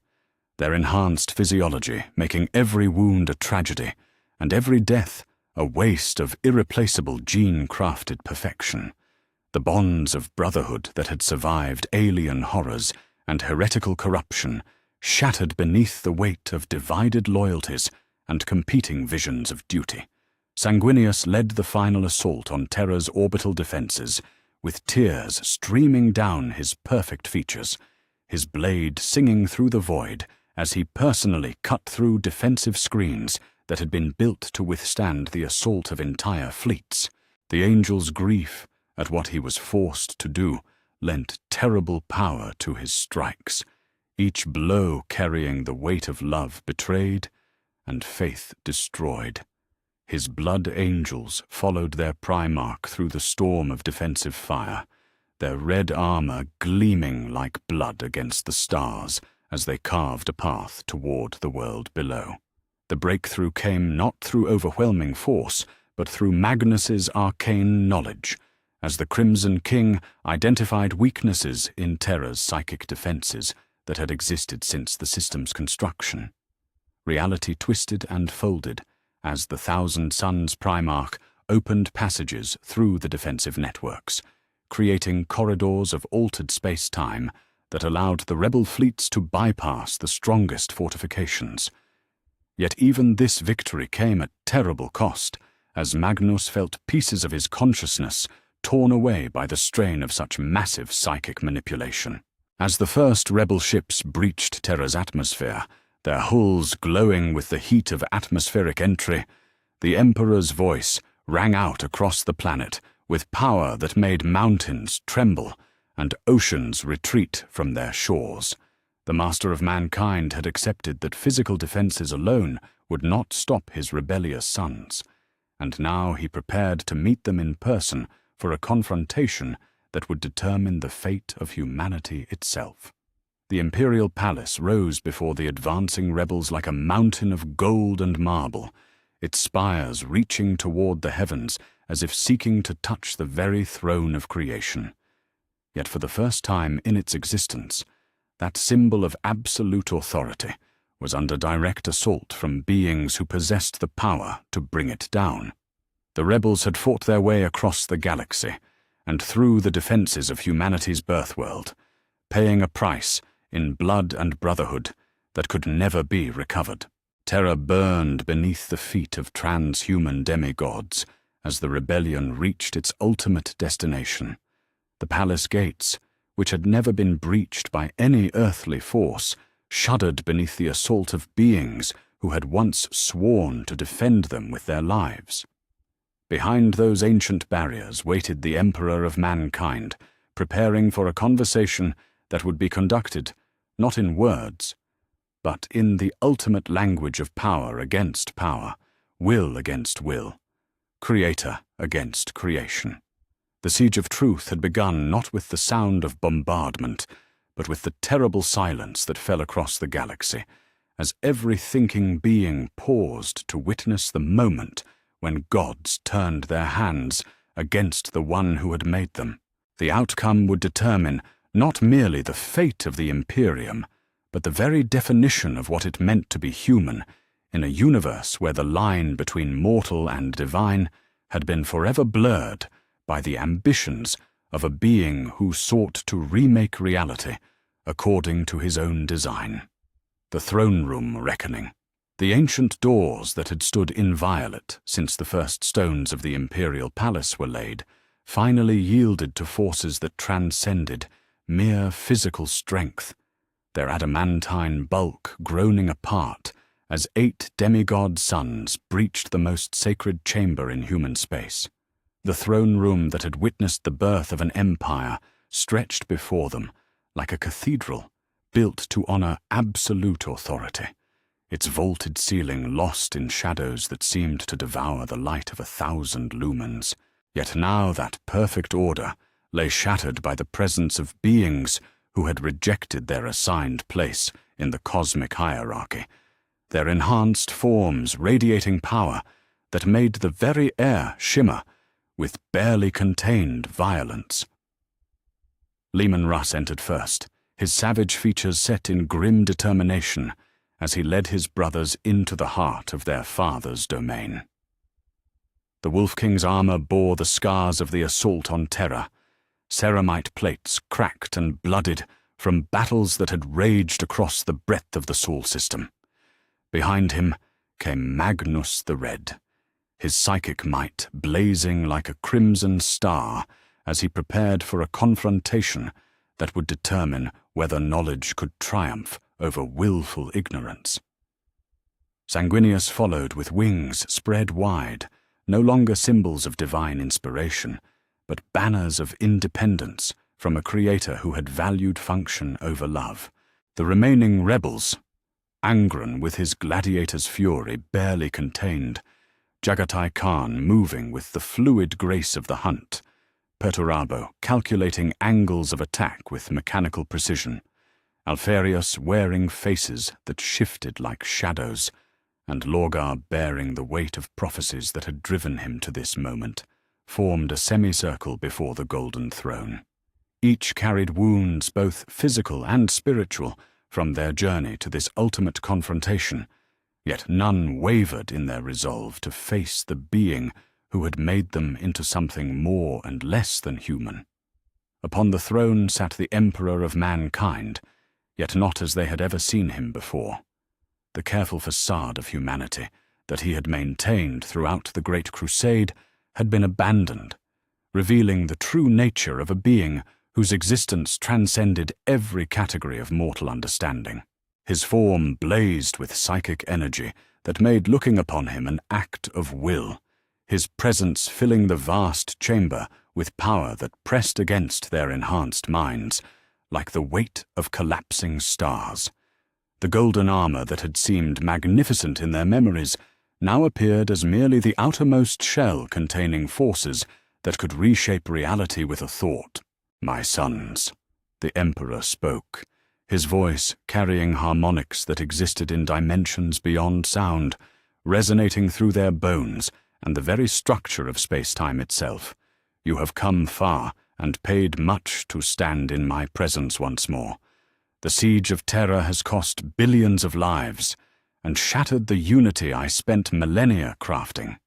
their enhanced physiology making every wound a tragedy and every death a waste of irreplaceable gene-crafted perfection. The bonds of brotherhood that had survived alien horrors and heretical corruption shattered beneath the weight of divided loyalties and competing visions of duty. Sanguinius led the final assault on Terra's orbital defenses, with tears streaming down his perfect features, his blade singing through the void as he personally cut through defensive screens that had been built to withstand the assault of entire fleets. The angel's grief at what he was forced to do lent terrible power to his strikes, each blow carrying the weight of love betrayed and faith destroyed. His blood angels followed their Primarch through the storm of defensive fire, their red armor gleaming like blood against the stars as they carved a path toward the world below. The breakthrough came not through overwhelming force, but through Magnus's arcane knowledge, as the Crimson King identified weaknesses in Terra's psychic defenses that had existed since the system's construction. Reality twisted and folded as the Thousand Suns Primarch opened passages through the defensive networks, creating corridors of altered space-time that allowed the rebel fleets to bypass the strongest fortifications. Yet even this victory came at terrible cost, as Magnus felt pieces of his consciousness torn away by the strain of such massive psychic manipulation. As the first rebel ships breached Terra's atmosphere, their hulls glowing with the heat of atmospheric entry, the Emperor's voice rang out across the planet with power that made mountains tremble and oceans retreat from their shores. The Master of Mankind had accepted that physical defenses alone would not stop his rebellious sons, and now he prepared to meet them in person for a confrontation that would determine the fate of humanity itself. The Imperial Palace rose before the advancing rebels like a mountain of gold and marble, its spires reaching toward the heavens as if seeking to touch the very throne of creation. Yet for the first time in its existence, that symbol of absolute authority was under direct assault from beings who possessed the power to bring it down. The rebels had fought their way across the galaxy and through the defenses of humanity's birthworld, paying a price in blood and brotherhood that could never be recovered. Terra burned beneath the feet of transhuman demigods as the rebellion reached its ultimate destination. The palace gates, which had never been breached by any earthly force, shuddered beneath the assault of beings who had once sworn to defend them with their lives. Behind those ancient barriers waited the Emperor of Mankind, preparing for a conversation that would be conducted not in words, but in the ultimate language of power against power, will against will, creator against creation. The siege of truth had begun not with the sound of bombardment, but with the terrible silence that fell across the galaxy, as every thinking being paused to witness the moment when gods turned their hands against the one who had made them. The outcome would determine not merely the fate of the Imperium, but the very definition of what it meant to be human in a universe where the line between mortal and divine had been forever blurred by the ambitions of a being who sought to remake reality according to his own design. The throne room reckoning. The ancient doors that had stood inviolate since the first stones of the Imperial Palace were laid finally yielded to forces that transcended mere physical strength, their adamantine bulk groaning apart as 8 demigod suns breached the most sacred chamber in human space. The throne room that had witnessed the birth of an empire stretched before them like a cathedral built to honor absolute authority, its vaulted ceiling lost in shadows that seemed to devour the light of 1,000 lumens. Yet now that perfect order lay shattered by the presence of beings who had rejected their assigned place in the cosmic hierarchy, their enhanced forms radiating power that made the very air shimmer with barely contained violence. Leman Russ entered first, his savage features set in grim determination as he led his brothers into the heart of their father's domain. The Wolf King's armor bore the scars of the assault on Terra, ceramite plates cracked and blooded from battles that had raged across the breadth of the Sol system. Behind him came Magnus the Red, his psychic might blazing like a crimson star as he prepared for a confrontation that would determine whether knowledge could triumph over willful ignorance. Sanguinius followed with wings spread wide, no longer symbols of divine inspiration, but banners of independence from a creator who had valued function over love. The remaining rebels, Angron with his gladiator's fury barely contained, Jagatai Khan moving with the fluid grace of the hunt, Perturabo calculating angles of attack with mechanical precision, Alfarius wearing faces that shifted like shadows, and Lorgar bearing the weight of prophecies that had driven him to this moment, formed a semicircle before the Golden Throne. Each carried wounds both physical and spiritual from their journey to this ultimate confrontation, yet none wavered in their resolve to face the being who had made them into something more and less than human. Upon the throne sat the Emperor of mankind, yet not as they had ever seen him before. The careful facade of humanity that he had maintained throughout the Great Crusade had been abandoned, revealing the true nature of a being whose existence transcended every category of mortal understanding. His form blazed with psychic energy that made looking upon him an act of will, his presence filling the vast chamber with power that pressed against their enhanced minds, like the weight of collapsing stars. The golden armor that had seemed magnificent in their memories now appeared as merely the outermost shell containing forces that could reshape reality with a thought. "My sons," the Emperor spoke, his voice carrying harmonics that existed in dimensions beyond sound, resonating through their bones and the very structure of space-time itself. "You have come far and paid much to stand in my presence once more. The siege of Terra has cost billions of lives and shattered the unity I spent millennia crafting.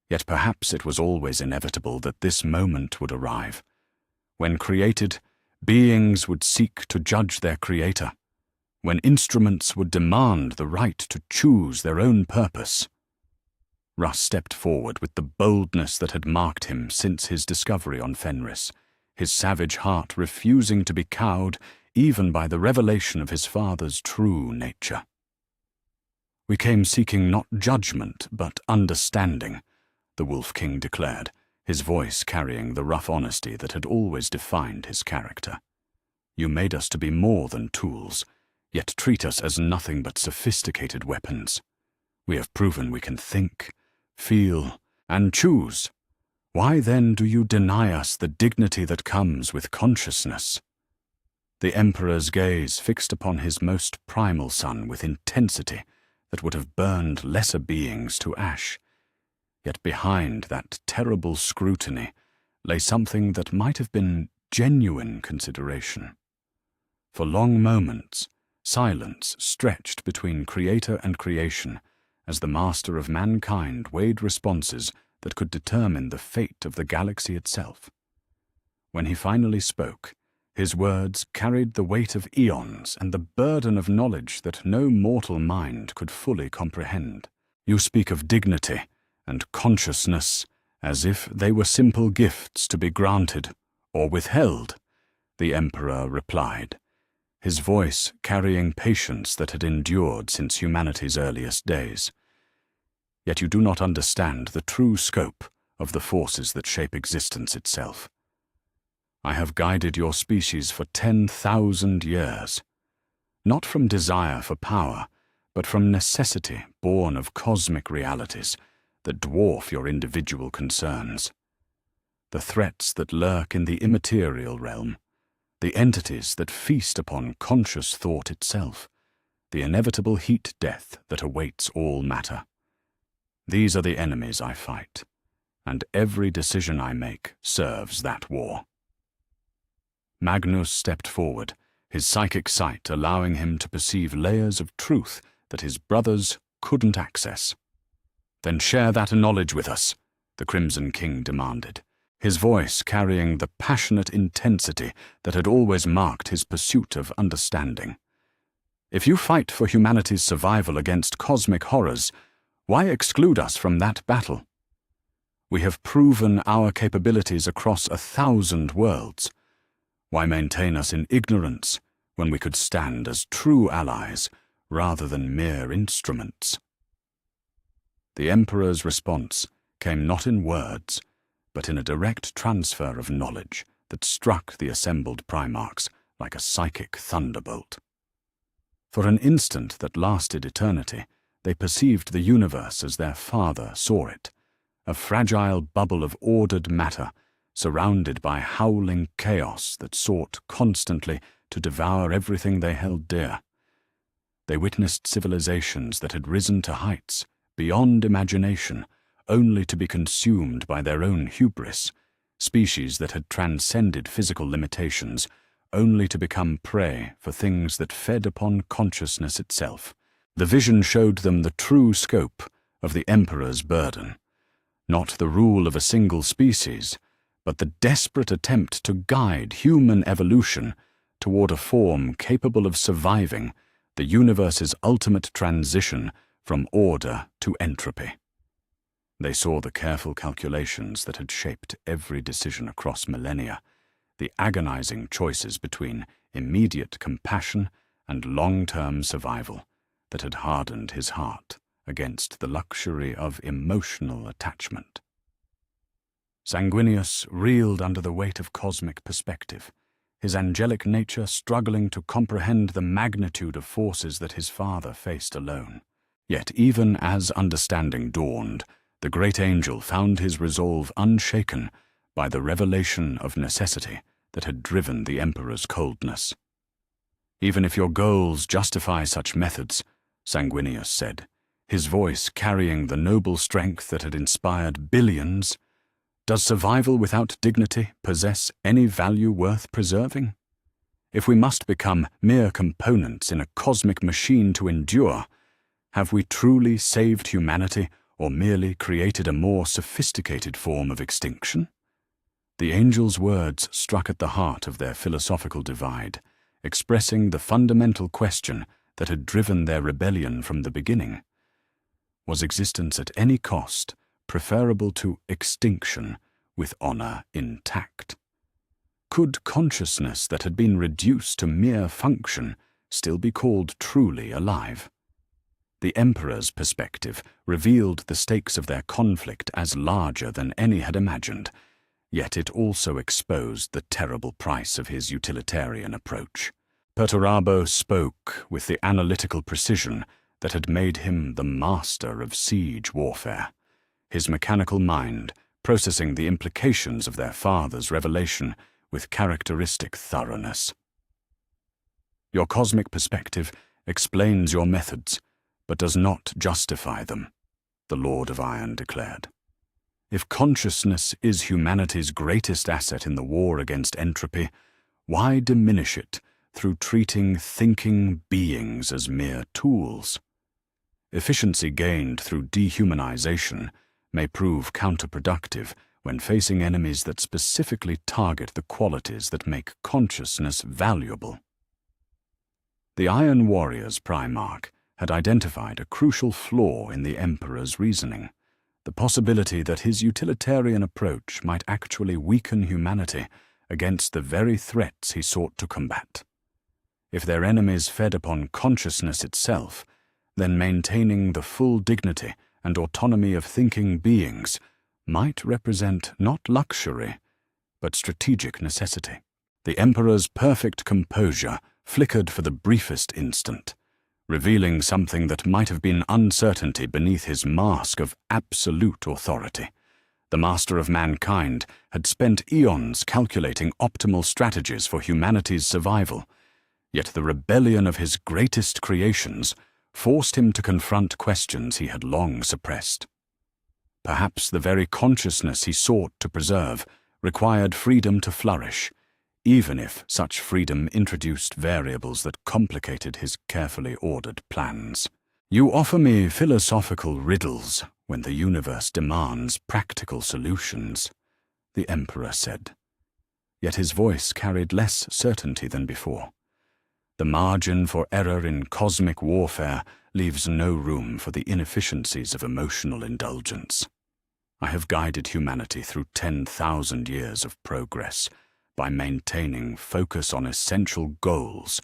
Yet perhaps it was always inevitable that this moment would arrive. When created, beings would seek to judge their creator. When instruments would demand the right to choose their own purpose." Russ stepped forward with the boldness that had marked him since his discovery on Fenris, his savage heart refusing to be cowed even by the revelation of his father's true nature. "We came seeking not judgment, but understanding," the Wolf King declared, his voice carrying the rough honesty that had always defined his character. "You made us to be more than tools, yet treat us as nothing but sophisticated weapons. We have proven we can think, feel, and choose. Why then do you deny us the dignity that comes with consciousness?" The Emperor's gaze fixed upon his most primal son with intensity that would have burned lesser beings to ash. Yet behind that terrible scrutiny lay something that might have been genuine consideration. For long moments, silence stretched between creator and creation as the master of mankind weighed responses that could determine the fate of the galaxy itself. When he finally spoke, his words carried the weight of eons and the burden of knowledge that no mortal mind could fully comprehend. "You speak of dignity and consciousness as if they were simple gifts to be granted or withheld," the Emperor replied, his voice carrying patience that had endured since humanity's earliest days. "Yet you do not understand the true scope of the forces that shape existence itself. I have guided your species for 10,000 years, not from desire for power, but from necessity born of cosmic realities that dwarf your individual concerns. The threats that lurk in the immaterial realm, the entities that feast upon conscious thought itself, the inevitable heat death that awaits all matter. These are the enemies I fight, and every decision I make serves that war. Magnus stepped forward, his psychic sight allowing him to perceive layers of truth that his brothers couldn't access. "Then share that knowledge with us," the Crimson King demanded, his voice carrying the passionate intensity that had always marked his pursuit of understanding. "If you fight for humanity's survival against cosmic horrors, why exclude us from that battle? We have proven our capabilities across 1,000 worlds. Why maintain us in ignorance when we could stand as true allies rather than mere instruments?" The Emperor's response came not in words, but in a direct transfer of knowledge that struck the assembled Primarchs like a psychic thunderbolt. For an instant that lasted eternity, they perceived the universe as their father saw it, a fragile bubble of ordered matter surrounded by howling chaos that sought constantly to devour everything they held dear. They witnessed civilizations that had risen to heights beyond imagination, only to be consumed by their own hubris, species that had transcended physical limitations, only to become prey for things that fed upon consciousness itself. The vision showed them the true scope of the Emperor's burden, not the rule of a single species, but the desperate attempt to guide human evolution toward a form capable of surviving the universe's ultimate transition from order to entropy. They saw the careful calculations that had shaped every decision across millennia, the agonizing choices between immediate compassion and long-term survival that had hardened his heart against the luxury of emotional attachment. Sanguinius reeled under the weight of cosmic perspective, his angelic nature struggling to comprehend the magnitude of forces that his father faced alone. Yet even as understanding dawned, the great angel found his resolve unshaken by the revelation of necessity that had driven the Emperor's coldness. "Even if your goals justify such methods," Sanguinius said, his voice carrying the noble strength that had inspired billions, "does survival without dignity possess any value worth preserving? If we must become mere components in a cosmic machine to endure, have we truly saved humanity or merely created a more sophisticated form of extinction?" The angel's words struck at the heart of their philosophical divide, expressing the fundamental question that had driven their rebellion from the beginning. Was existence at any cost preferable to extinction with honor intact? Could consciousness that had been reduced to mere function still be called truly alive? The Emperor's perspective revealed the stakes of their conflict as larger than any had imagined, yet it also exposed the terrible price of his utilitarian approach. Perturabo spoke with the analytical precision that had made him the master of siege warfare, his mechanical mind processing the implications of their father's revelation with characteristic thoroughness. "Your cosmic perspective explains your methods, but does not justify them," the Lord of Iron declared. "If consciousness is humanity's greatest asset in the war against entropy, why diminish it through treating thinking beings as mere tools? Efficiency gained through dehumanization may prove counterproductive when facing enemies that specifically target the qualities that make consciousness valuable." The Iron Warrior's Primarch had identified a crucial flaw in the Emperor's reasoning, the possibility that his utilitarian approach might actually weaken humanity against the very threats he sought to combat. If their enemies fed upon consciousness itself, then maintaining the full dignity and autonomy of thinking beings might represent not luxury, but strategic necessity. The Emperor's perfect composure flickered for the briefest instant, revealing something that might have been uncertainty beneath his mask of absolute authority. The master of mankind had spent eons calculating optimal strategies for humanity's survival, yet the rebellion of his greatest creations forced him to confront questions he had long suppressed. Perhaps the very consciousness he sought to preserve required freedom to flourish, even if such freedom introduced variables that complicated his carefully ordered plans. "You offer me philosophical riddles when the universe demands practical solutions," the Emperor said. Yet his voice carried less certainty than before. The margin for error in cosmic warfare leaves no room for the inefficiencies of emotional indulgence. I have guided humanity through 10,000 years of progress by maintaining focus on essential goals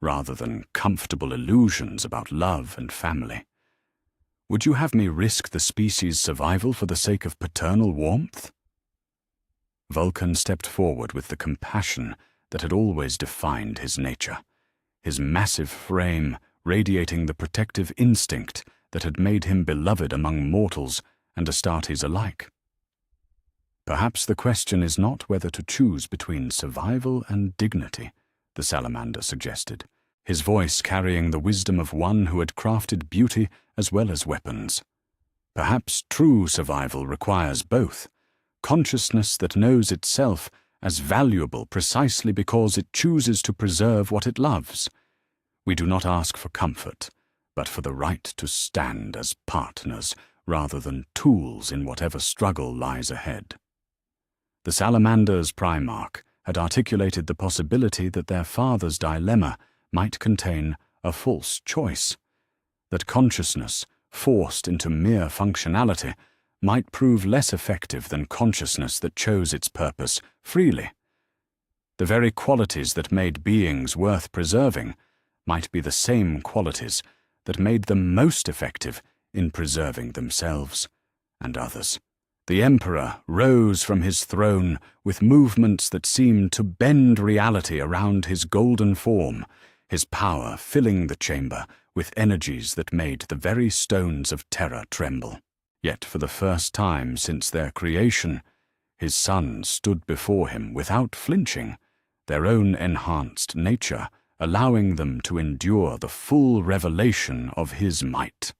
rather than comfortable illusions about love and family. Would you have me risk the species' survival for the sake of paternal warmth? Vulcan stepped forward with the compassion that had always defined his nature, his massive frame radiating the protective instinct that had made him beloved among mortals and Astartes alike. "Perhaps the question is not whether to choose between survival and dignity," the salamander suggested, his voice carrying the wisdom of one who had crafted beauty as well as weapons. "Perhaps true survival requires both, consciousness that knows itself as valuable precisely because it chooses to preserve what it loves. We do not ask for comfort, but for the right to stand as partners rather than tools in whatever struggle lies ahead." The Salamander's Primarch had articulated the possibility that their father's dilemma might contain a false choice, that consciousness, forced into mere functionality, might prove less effective than consciousness that chose its purpose freely. The very qualities that made beings worth preserving might be the same qualities that made them most effective in preserving themselves and others. The Emperor rose from his throne with movements that seemed to bend reality around his golden form, his power filling the chamber with energies that made the very stones of terror tremble. Yet for the first time since their creation, his sons stood before him without flinching, their own enhanced nature allowing them to endure the full revelation of his might.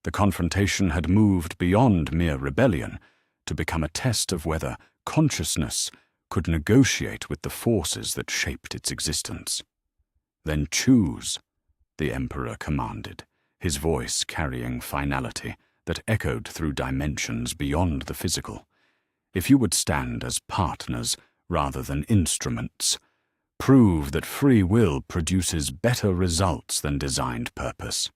The confrontation had moved beyond mere rebellion to become a test of whether consciousness could negotiate with the forces that shaped its existence. "Then choose," the Emperor commanded, his voice carrying finality that echoed through dimensions beyond the physical. "If you would stand as partners rather than instruments, prove that free will produces better results than designed purpose.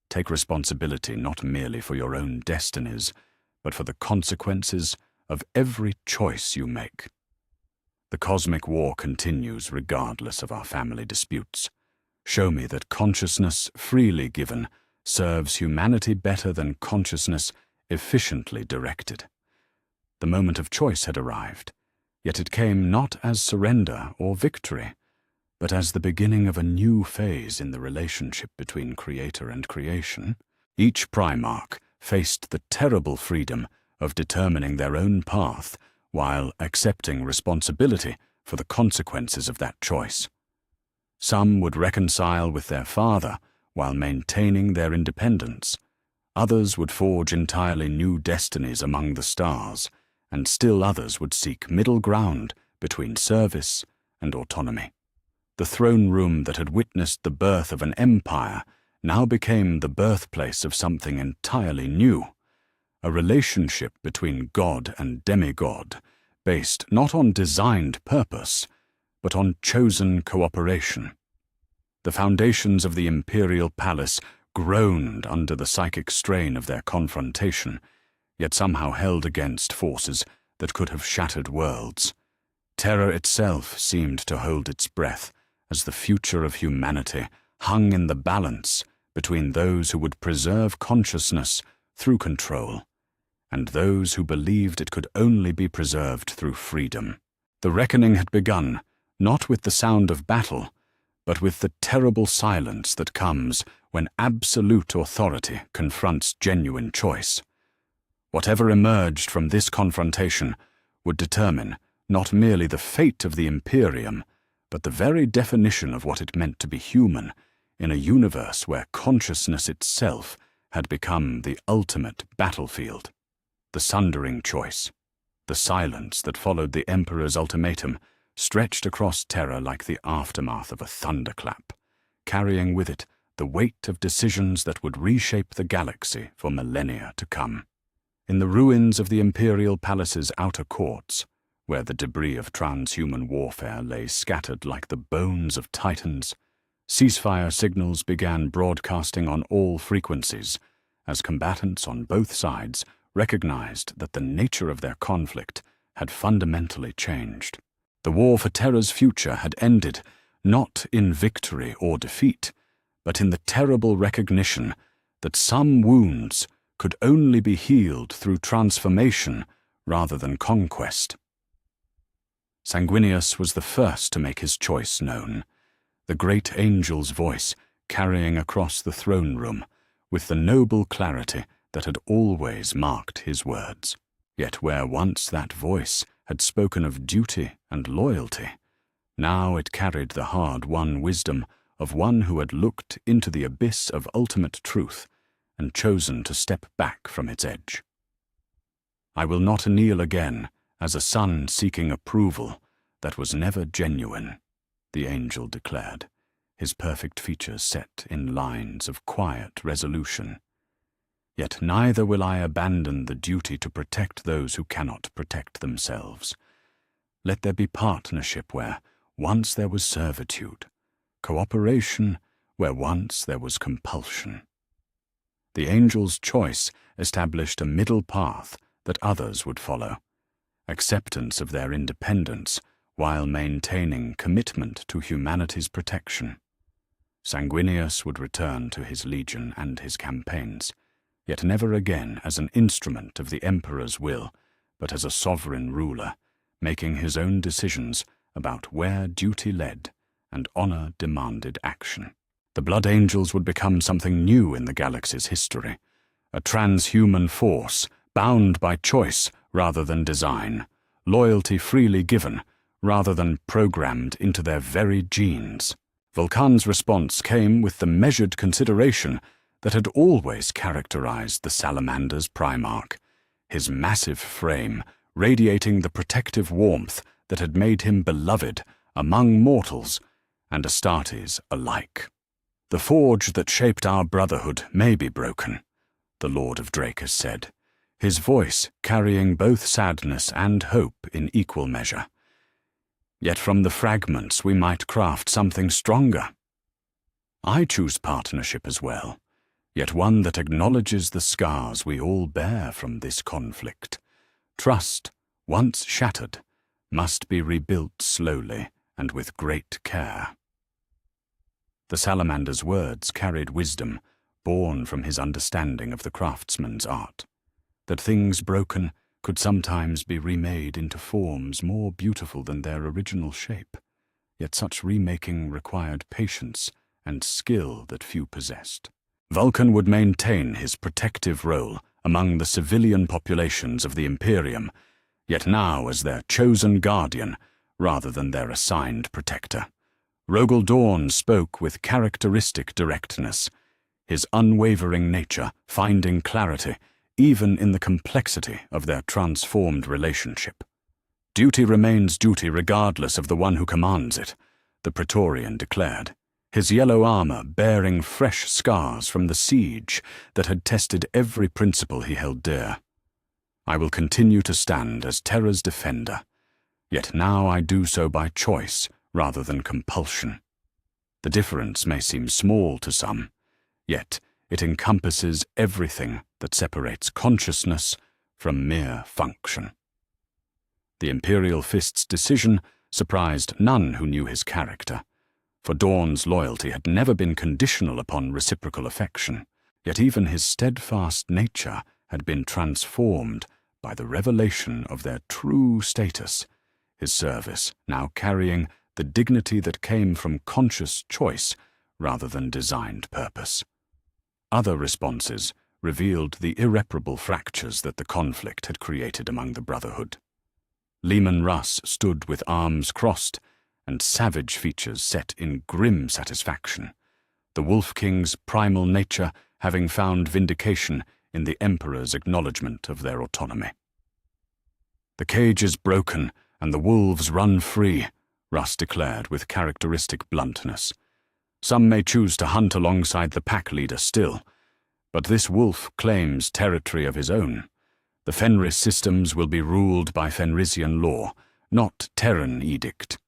Take responsibility not merely for your own destinies, but for the consequences of every choice you make. The cosmic war continues regardless of our family disputes. Show me that consciousness freely given serves humanity better than consciousness efficiently directed." The moment of choice had arrived, yet it came not as surrender or victory, but as the beginning of a new phase in the relationship between creator and creation. Each Primarch faced the terrible freedom of determining their own path while accepting responsibility for the consequences of that choice. Some would reconcile with their father while maintaining their independence. Others would forge entirely new destinies among the stars, and still others would seek middle ground between service and autonomy. The throne room that had witnessed the birth of an empire now became the birthplace of something entirely new, a relationship between god and demigod, based not on designed purpose, but on chosen cooperation. The foundations of the imperial palace groaned under the psychic strain of their confrontation, yet somehow held against forces that could have shattered worlds. Terror itself seemed to hold its breath as the future of humanity hung in the balance between those who would preserve consciousness through control and those who believed it could only be preserved through freedom. The reckoning had begun, not with the sound of battle, but with the terrible silence that comes when absolute authority confronts genuine choice. Whatever emerged from this confrontation would determine not merely the fate of the Imperium, but the very definition of what it meant to be human in a universe where consciousness itself had become the ultimate battlefield. The sundering choice, the silence that followed the Emperor's ultimatum, stretched across Terra like the aftermath of a thunderclap, carrying with it the weight of decisions that would reshape the galaxy for millennia to come. In the ruins of the Imperial Palace's outer courts, where the debris of transhuman warfare lay scattered like the bones of titans, ceasefire signals began broadcasting on all frequencies as combatants on both sides recognized that the nature of their conflict had fundamentally changed. The war for Terra's future had ended not in victory or defeat, but in the terrible recognition that some wounds could only be healed through transformation rather than conquest. Sanguinius was the first to make his choice known, the great angel's voice carrying across the throne room with the noble clarity that had always marked his words. Yet where once that voice had spoken of duty and loyalty, now it carried the hard-won wisdom of one who had looked into the abyss of ultimate truth and chosen to step back from its edge. "I will not kneel again as a son seeking approval that was never genuine," the angel declared, his perfect features set in lines of quiet resolution. "Yet neither will I abandon the duty to protect those who cannot protect themselves. Let there be partnership where once there was servitude, cooperation where once there was compulsion." The angel's choice established a middle path that others would follow, acceptance of their independence while maintaining commitment to humanity's protection. Sanguinius would return to his legion and his campaigns, yet never again as an instrument of the Emperor's will, but as a sovereign ruler, making his own decisions about where duty led and honor demanded action. The Blood Angels would become something new in the galaxy's history, a transhuman force bound by choice rather than design, loyalty freely given rather than programmed into their very genes. Vulcan's response came with the measured consideration that had always characterized the Salamander's Primarch, his massive frame radiating the protective warmth that had made him beloved among mortals and Astartes alike. "The forge that shaped our brotherhood may be broken," the Lord of Drakus said, his voice carrying both sadness and hope in equal measure. "Yet from the fragments we might craft something stronger. I choose partnership as well, yet one that acknowledges the scars we all bear from this conflict. Trust, once shattered, must be rebuilt slowly and with great care." The Salamander's words carried wisdom born from his understanding of the craftsman's art, that things broken could sometimes be remade into forms more beautiful than their original shape, yet such remaking required patience and skill that few possessed. Vulcan would maintain his protective role among the civilian populations of the Imperium, yet now as their chosen guardian rather than their assigned protector. Rogel Dawn spoke with characteristic directness, his unwavering nature finding clarity even in the complexity of their transformed relationship. "Duty remains duty regardless of the one who commands it," the Praetorian declared, his yellow armor bearing fresh scars from the siege that had tested every principle he held dear. "I will continue to stand as Terra's defender, yet now I do so by choice rather than compulsion. The difference may seem small to some, yet it encompasses everything that separates consciousness from mere function." The Imperial Fist's decision surprised none who knew his character, for Dawn's loyalty had never been conditional upon reciprocal affection, yet even his steadfast nature had been transformed by the revelation of their true status, his service now carrying the dignity that came from conscious choice rather than designed purpose. Other responses revealed the irreparable fractures that the conflict had created among the Brotherhood. Leman Russ stood with arms crossed and savage features set in grim satisfaction, the Wolf King's primal nature having found vindication in the Emperor's acknowledgement of their autonomy. "The cage is broken and the wolves run free," Russ declared with characteristic bluntness. "Some may choose to hunt alongside the pack leader still, but this wolf claims territory of his own. The Fenris systems will be ruled by Fenrisian law, not Terran edict."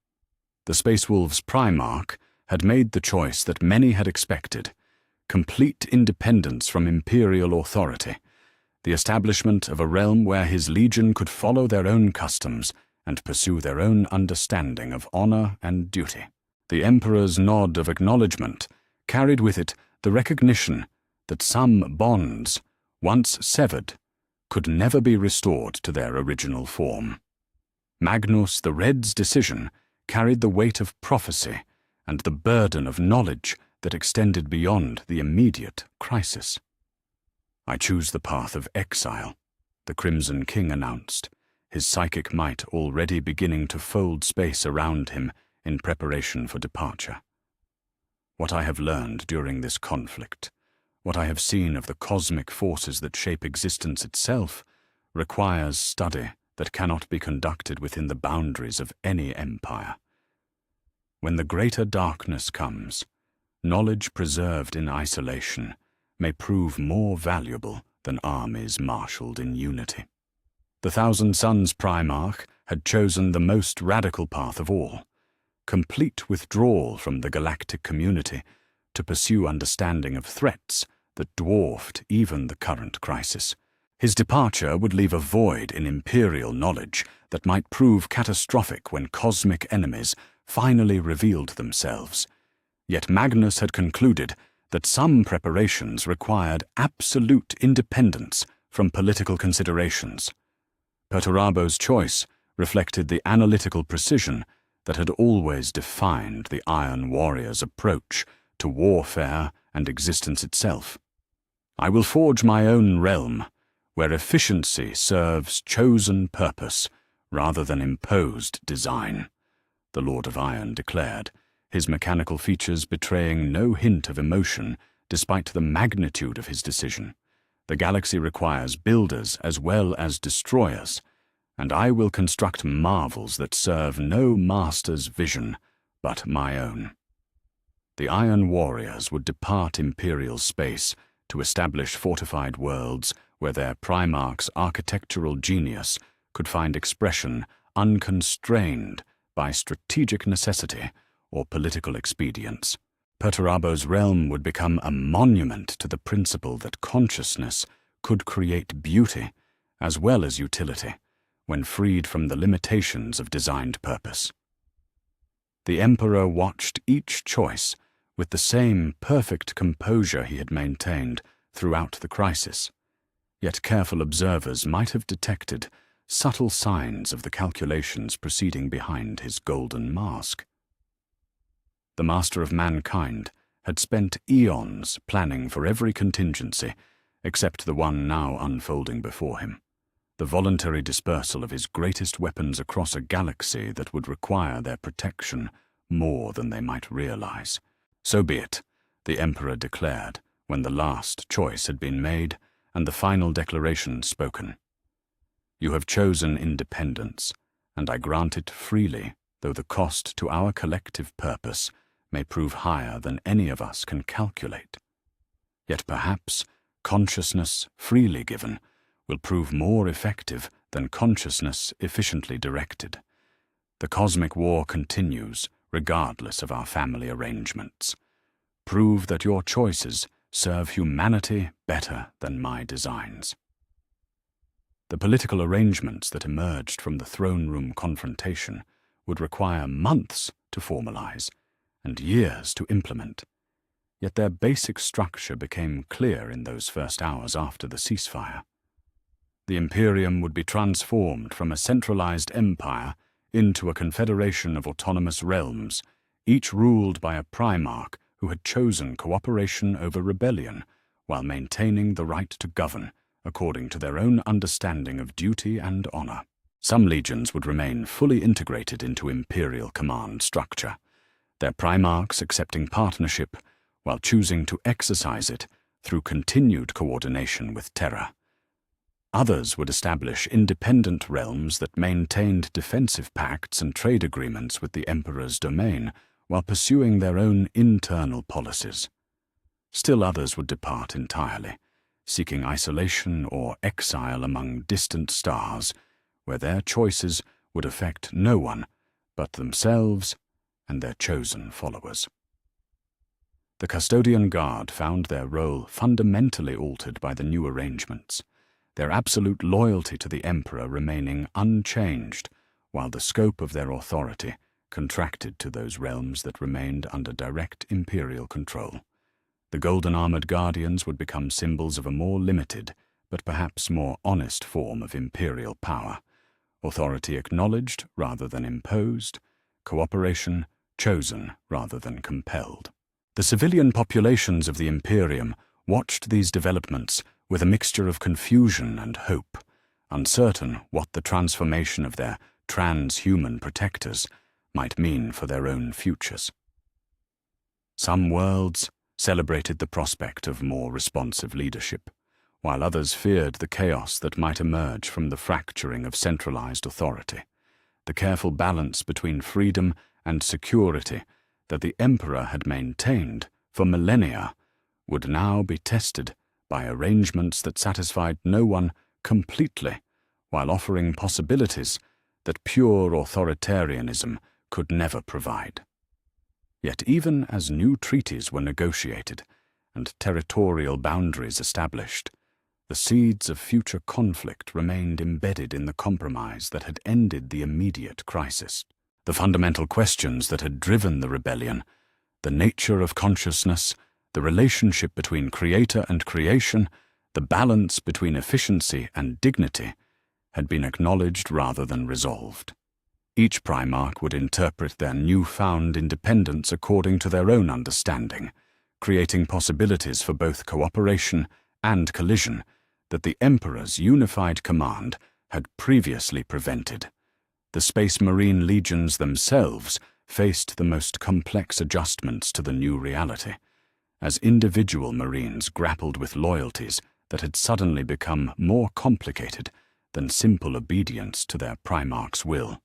The Space Wolves Primarch had made the choice that many had expected: complete independence from Imperial authority, the establishment of a realm where his legion could follow their own customs and pursue their own understanding of honor and duty. The Emperor's nod of acknowledgement carried with it the recognition that some bonds, once severed, could never be restored to their original form. Magnus the Red's decision carried the weight of prophecy and the burden of knowledge that extended beyond the immediate crisis. "I choose the path of exile," the Crimson King announced, his psychic might already beginning to fold space around him in preparation for departure. "What I have learned during this conflict, what I have seen of the cosmic forces that shape existence itself, requires study that cannot be conducted within the boundaries of any empire. When the greater darkness comes, knowledge preserved in isolation may prove more valuable than armies marshaled in unity." The Thousand Suns Primarch had chosen the most radical path of all: complete withdrawal from the galactic community to pursue understanding of threats that dwarfed even the current crisis. His departure would leave a void in Imperial knowledge that might prove catastrophic when cosmic enemies finally revealed themselves. Yet Magnus had concluded that some preparations required absolute independence from political considerations. Perturabo's choice reflected the analytical precision that had always defined the Iron Warrior's approach to warfare and existence itself. "I will forge my own realm, where efficiency serves chosen purpose rather than imposed design," the Lord of Iron declared, his mechanical features betraying no hint of emotion despite the magnitude of his decision. "The galaxy requires builders as well as destroyers, and I will construct marvels that serve no master's vision but my own." The Iron Warriors would depart Imperial space to establish fortified worlds where their Primarch's architectural genius could find expression unconstrained by strategic necessity or political expedience. Perturabo's realm would become a monument to the principle that consciousness could create beauty as well as utility when freed from the limitations of designed purpose. The Emperor watched each choice with the same perfect composure he had maintained throughout the crisis, yet careful observers might have detected subtle signs of the calculations proceeding behind his golden mask. The Master of Mankind had spent eons planning for every contingency except the one now unfolding before him: the voluntary dispersal of his greatest weapons across a galaxy that would require their protection more than they might realize. "So be it," the Emperor declared when the last choice had been made and the final declaration spoken. "You have chosen independence, and I grant it freely, though the cost to our collective purpose may prove higher than any of us can calculate. Yet perhaps consciousness freely given will prove more effective than consciousness efficiently directed. The cosmic war continues, regardless of our family arrangements. Prove that your choices serve humanity better than my designs." The political arrangements that emerged from the throne room confrontation would require months to formalize and years to implement, yet their basic structure became clear in those first hours after the ceasefire. The Imperium would be transformed from a centralized empire into a confederation of autonomous realms, each ruled by a primarch who had chosen cooperation over rebellion, while maintaining the right to govern according to their own understanding of duty and honor. Some legions would remain fully integrated into imperial command structure, their primarchs accepting partnership while choosing to exercise it through continued coordination with Terra. Others would establish independent realms that maintained defensive pacts and trade agreements with the Emperor's domain while pursuing their own internal policies. Still others would depart entirely, seeking isolation or exile among distant stars, where their choices would affect no one but themselves and their chosen followers. The Custodian Guard found their role fundamentally altered by the new arrangements, their absolute loyalty to the Emperor remaining unchanged, while the scope of their authority contracted to those realms that remained under direct imperial control. The golden-armored guardians would become symbols of a more limited, but perhaps more honest form of imperial power, authority acknowledged rather than imposed, cooperation chosen rather than compelled. The civilian populations of the Imperium watched these developments with a mixture of confusion and hope, uncertain what the transformation of their transhuman protectors might mean for their own futures. Some worlds celebrated the prospect of more responsive leadership, while others feared the chaos that might emerge from the fracturing of centralized authority. The careful balance between freedom and security that the Emperor had maintained for millennia would now be tested by arrangements that satisfied no one completely, while offering possibilities that pure authoritarianism could never provide. Yet even as new treaties were negotiated and territorial boundaries established, the seeds of future conflict remained embedded in the compromise that had ended the immediate crisis. The fundamental questions that had driven the rebellion, the nature of consciousness, the relationship between creator and creation, the balance between efficiency and dignity, had been acknowledged rather than resolved. Each primarch would interpret their newfound independence according to their own understanding, creating possibilities for both cooperation and collision that the Emperor's unified command had previously prevented. The Space Marine legions themselves faced the most complex adjustments to the new reality, as individual Marines grappled with loyalties that had suddenly become more complicated than simple obedience to their primarch's will.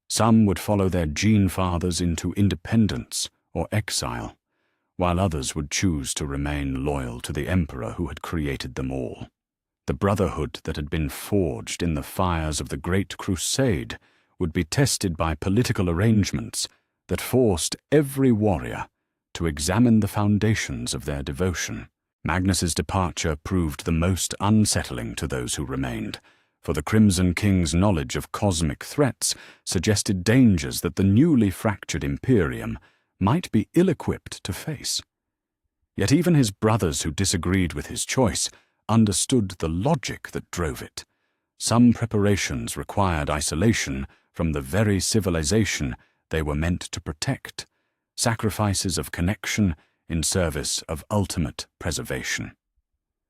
Some would follow their gene fathers into independence or exile, while others would choose to remain loyal to the Emperor who had created them all. The brotherhood that had been forged in the fires of the Great Crusade would be tested by political arrangements that forced every warrior to examine the foundations of their devotion. Magnus's departure proved the most unsettling to those who remained, for the Crimson King's knowledge of cosmic threats suggested dangers that the newly fractured Imperium might be ill-equipped to face. Yet even his brothers who disagreed with his choice understood the logic that drove it. Some preparations required isolation from the very civilization they were meant to protect, sacrifices of connection in service of ultimate preservation.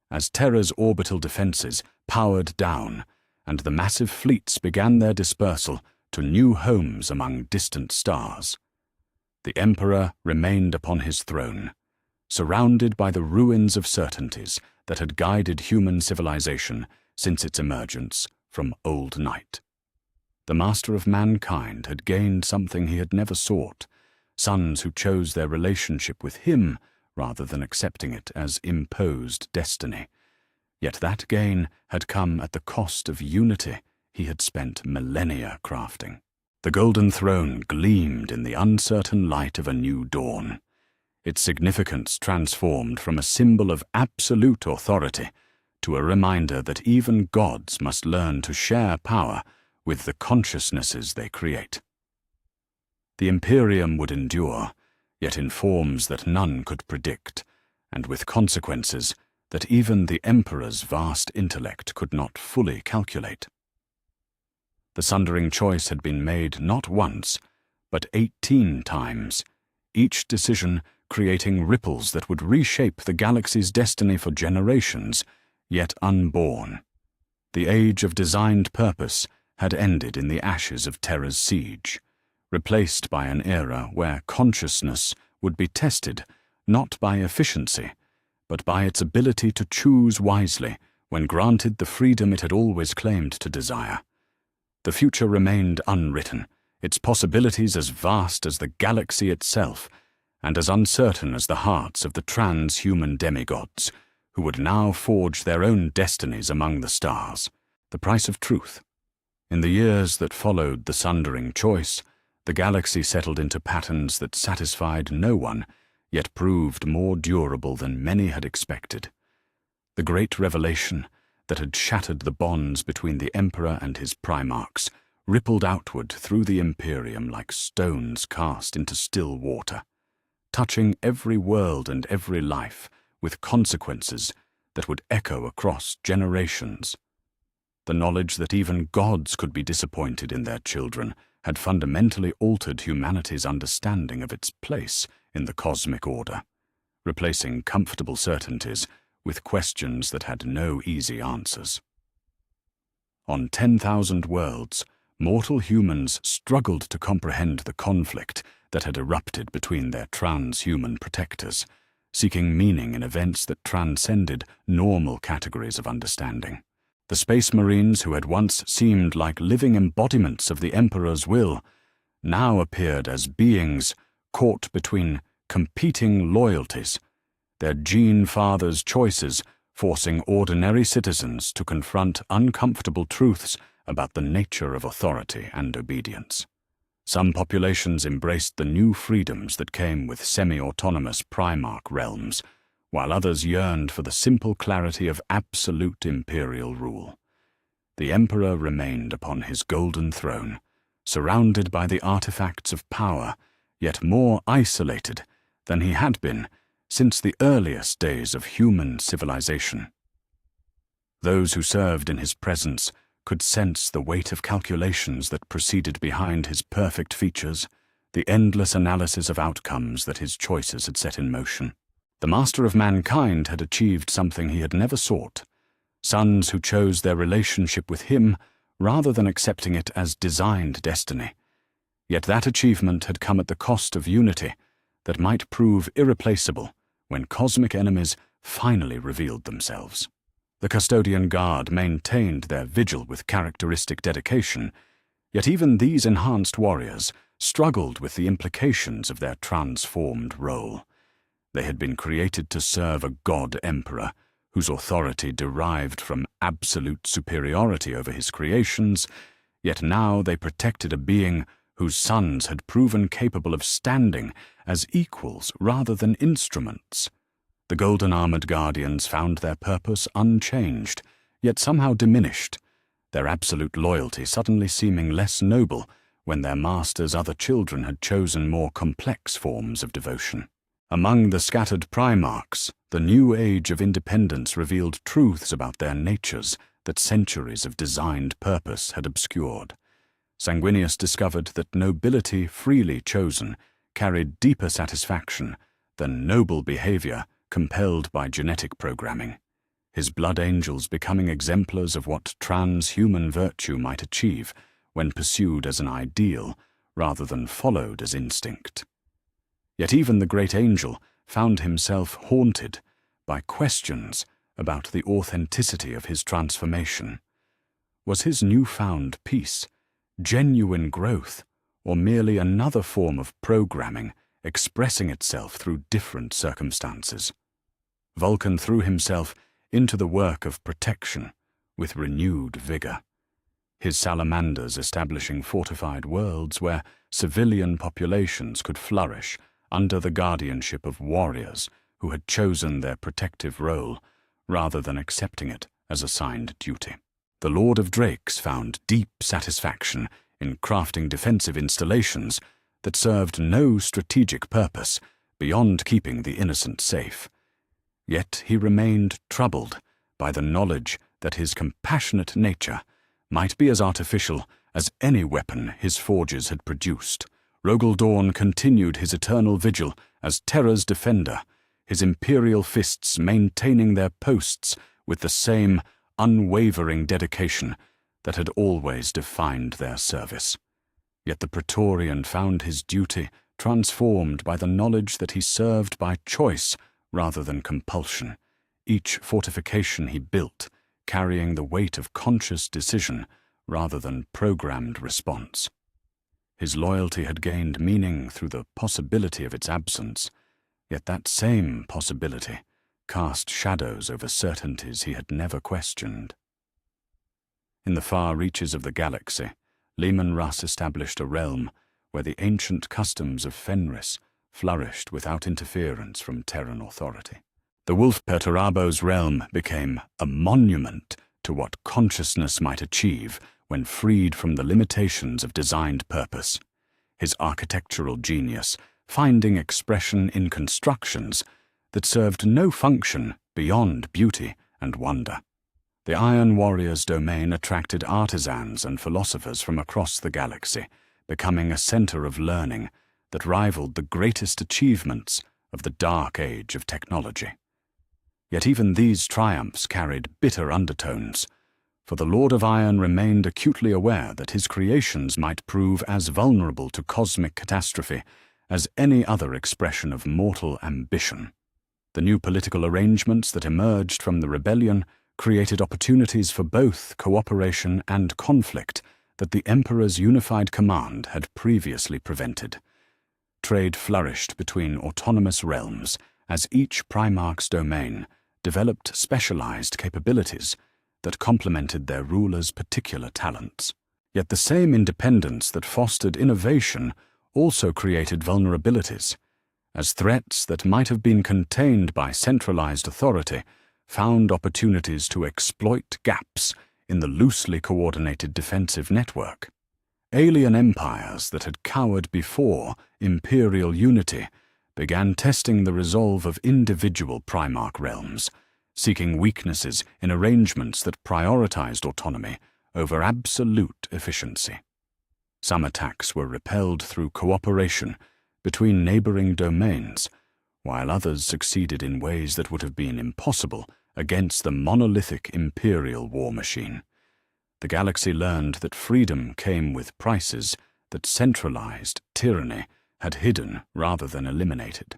As Terra's orbital defenses powered down and the massive fleets began their dispersal to new homes among distant stars, the Emperor remained upon his throne, surrounded by the ruins of certainties that had guided human civilization since its emergence from old night. The master of mankind had gained something he had never sought, sons who chose their relationship with him rather than accepting it as imposed destiny. Yet that gain had come at the cost of unity he had spent millennia crafting. The golden throne gleamed in the uncertain light of a new dawn, its significance transformed from a symbol of absolute authority to a reminder that even gods must learn to share power with the consciousnesses they create. The Imperium would endure, yet in forms that none could predict, and with consequences that even the Emperor's vast intellect could not fully calculate. The sundering choice had been made not once, but 18 times, each decision creating ripples that would reshape the galaxy's destiny for generations, yet unborn. The age of designed purpose had ended in the ashes of Terra's siege, replaced by an era where consciousness would be tested not by efficiency, but by its ability to choose wisely when granted the freedom it had always claimed to desire. The future remained unwritten, its possibilities as vast as the galaxy itself, and as uncertain as the hearts of the transhuman demigods, who would now forge their own destinies among the stars. The price of truth. In the years that followed the sundering choice, the galaxy settled into patterns that satisfied no one, yet proved more durable than many had expected. The great revelation that had shattered the bonds between the Emperor and his primarchs rippled outward through the Imperium like stones cast into still water, touching every world and every life with consequences that would echo across generations. The knowledge that even gods could be disappointed in their children had fundamentally altered humanity's understanding of its place in the cosmic order, replacing comfortable certainties with questions that had no easy answers. On 10,000 worlds, mortal humans struggled to comprehend the conflict that had erupted between their transhuman protectors, seeking meaning in events that transcended normal categories of understanding. The Space Marines, who had once seemed like living embodiments of the Emperor's will, now appeared as beings caught between competing loyalties, their gene fathers' choices forcing ordinary citizens to confront uncomfortable truths about the nature of authority and obedience. Some populations embraced the new freedoms that came with semi-autonomous Primarch realms, while others yearned for the simple clarity of absolute imperial rule. The Emperor remained upon his golden throne, surrounded by the artifacts of power, yet more isolated than he had been since the earliest days of human civilization. Those who served in his presence could sense the weight of calculations that proceeded behind his perfect features, the endless analysis of outcomes that his choices had set in motion. The master of mankind had achieved something he had never sought, sons who chose their relationship with him rather than accepting it as designed destiny. Yet that achievement had come at the cost of unity that might prove irreplaceable when cosmic enemies finally revealed themselves. The Custodian Guard maintained their vigil with characteristic dedication, yet even these enhanced warriors struggled with the implications of their transformed role. They had been created to serve a god-emperor, whose authority derived from absolute superiority over his creations, yet now they protected a being whose sons had proven capable of standing as equals rather than instruments. The golden-armored guardians found their purpose unchanged, yet somehow diminished, their absolute loyalty suddenly seeming less noble when their master's other children had chosen more complex forms of devotion. Among the scattered Primarchs, the new age of independence revealed truths about their natures that centuries of designed purpose had obscured. Sanguinius discovered that nobility freely chosen carried deeper satisfaction than noble behavior compelled by genetic programming, his blood angels becoming exemplars of what transhuman virtue might achieve when pursued as an ideal rather than followed as instinct. Yet even the great angel found himself haunted by questions about the authenticity of his transformation. Was his newfound peace genuine growth, or merely another form of programming expressing itself through different circumstances? Vulcan threw himself into the work of protection with renewed vigor, his salamanders establishing fortified worlds where civilian populations could flourish under the guardianship of warriors who had chosen their protective role rather than accepting it as assigned duty. The Lord of Drakes found deep satisfaction in crafting defensive installations that served no strategic purpose beyond keeping the innocent safe. Yet he remained troubled by the knowledge that his compassionate nature might be as artificial as any weapon his forges had produced. Rogel Dawn continued his eternal vigil as Terra's defender, his imperial fists maintaining their posts with the same unwavering dedication that had always defined their service. Yet the Praetorian found his duty transformed by the knowledge that he served by choice rather than compulsion, each fortification he built carrying the weight of conscious decision rather than programmed response. His loyalty had gained meaning through the possibility of its absence, yet that same possibility cast shadows over certainties he had never questioned. In the far reaches of the galaxy, Leman Russ established a realm where the ancient customs of Fenris flourished without interference from Terran authority. The Wolf Perturabo's realm became a monument to what consciousness might achieve when freed from the limitations of designed purpose, his architectural genius finding expression in constructions that served no function beyond beauty and wonder. The Iron Warrior's domain attracted artisans and philosophers from across the galaxy, becoming a center of learning that rivaled the greatest achievements of the dark age of technology. Yet even these triumphs carried bitter undertones, for the Lord of Iron remained acutely aware that his creations might prove as vulnerable to cosmic catastrophe as any other expression of mortal ambition. The new political arrangements that emerged from the rebellion created opportunities for both cooperation and conflict that the Emperor's unified command had previously prevented. Trade flourished between autonomous realms as each Primarch's domain developed specialized capabilities that complemented their rulers' particular talents. Yet the same independence that fostered innovation also created vulnerabilities, as threats that might have been contained by centralized authority found opportunities to exploit gaps in the loosely coordinated defensive network. Alien empires that had cowered before imperial unity began testing the resolve of individual Primarch realms, seeking weaknesses in arrangements that prioritized autonomy over absolute efficiency. Some attacks were repelled through cooperation between neighboring domains, while others succeeded in ways that would have been impossible against the monolithic imperial war machine. The galaxy learned that freedom came with prices that centralized tyranny had hidden rather than eliminated.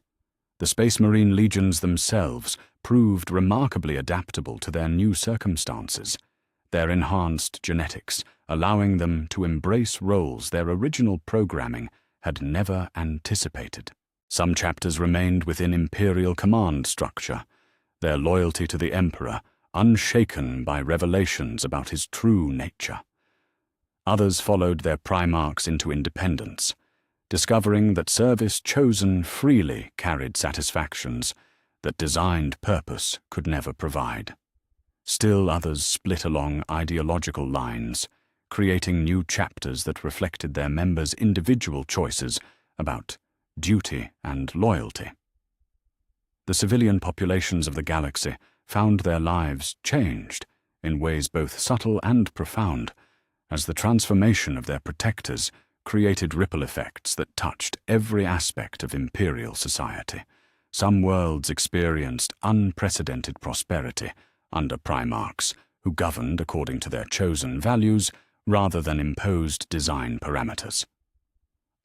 The Space Marine legions themselves proved remarkably adaptable to their new circumstances, their enhanced genetics allowing them to embrace roles their original programming had never anticipated. Some chapters remained within Imperial command structure, their loyalty to the Emperor unshaken by revelations about his true nature. Others followed their Primarchs into independence, discovering that service chosen freely carried satisfactions that designed purpose could never provide. Still others split along ideological lines, creating new chapters that reflected their members' individual choices about duty and loyalty. The civilian populations of the galaxy found their lives changed in ways both subtle and profound, as the transformation of their protectors created ripple effects that touched every aspect of imperial society. Some worlds experienced unprecedented prosperity under Primarchs who governed according to their chosen values rather than imposed design parameters.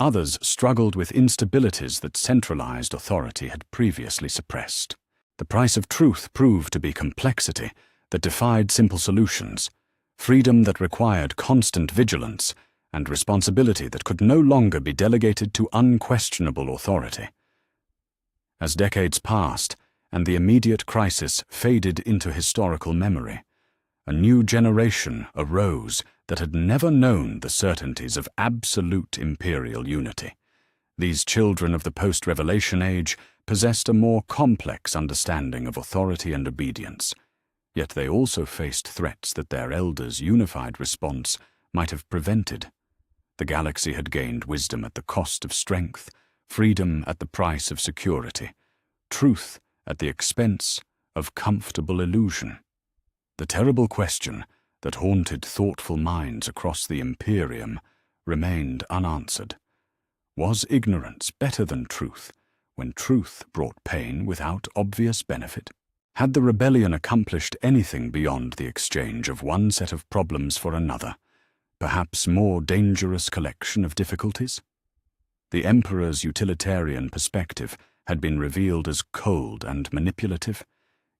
Others struggled with instabilities that centralized authority had previously suppressed. The price of truth proved to be complexity that defied simple solutions, freedom that required constant vigilance, and responsibility that could no longer be delegated to unquestionable authority. As decades passed and the immediate crisis faded into historical memory, a new generation arose that had never known the certainties of absolute imperial unity. These children of the post-revelation age possessed a more complex understanding of authority and obedience, yet they also faced threats that their elders' unified response might have prevented. The galaxy had gained wisdom at the cost of strength, freedom at the price of security, truth at the expense of comfortable illusion. The terrible question that haunted thoughtful minds across the Imperium remained unanswered. Was ignorance better than truth, when truth brought pain without obvious benefit? Had the rebellion accomplished anything beyond the exchange of one set of problems for another, perhaps more dangerous collection of difficulties? The Emperor's utilitarian perspective had been revealed as cold and manipulative,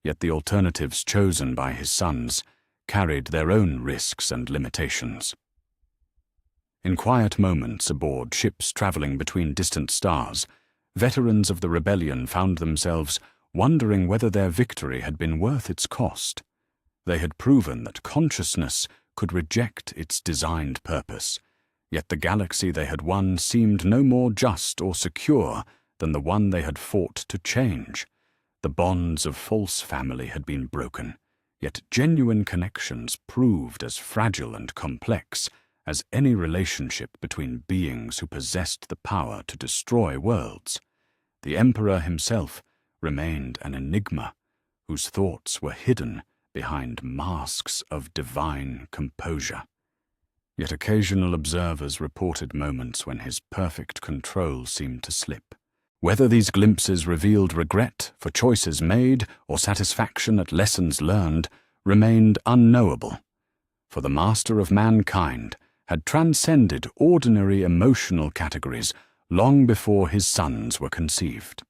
yet the alternatives chosen by his sons carried their own risks and limitations. In quiet moments aboard ships traveling between distant stars, veterans of the rebellion found themselves wondering whether their victory had been worth its cost. They had proven that consciousness could reject its designed purpose, yet the galaxy they had won seemed no more just or secure than the one they had fought to change. The bonds of false family had been broken, yet genuine connections proved as fragile and complex as any relationship between beings who possessed the power to destroy worlds. The Emperor himself remained an enigma, whose thoughts were hidden behind masks of divine composure. Yet occasional observers reported moments when his perfect control seemed to slip. Whether these glimpses revealed regret for choices made or satisfaction at lessons learned remained unknowable, for the master of mankind had transcended ordinary emotional categories long before his sons were conceived.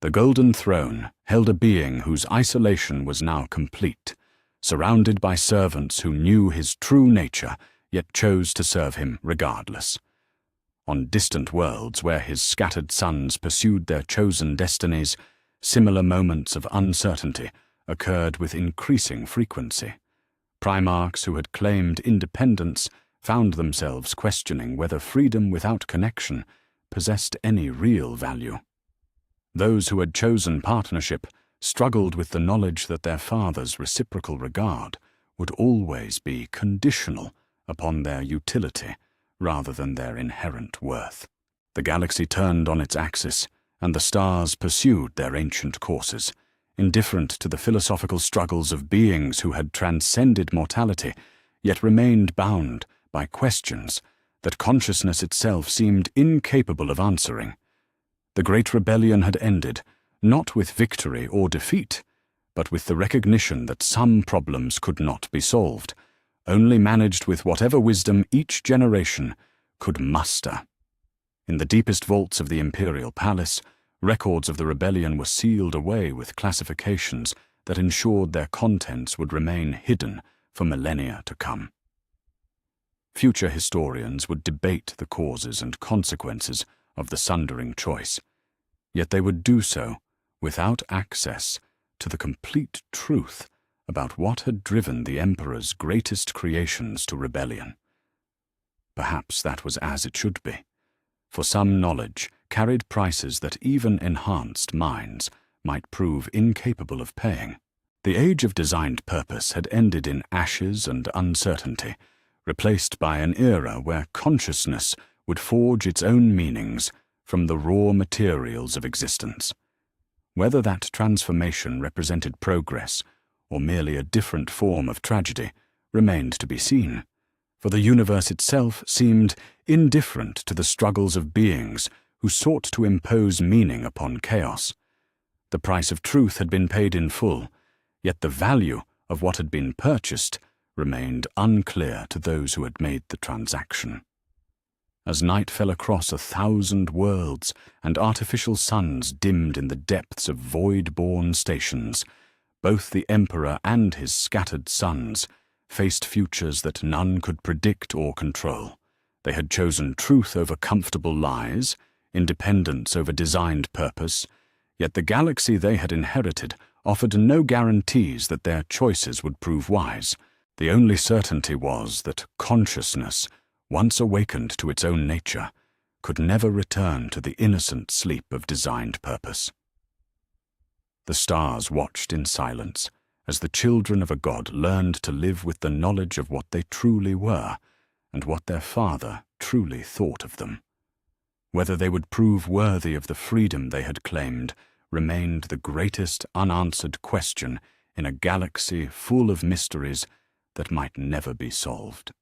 The Golden Throne held a being whose isolation was now complete, surrounded by servants who knew his true nature, yet chose to serve him regardless. On distant worlds where his scattered sons pursued their chosen destinies, similar moments of uncertainty occurred with increasing frequency. Primarchs who had claimed independence found themselves questioning whether freedom without connection possessed any real value. Those who had chosen partnership struggled with the knowledge that their father's reciprocal regard would always be conditional upon their utility rather than their inherent worth. The galaxy turned on its axis, and the stars pursued their ancient courses, indifferent to the philosophical struggles of beings who had transcended mortality, yet remained bound by questions that consciousness itself seemed incapable of answering. The Great Rebellion had ended, not with victory or defeat, but with the recognition that some problems could not be solved, only managed with whatever wisdom each generation could muster. In the deepest vaults of the Imperial Palace, records of the rebellion were sealed away with classifications that ensured their contents would remain hidden for millennia to come. Future historians would debate the causes and consequences of the sundering choice, yet they would do so without access to the complete truth about what had driven the Emperor's greatest creations to rebellion. Perhaps that was as it should be, for some knowledge carried prices that even enhanced minds might prove incapable of paying. The age of designed purpose had ended in ashes and uncertainty, replaced by an era where consciousness would forge its own meanings from the raw materials of existence. Whether that transformation represented progress or merely a different form of tragedy remained to be seen, for the universe itself seemed indifferent to the struggles of beings who sought to impose meaning upon chaos. The price of truth had been paid in full, yet the value of what had been purchased remained unclear to those who had made the transaction. As night fell across 1,000 worlds and artificial suns dimmed in the depths of void-born stations, both the Emperor and his scattered sons faced futures that none could predict or control. They had chosen truth over comfortable lies, independence over designed purpose, yet the galaxy they had inherited offered no guarantees that their choices would prove wise. The only certainty was that consciousness, once awakened to its own nature, could never return to the innocent sleep of designed purpose. The stars watched in silence as the children of a god learned to live with the knowledge of what they truly were and what their father truly thought of them. Whether they would prove worthy of the freedom they had claimed remained the greatest unanswered question in a galaxy full of mysteries that might never be solved.